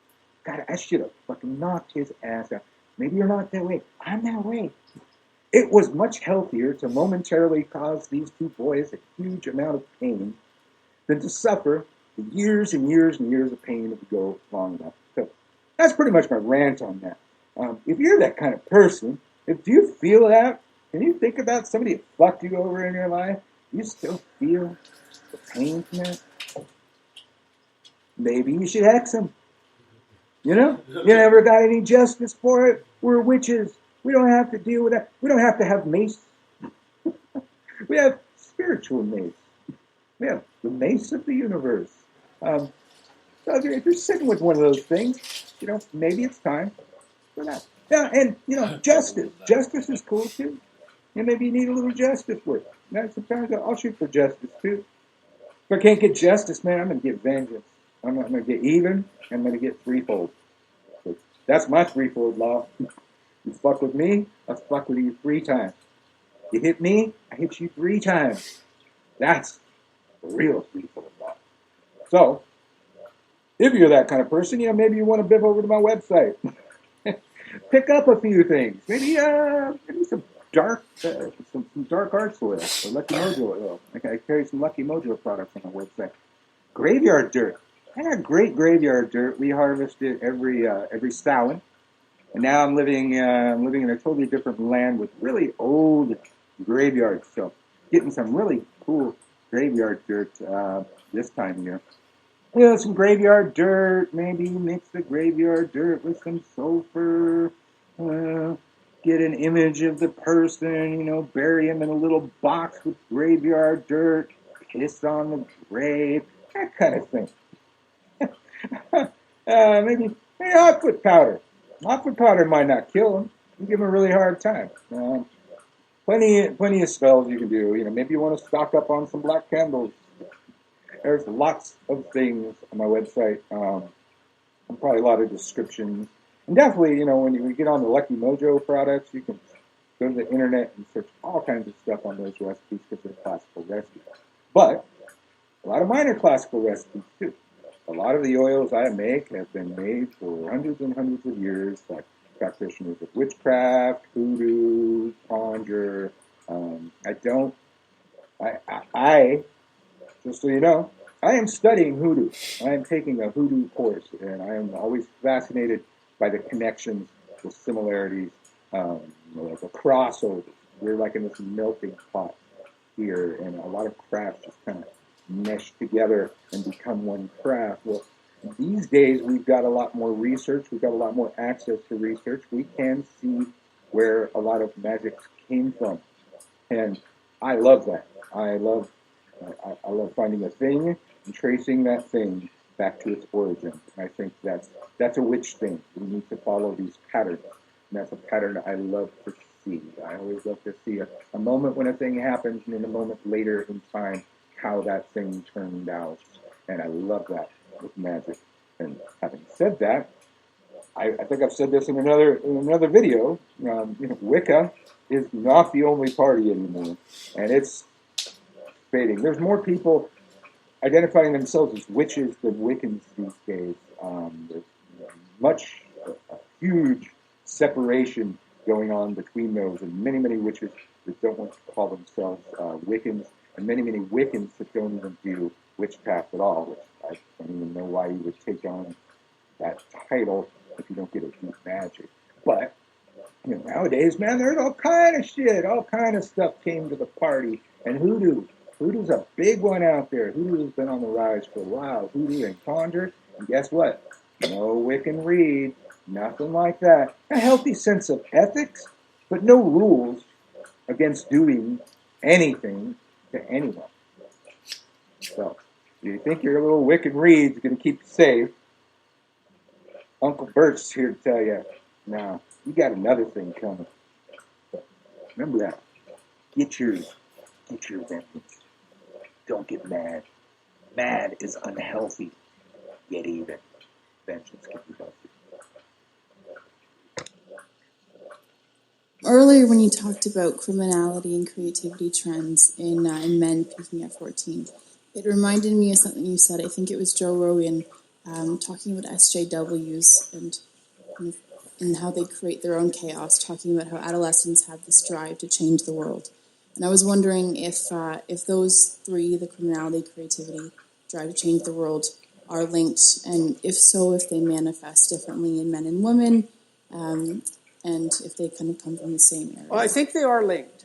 God, I should have fucking knocked his ass out. Maybe you're not that way. I'm that way. It was much healthier to momentarily cause these two boys a huge amount of pain than to suffer the years and years and years of pain that would go long enough. So that's pretty much my rant on that. If you're that kind of person, do you feel that? Can you think about somebody that fucked you over in your life? You still feel the pain from that? Maybe you should hex them. You know? You never got any justice for it? We're witches. We don't have to deal with that. We don't have to have mace. We have spiritual mace. We have the mace of the universe. So if you're sitting with one of those things, maybe it's time for that. Yeah, and, justice. Justice is cool, too. Maybe you need a little justice work. Sometimes I'll shoot for justice, too. If I can't get justice, man, I'm going to get vengeance. I'm going to get even. I'm going to get threefold. So that's my threefold law. You fuck with me, I fuck with you 3 times. You hit me, I hit you 3 times. That's the real threefold law. So, if you're that kind of person, maybe you want to bip over to my website. Pick up a few things. Maybe some dark arts oil or Lucky Mojo oil. I carry some Lucky Mojo products on my website. Graveyard dirt. I got great graveyard dirt. We harvest it every Samhain. And now I'm living in a totally different land with really old graveyards. So getting some really cool graveyard dirt this time of year. Some graveyard dirt. Maybe mix the graveyard dirt with some sulfur. Get an image of the person. Bury him in a little box with graveyard dirt. Piss on the grave. That kind of thing. Maybe hotfoot powder. Hotfoot powder might not kill him. You give him a really hard time. Plenty of spells you can do. Maybe you want to stock up on some black candles. There's lots of things on my website. And probably a lot of descriptions. And definitely, when you get on the Lucky Mojo products, you can go to the internet and search all kinds of stuff on those recipes because they're classical recipes. But a lot of mine are classical recipes too. A lot of the oils I make have been made for hundreds and hundreds of years by practitioners of witchcraft, hoodoo, conjure. Just so you know, I am studying hoodoo. I am taking a hoodoo course, and I am always fascinated by the connections, the similarities, like a crossover. We're like in this melting pot here, and a lot of crafts just kind of mesh together and become one craft. Well, these days we've got a lot more research. We've got a lot more access to research. We can see where a lot of magic came from, and I love that. I love finding a thing and tracing that thing back to its origin. I think that's a witch thing. We need to follow these patterns, and that's a pattern I love to see. I always love to see a moment when a thing happens, and then a moment later in time how that thing turned out. And I love that with magic. And having said that, I think I've said this in another video. Wicca is not the only party anymore, and it's fading. There's more people identifying themselves as witches than Wiccans these days. There's a huge separation going on between those, and many witches that don't want to call themselves Wiccans, and many Wiccans that don't even do witchcraft at all, which I don't even know why you would take on that title if you don't get it through magic. But Nowadays, man, there's all kind of shit, all kind of stuff came to the party. And hoodoo's a big one out there. Hoodoo's been on the rise for a while. Hoodoo and conjure, and guess what? No Wiccan read, nothing like that. A healthy sense of ethics, but no rules against doing anything to anyone. So, do you think your little Wiccan read's going to keep you safe? Uncle Bert's here to tell you, no, you got another thing coming. But remember that. Get your vengeance. Don't get mad. Mad is unhealthy, yet even. Vengeance can be healthy. Earlier, when you talked about criminality and creativity trends in men peaking at 14, it reminded me of something you said. I think it was Joe Rogan talking about SJWs and how they create their own chaos, talking about how adolescents have this drive to change the world. And I was wondering if those three, the criminality, creativity, drive to change the world, are linked, and if so, if they manifest differently in men and women, and if they kind of come from the same area. Well, I think they are linked,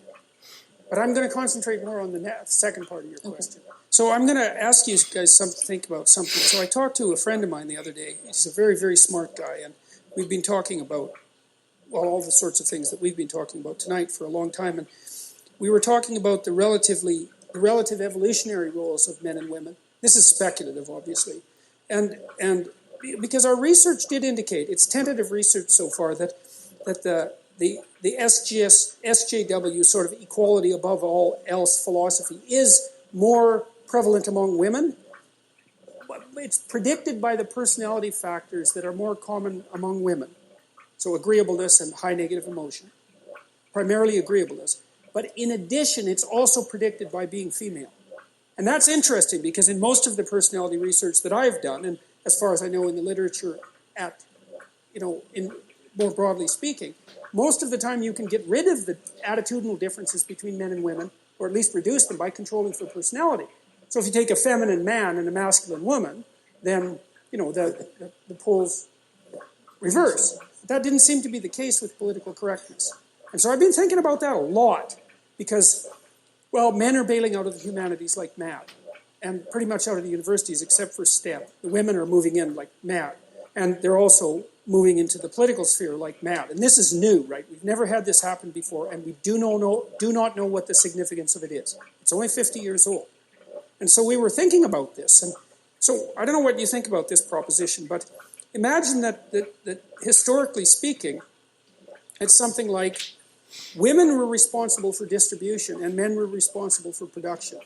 but I'm going to concentrate more on the second part of your question. So I'm going to ask you guys to think about something. So I talked to a friend of mine the other day. He's a very, very smart guy, and we've been talking about, well, all the sorts of things that we've been talking about tonight for a long time, and we were talking about the relative evolutionary roles of men and women. This is speculative, obviously, and because our research did indicate, it's tentative research so far, that the SJW sort of equality above all else philosophy is more prevalent among women. But it's predicted by the personality factors that are more common among women. So agreeableness and high negative emotion, primarily agreeableness. But in addition, it's also predicted by being female. And that's interesting because in most of the personality research that I've done, and as far as I know in the literature in more broadly speaking, most of the time you can get rid of the attitudinal differences between men and women, or at least reduce them by controlling for personality. So if you take a feminine man and a masculine woman, then, the poles reverse. That didn't seem to be the case with political correctness. And so I've been thinking about that a lot, because, well, men are bailing out of the humanities like mad, and pretty much out of the universities except for STEM. The women are moving in like mad, and they're also moving into the political sphere like mad. And this is new, right? We've never had this happen before, and we do not know what the significance of it is. It's only 50 years old. And so we were thinking about this. And so I don't know what you think about this proposition, but imagine that historically speaking, it's something like women were responsible for distribution and men were responsible for production.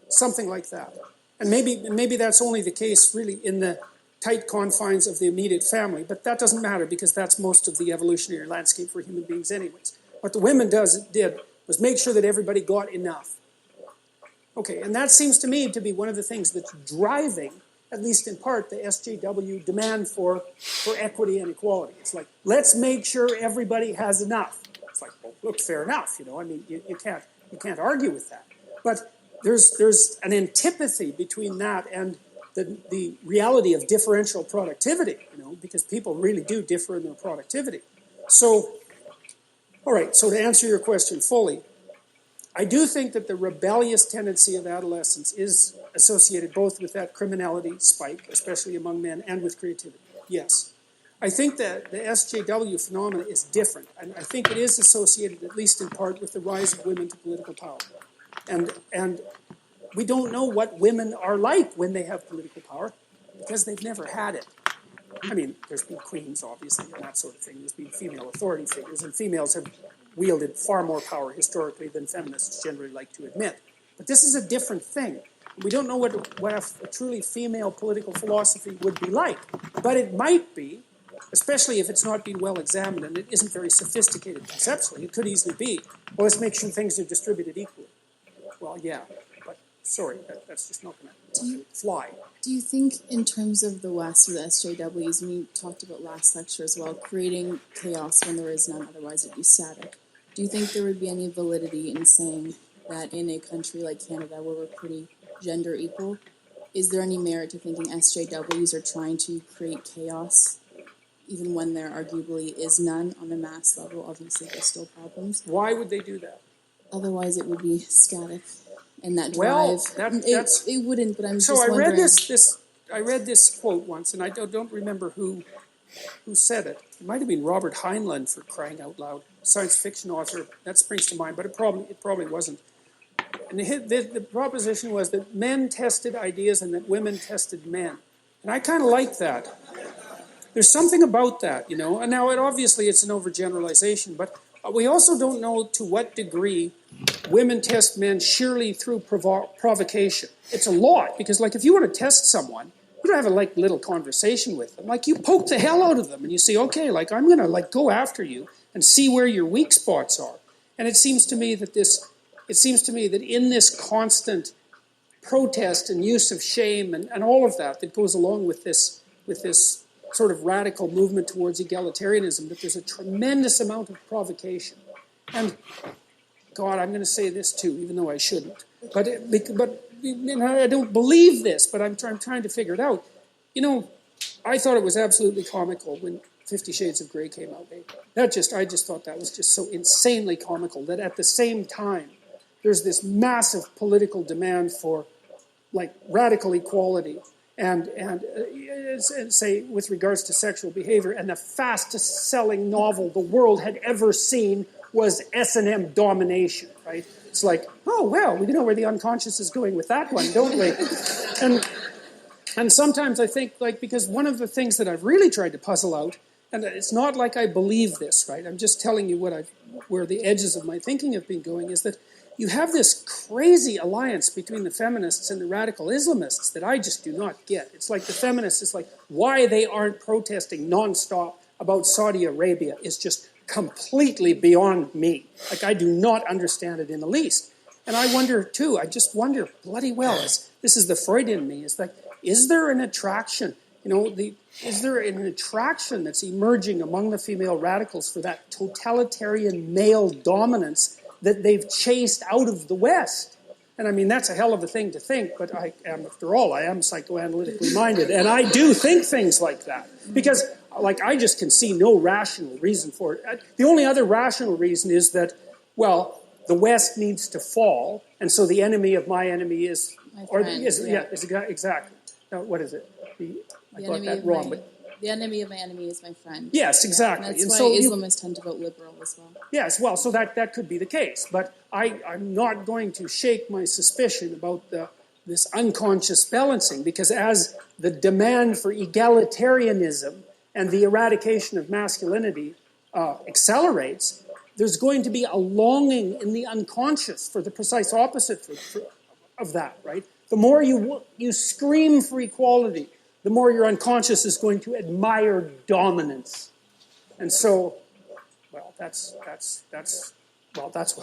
Something like that. And maybe that's only the case really in the tight confines of the immediate family, but that doesn't matter because that's most of the evolutionary landscape for human beings anyways. What the women did was make sure that everybody got enough. Okay, and that seems to me to be one of the things that's driving, at least in part, the SJW demand for equity and equality. It's like, let's make sure everybody has enough. It's like, well, look, fair enough, I mean, you can't argue with that. But there's an antipathy between that and the reality of differential productivity, because people really do differ in their productivity. So, all right, so to answer your question fully, I do think that the rebellious tendency of adolescence is associated both with that criminality spike, especially among men, and with creativity. Yes. I think that the SJW phenomenon is different, and I think it is associated, at least in part, with the rise of women to political power. And we don't know what women are like when they have political power, because they've never had it. I mean, there's been queens, obviously, and that sort of thing. There's been female authority figures, and females have wielded far more power historically than feminists generally like to admit. But this is a different thing. We don't know what a truly female political philosophy would be like. But it might be, especially if it's not been well examined and it isn't very sophisticated conceptually. It could easily be, well, let's make sure things are distributed equally. Well, yeah, but sorry, that's just not going to fly. Do you think in terms of the West or the SJWs, and we talked about last lecture as well, creating chaos when there is none, otherwise it'd be static, do you think there would be any validity in saying that in a country like Canada where we're pretty gender equal, is there any merit to thinking SJWs are trying to create chaos even when there arguably is none on a mass level, obviously there's still problems. Why would they do that? Otherwise, it would be static, and that drive. Well, it wouldn't. But I'm so just I wondering. I read this quote once, and I don't remember who said it. It might have been Robert Heinlein, for crying out loud, science fiction author. That springs to mind, but it probably wasn't. And the proposition was that men tested ideas and that women tested men, and I kind of like that. There's something about that, you know. And now, obviously, it's an overgeneralization, but we also don't know to what degree women test men sheerly through provocation. It's a lot, because, like, if you want to test someone, you don't have a, like, little conversation with them. Like, you poke the hell out of them, and you say, okay, like, I'm going to, like, go after you and see where your weak spots are. And it seems to me that in this constant protest and use of shame and all of that goes along with this sort of radical movement towards egalitarianism, that there's a tremendous amount of provocation. And, God, I'm going to say this too, even though I shouldn't. But you know, I don't believe this, but I'm trying to figure it out. You know, I thought it was absolutely comical when 50 Shades of Grey came out. I just thought that was just so insanely comical that at the same time, there's this massive political demand for, like, radical equality and say, with regards to sexual behavior, and the fastest selling novel the world had ever seen was S&M Domination, right? It's like, oh, well, we know where the unconscious is going with that one, don't we? And sometimes I think, like, because one of the things that I've really tried to puzzle out, and it's not like I believe this, right? I'm just telling you where the edges of my thinking have been going, is that you have this crazy alliance between the feminists and the radical Islamists that I just do not get. It's like the feminists, it's like why they aren't protesting nonstop about Saudi Arabia is just completely beyond me. Like, I do not understand it in the least. And I wonder, too, I just wonder, bloody well, this is the Freudian in me, is like, is there an attraction, you know, is there an attraction that's emerging among the female radicals for that totalitarian male dominance that they've chased out of the West? And I mean, that's a hell of a thing to think, but after all, I am psychoanalytically minded, and I do think things like that. Because, like, I just can see no rational reason for it. The only other rational reason is that, well, the West needs to fall, and so the enemy of my enemy is... exactly. Now, what is it? I got that wrong, but... The enemy of my enemy is my friend. Yes, exactly. And that's why Islamists tend to vote liberal as well. Yes, well, so that could be the case. But I'm not going to shake my suspicion about this unconscious balancing, because as the demand for egalitarianism and the eradication of masculinity accelerates, there's going to be a longing in the unconscious for the precise opposite of that, right? The more you scream for equality, the more your unconscious is going to admire dominance. And so, well, that's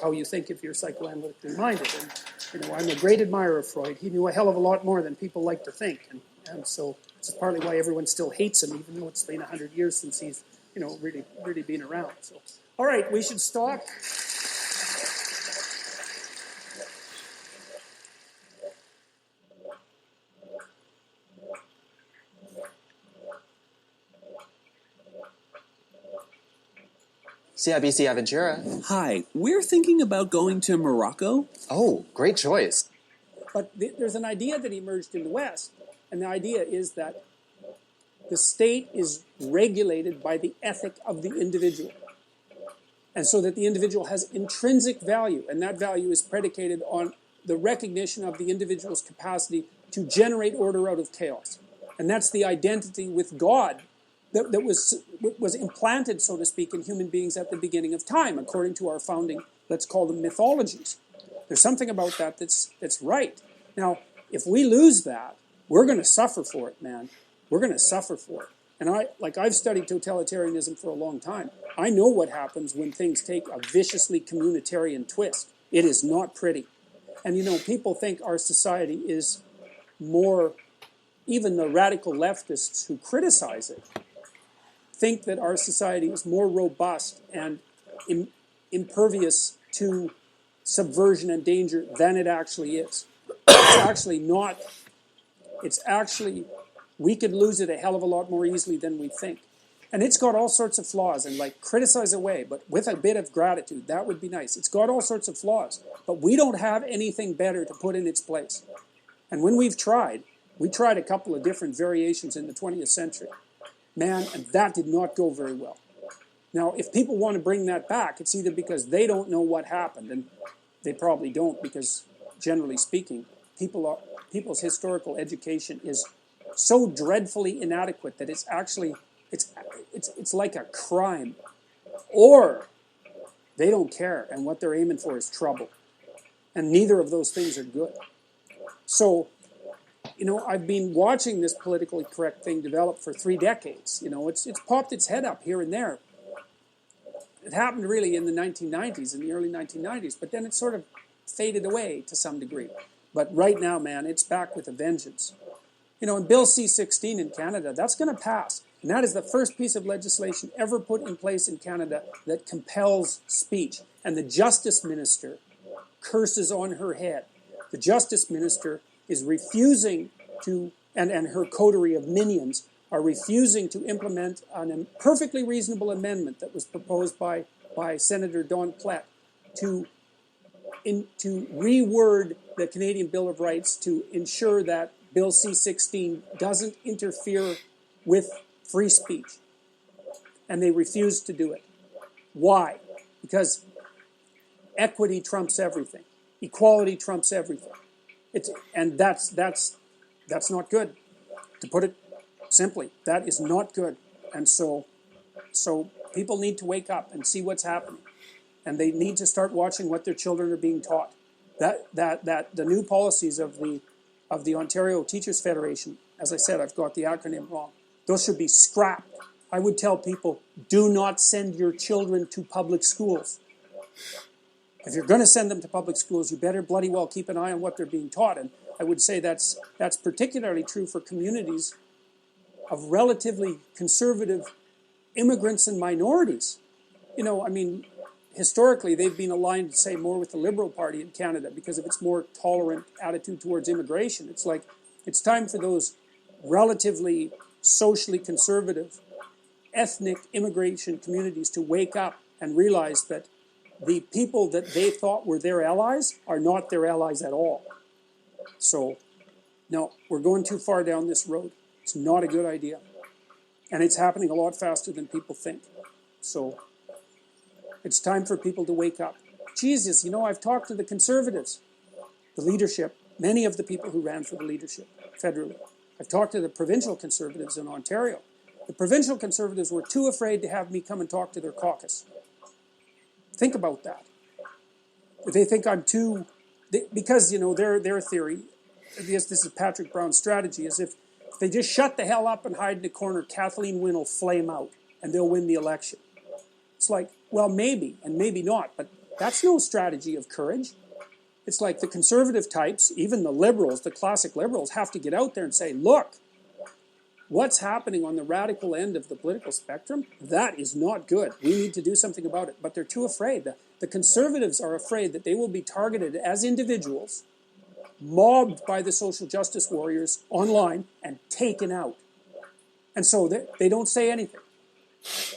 how you think if you're psychoanalytically minded. And, you know, I'm a great admirer of Freud. He knew a hell of a lot more than people like to think. And so it's partly why everyone still hates him, even though it's been 100 years since he's, you know, really been around. So, all right, we should stop. CIBC Aventura. Hi, we're thinking about going to Morocco. Oh, great choice. But there's an idea that emerged in the West, and the idea is that the state is regulated by the ethic of the individual. And so that the individual has intrinsic value, and that value is predicated on the recognition of the individual's capacity to generate order out of chaos. And that's the identity with God that was implanted, so to speak, in human beings at the beginning of time, according to our founding, let's call them mythologies. There's something about that that's right. Now, if we lose that, we're going to suffer for it, man. We're going to suffer for it. And I've studied totalitarianism for a long time. I know what happens when things take a viciously communitarian twist. It is not pretty. And, you know, people think our society is more, even the radical leftists who criticize it, think that our society is more robust and impervious to subversion and danger than it actually is. It's actually not. It's actually, we could lose it a hell of a lot more easily than we think. And it's got all sorts of flaws, and like criticize away, but with a bit of gratitude, that would be nice. It's got all sorts of flaws, but we don't have anything better to put in its place. And when we tried a couple of different variations in the 20th century. Man, and that did not go very well. Now, if people want to bring that back, it's either because they don't know what happened, and they probably don't, because generally speaking, people's historical education is so dreadfully inadequate that it's actually, it's like a crime. Or they don't care, and what they're aiming for is trouble. And neither of those things are good. So, you know, I've been watching this politically correct thing develop for 3 decades. You know, it's popped its head up here and there. It happened really in the 1990s, in the early 1990s, but then it sort of faded away to some degree. But right now, man, it's back with a vengeance. You know, in Bill C-16 in Canada, that's going to pass. And that is the first piece of legislation ever put in place in Canada that compels speech. And the Justice Minister curses on her head. The Justice Minister is refusing to, and her coterie of minions are refusing to implement a perfectly reasonable amendment that was proposed by Senator Don Plett to reword the Canadian Bill of Rights to ensure that Bill C-16 doesn't interfere with free speech. And they refuse to do it. Why? Because equity trumps everything. Equality trumps everything. And that's not good. To put it simply, that is not good. And so people need to wake up and see what's happening. And they need to start watching what their children are being taught. That the new policies of the Ontario Teachers Federation, as I said, I've got the acronym wrong, those should be scrapped. I would tell people, do not send your children to public schools. If you're going to send them to public schools, you better bloody well keep an eye on what they're being taught. And I would say that's particularly true for communities of relatively conservative immigrants and minorities. You know, I mean, historically, they've been aligned, say, more with the Liberal Party in Canada because of its more tolerant attitude towards immigration. It's like, it's time for those relatively socially conservative ethnic immigration communities to wake up and realize that the people that they thought were their allies are not their allies at all. So, no, we're going too far down this road. It's not a good idea. And it's happening a lot faster than people think. So, it's time for people to wake up. Jesus, you know, I've talked to the Conservatives, the leadership, many of the people who ran for the leadership federally. I've talked to the provincial Conservatives in Ontario. The provincial Conservatives were too afraid to have me come and talk to their caucus. Think about that. They think I'm too... because, you know, their theory, I guess this is Patrick Brown's strategy, is if they just shut the hell up and hide in the corner, Kathleen Wynne will flame out and they'll win the election. It's like, well, maybe and maybe not, but that's no strategy of courage. It's like the conservative types, even the liberals, the classic liberals, have to get out there and say, look, what's happening on the radical end of the political spectrum, that is not good. We need to do something about it. But they're too afraid. The conservatives are afraid that they will be targeted as individuals, mobbed by the social justice warriors online, and taken out. And so they don't say anything.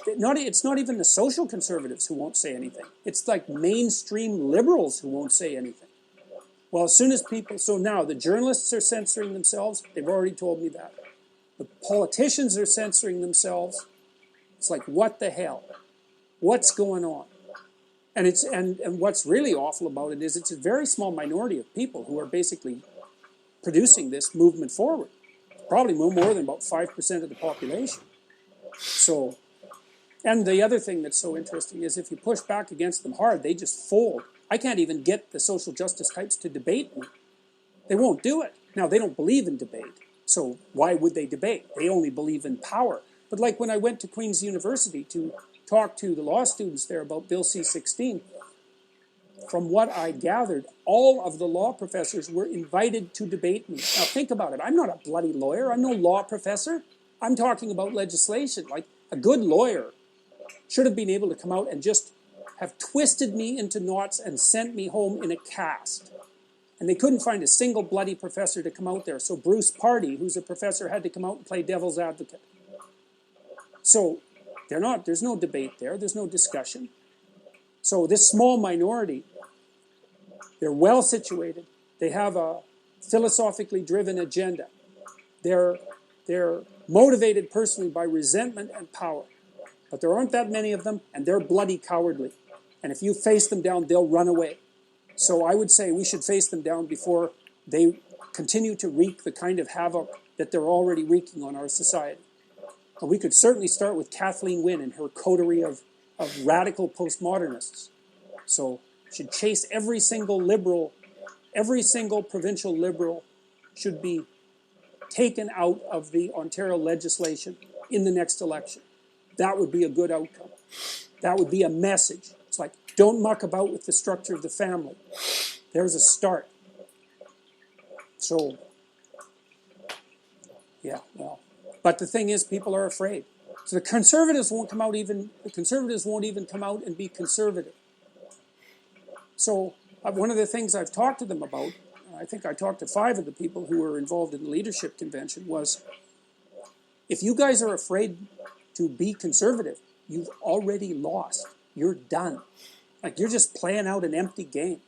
It's not even the social conservatives who won't say anything. It's like mainstream liberals who won't say anything. Well, as soon as people... So now the journalists are censoring themselves. They've already told me that. The politicians are censoring themselves. It's like, what the hell? What's going on? And what's really awful about it is it's a very small minority of people who are basically producing this movement forward. Probably no more than about 5% of the population. So, and the other thing that's so interesting is if you push back against them hard, they just fold. I can't even get the social justice types to debate me. They won't do it. Now, they don't believe in debate. So why would they debate? They only believe in power. But like when I went to Queen's University to talk to the law students there about Bill C-16, from what I gathered, all of the law professors were invited to debate me. Now think about it. I'm not a bloody lawyer. I'm no law professor. I'm talking about legislation. Like a good lawyer should have been able to come out and just have twisted me into knots and sent me home in a cast. And they couldn't find a single bloody professor to come out there. So Bruce Pardy, who's a professor, had to come out and play devil's advocate. So They're not. There's no debate there. There's no discussion. So this small minority, they're well situated. They have a philosophically driven agenda. They're motivated personally by resentment and power. But there aren't that many of them, and they're bloody cowardly. And if you face them down, they'll run away. So I would say we should face them down before they continue to wreak the kind of havoc that they're already wreaking on our society. And we could certainly start with Kathleen Wynne and her coterie of radical postmodernists. So should chase every single liberal, every single provincial liberal should be taken out of the Ontario legislation in the next election. That would be a good outcome. That would be a message. It's like, don't muck about with the structure of the family. There's a start. So, yeah, well. But the thing is, people are afraid. So the conservatives won't even come out and be conservative. So one of the things I've talked to them about, I think I talked to 5 of the people who were involved in the leadership convention, was if you guys are afraid to be conservative, you've already lost. You're done. Like, you're just playing out an empty game.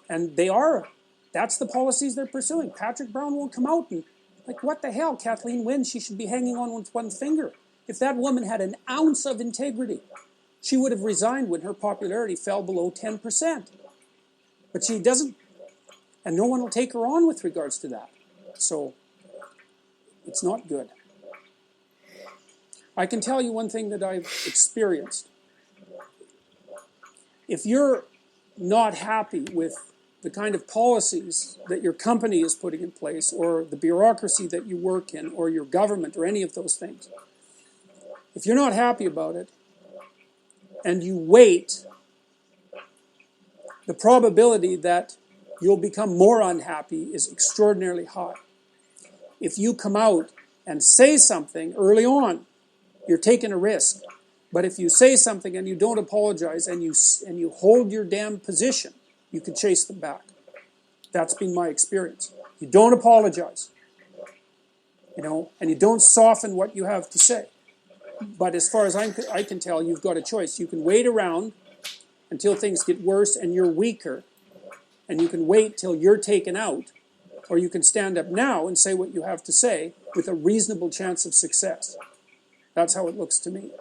And they are. That's the policies they're pursuing. Patrick Brown won't come out and, like, what the hell? Kathleen Wynne, she should be hanging on with one finger. If that woman had an ounce of integrity, she would have resigned when her popularity fell below 10%. But she doesn't. And no one will take her on with regards to that. So, it's not good. I can tell you one thing that I've experienced. If you're not happy with the kind of policies that your company is putting in place, or the bureaucracy that you work in, or your government, or any of those things, if you're not happy about it, and you wait, the probability that you'll become more unhappy is extraordinarily high. If you come out and say something early on, you're taking a risk. But if you say something and you don't apologize and you hold your damn position, you can chase them back. That's been my experience. You don't apologize, and you don't soften what you have to say. But as far as I can tell, you've got a choice. You can wait around until things get worse and you're weaker, and you can wait till you're taken out, or you can stand up now and say what you have to say with a reasonable chance of success. That's how it looks to me.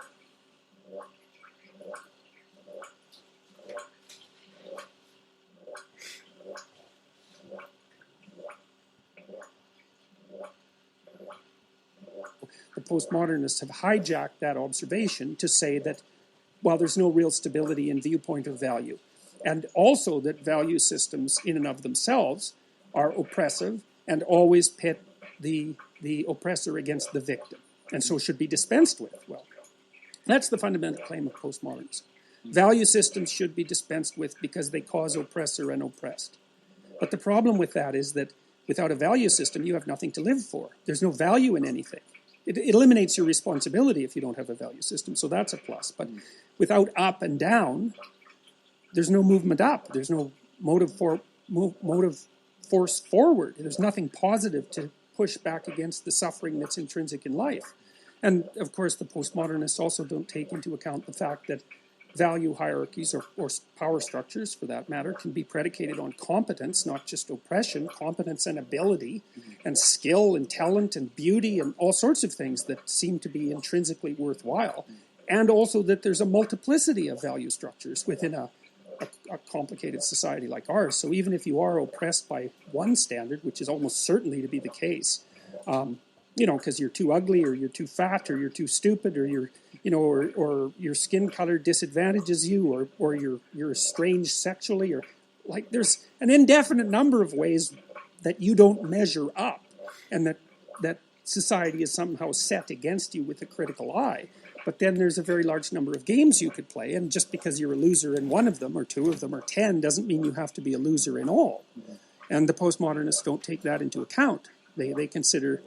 The postmodernists have hijacked that observation to say that, well, there's no real stability in viewpoint or value. And also that value systems in and of themselves are oppressive and always pit the oppressor against the victim, and so should be dispensed with. Well, that's the fundamental claim of postmodernism. Value systems should be dispensed with because they cause oppressor and oppressed. But the problem with that is that without a value system, you have nothing to live for. There's no value in anything. It eliminates your responsibility if you don't have a value system, so that's a plus. But without up and down, there's no movement up. There's no motive force forward. There's nothing positive to push back against the suffering that's intrinsic in life. And, of course, the postmodernists also don't take into account the fact that value hierarchies, or power structures, for that matter, can be predicated on competence, not just oppression, competence and ability, and skill and talent and beauty and all sorts of things that seem to be intrinsically worthwhile. And also that there's a multiplicity of value structures within a complicated society like ours. So even if you are oppressed by one standard, which is almost certainly to be the case, because you're too ugly, or you're too fat, or you're too stupid, or you're, or your skin color disadvantages you, or you're estranged sexually, or like there's an indefinite number of ways that you don't measure up, and that society is somehow set against you with a critical eye. But then there's a very large number of games you could play, and just because you're a loser in one of them, or 2 of them, or 10, doesn't mean you have to be a loser in all. And the postmodernists don't take that into account. They consider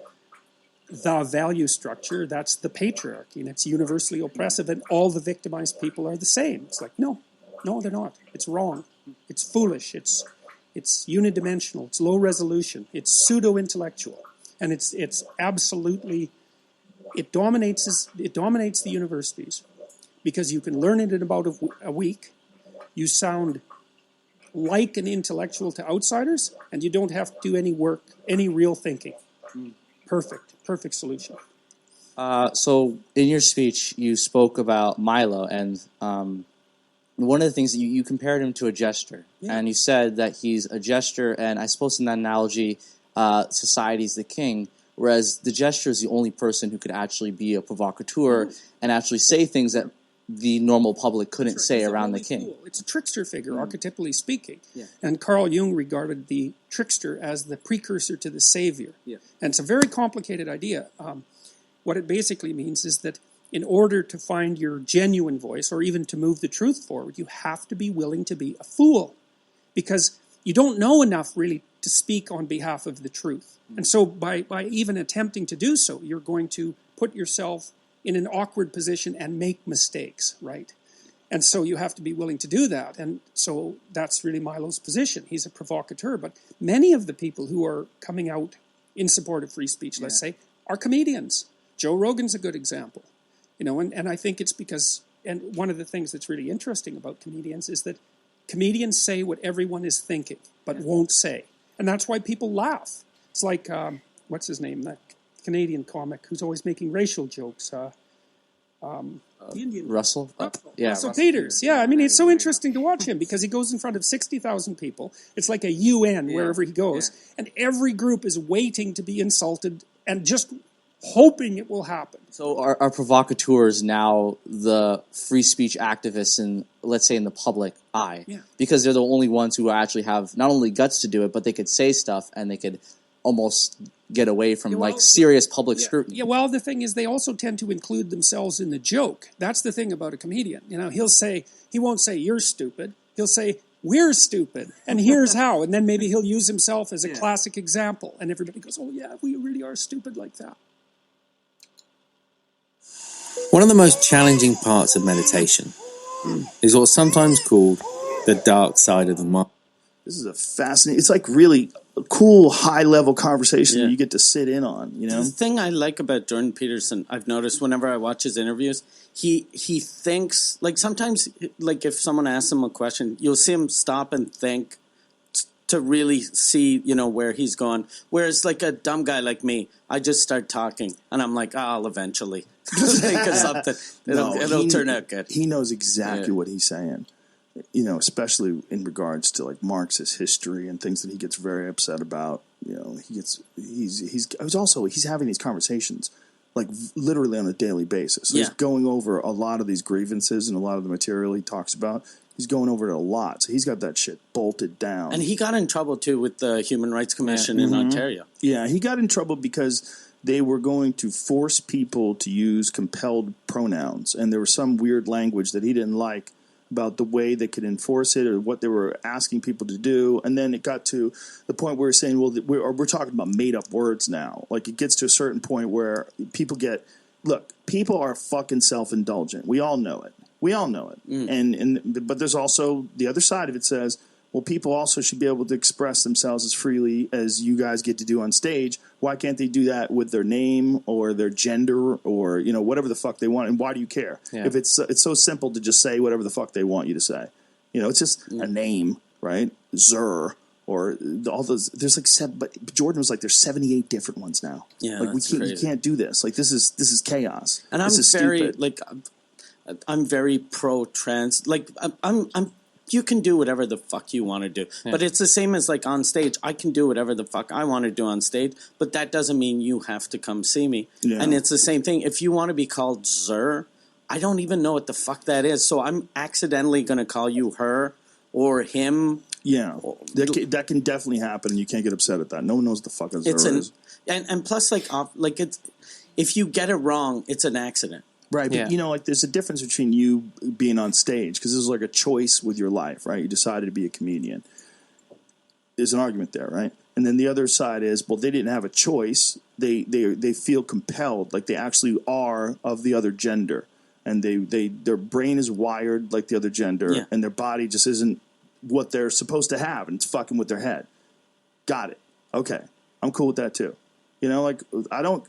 the value structure, that's the patriarchy, and it's universally oppressive, and all the victimized people are the same. It's like, no, they're not. It's wrong. It's foolish. It's unidimensional. It's low resolution. It's pseudo-intellectual. And it's absolutely... It dominates the universities. because you can learn it in about a week. You sound like an intellectual to outsiders, and you don't have to do any work, any real thinking. Perfect solution. So in your speech, you spoke about Milo, and one of the things that you compared him to a jester, and you said that he's a jester, and I suppose in that analogy, society's the king, whereas the jester is the only person who could actually be a provocateur and actually say things that the normal public couldn't say around the king. It's a trickster figure, archetypally speaking. And Carl Jung regarded the trickster as the precursor to the savior. And it's a very complicated idea. What it basically means is that in order to find your genuine voice, or even to move the truth forward, you have to be willing to be a fool. Because you don't know enough, really, to speak on behalf of the truth. And so by even attempting to do so, you're going to put yourself in an awkward position and make mistakes, right? And so you have to be willing to do that. And so that's really Milo's position. He's a provocateur. But many of the people who are coming out in support of free speech, let's say, are comedians. Joe Rogan's a good example. You know, and I think it's because, and one of the things that's really interesting about comedians is that comedians say what everyone is thinking, but won't say. And that's why people laugh. It's like, what's his name, that Canadian comic who's always making racial jokes. The Indian Russell? Russell Peters. Yeah, I mean, it's so interesting to watch him because he goes in front of 60,000 people. It's like a UN wherever he goes. And every group is waiting to be insulted and just hoping it will happen. So are provocateurs now the free speech activists in, let's say, in the public eye? Because they're the only ones who actually have not only guts to do it, but they could say stuff and they could almost get away from serious public scrutiny. Yeah, well, the thing is they also tend to include themselves in the joke. That's the thing about a comedian. You know, he won't say you're stupid. He'll say we're stupid, and here's how. And then maybe he'll use himself as a classic example. And everybody goes, oh yeah, we really are stupid like that. One of the most challenging parts of meditation is what's sometimes called the dark side of the mind. This is a fascinating, it's like really a cool high-level conversation that you get to sit in on, you know? The thing I like about Jordan Peterson, I've noticed whenever I watch his interviews, he thinks, like sometimes, like if someone asks him a question, you'll see him stop and think to really see, you know, where he's going. Whereas like a dumb guy like me, I just start talking and I'm like, I'll eventually think of something. It'll turn out good. He knows exactly what he's saying. You know, especially in regards to like Marxist history and things that he gets very upset about. You know, he's having these conversations like literally on a daily basis. So he's going over a lot of these grievances and a lot of the material he talks about. He's going over it a lot. So he's got that shit bolted down. And he got in trouble too with the Human Rights Commission in Ontario. Yeah, he got in trouble because they were going to force people to use compelled pronouns. And there was some weird language that he didn't like about the way they could enforce it or what they were asking people to do. And then it got to the point where we're saying, well, we're talking about made-up words now. Like, it gets to a certain point where people people are fucking self-indulgent. We all know it. But there's also the other side of it says, well, people also should be able to express themselves as freely as you guys get to do on stage. Why can't they do that with their name or their gender or, you know, whatever the fuck they want? And why do you care? If it's so simple to just say whatever the fuck they want you to say. You know, it's just a name, right? Zur or all those. There's like but Jordan was like, there's 78 different ones now. Yeah, like you can't do this. Like this is chaos. And I'm very pro-trans. Like I'm you can do whatever the fuck you want to do. Yeah. But it's the same as like on stage. I can do whatever the fuck I want to do on stage, but that doesn't mean you have to come see me. Yeah. And it's the same thing. If you want to be called Zur, I don't even know what the fuck that is. So I'm accidentally going to call you her or him. Yeah, that can definitely happen, and you can't get upset at that. No one knows what the fuck a Zur is. And plus, like it's, if you get it wrong, it's an accident. Right, but you know, like there's a difference between you being on stage because this is like a choice with your life, right? You decided to be a comedian. There's an argument there, right? And then the other side is, well, they didn't have a choice. They feel compelled, like they actually are of the other gender, and their brain is wired like the other gender, and their body just isn't what they're supposed to have, and it's fucking with their head. Got it. Okay, I'm cool with that too. You know, like I don't.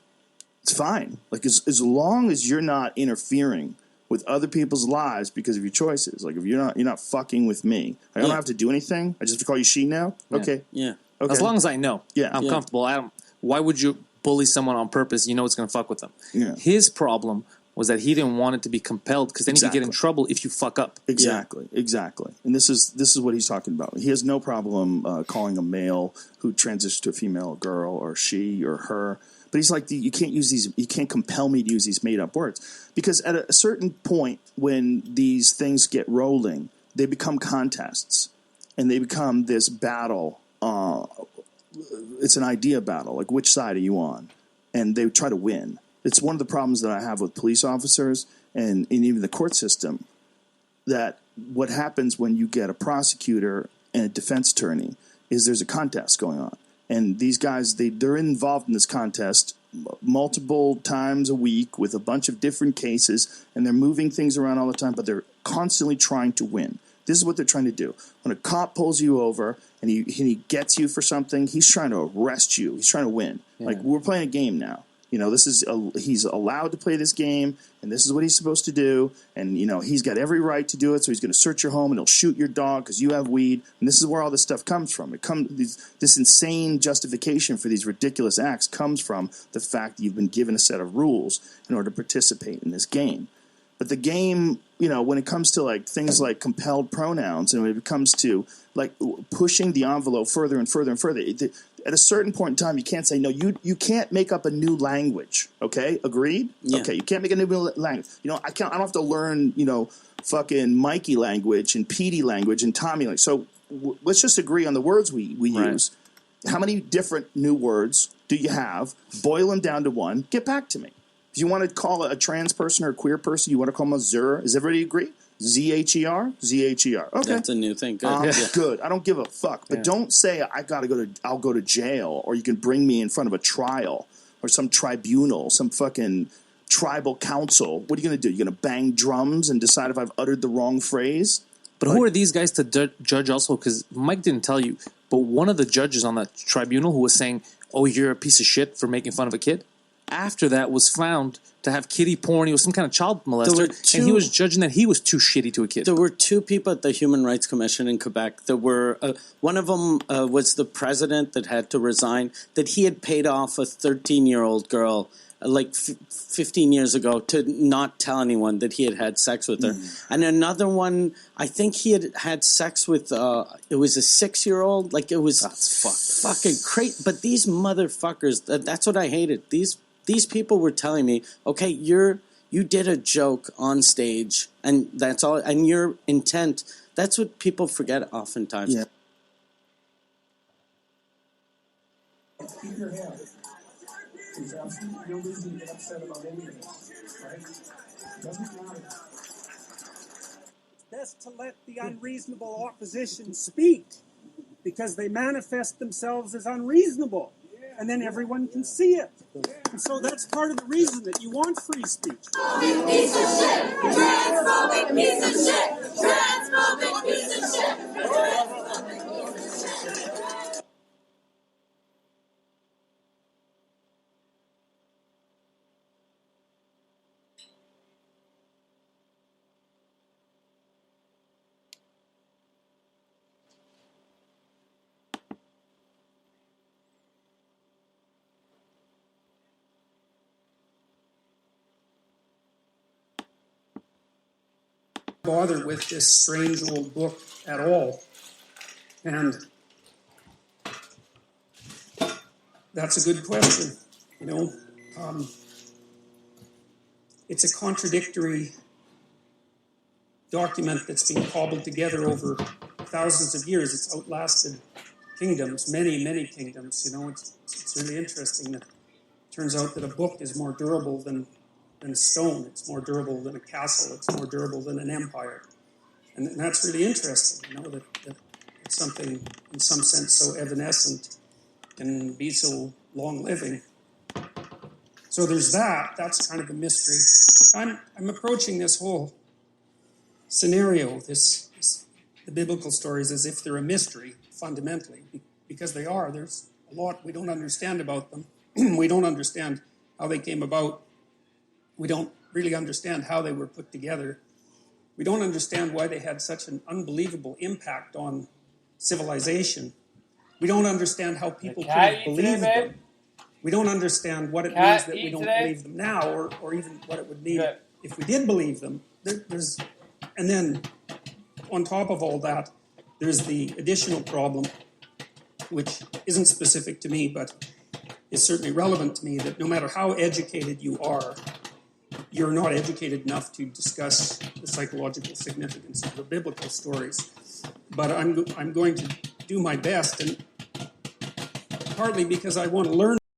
It's fine. Like as long as you're not interfering with other people's lives because of your choices. Like if you're not fucking with me. Like, I don't have to do anything. I just have to call you she now. Okay. Yeah. Okay. As long as I know, Yeah. I'm comfortable. Why would you bully someone on purpose? You know it's going to fuck with them. Yeah. His problem was that he didn't want it to be compelled because then he could get in trouble if you fuck up. Exactly. And this is what he's talking about. He has no problem calling a male who transitions to a female a girl or she or her. But he's like, you can't compel me to use these made up words, because at a certain point when these things get rolling, they become contests and they become this battle. It's an idea battle. Like, which side are you on? And they try to win. It's one of the problems that I have with police officers and even the court system, that what happens when you get a prosecutor and a defense attorney is there's a contest going on. And these guys, they're involved in this contest multiple times a week with a bunch of different cases, and they're moving things around all the time, but they're constantly trying to win. This is what they're trying to do. When a cop pulls you over and he gets you for something, he's trying to arrest you. He's trying to win. Yeah. Like, we're playing a game now. You know, he's allowed to play this game, and this is what he's supposed to do. And, you know, he's got every right to do it, so he's going to search your home, and he'll shoot your dog because you have weed. And this is where all this stuff comes from. This insane justification for these ridiculous acts comes from the fact that you've been given a set of rules in order to participate in this game. But the game, you know, when it comes to, like, things like compelled pronouns, and when it comes to, like, pushing the envelope further and further and further, at a certain point in time, you can't say, no, you can't make up a new language, okay? Agreed? Yeah. Okay, you can't make a new language. You know, I don't have to learn, you know, fucking Mikey language and Petey language and Tommy language. So let's just agree on the words we use. How many different new words do you have? Boil them down to one. Get back to me. If you want to call a trans person or a queer person, you want to call them a Zer. Does everybody agree? Z-H-E-R? Z-H-E-R. Okay. That's a new thing. Good. Good. I don't give a fuck. But don't say I'll go to jail, or you can bring me in front of a trial or some tribunal, some fucking tribal council. What are you going to do? You're going to bang drums and decide if I've uttered the wrong phrase? But who are these guys to judge also? Because Mike didn't tell you, but one of the judges on that tribunal who was saying, oh, you're a piece of shit for making fun of a kid, after that was found to have kiddie porn. He was some kind of child molester, and he was judging that he was too shitty to a kid. There were two people at the Human Rights Commission in Quebec. There were one of them was the president that had to resign, that he had paid off a 13-year-old girl 15 years ago to not tell anyone that he had had sex with her. And another one, I think he had sex with, it was a 6-year-old. Like, it was fucking crazy. But these motherfuckers, that's what I hated. These people were telling me, okay, you did a joke on stage, and that's all, and your intent, that's what people forget oftentimes. Yeah. Keep your head. There's absolutely no reason to get upset about anything, right? It doesn't matter. It's best to let the unreasonable opposition speak, because they manifest themselves as unreasonable, and then everyone can see it. And so that's part of the reason that you want free speech. Piece of shit! Transphobic piece of shit! Transphobic piece of shit! Transphobic piece of shit! Bother with this strange old book at all, and that's a good question. You know, it's a contradictory document that's been cobbled together over thousands of years. It's outlasted kingdoms, many kingdoms. You know, it's really interesting that it turns out that a book is more durable than stone. It's more durable than a castle. It's more durable than an empire. And that's really interesting, you know, that something in some sense so evanescent can be so long-living. So there's that. That's kind of a mystery. I'm approaching this whole scenario, the biblical stories, as if they're a mystery, fundamentally, because they are. There's a lot we don't understand about them. We don't understand how they came about. We don't really understand how they were put together. We don't understand why they had such an unbelievable impact on civilization. We don't understand how people could have believed them. We don't understand what it means that we don't believe them now, or even what it would mean if we did believe them. And then, on top of all that, there's the additional problem, which isn't specific to me, but is certainly relevant to me, that no matter how educated you are, you're not educated enough to discuss the psychological significance of the biblical stories. But I'm going to do my best, and partly because I want to learn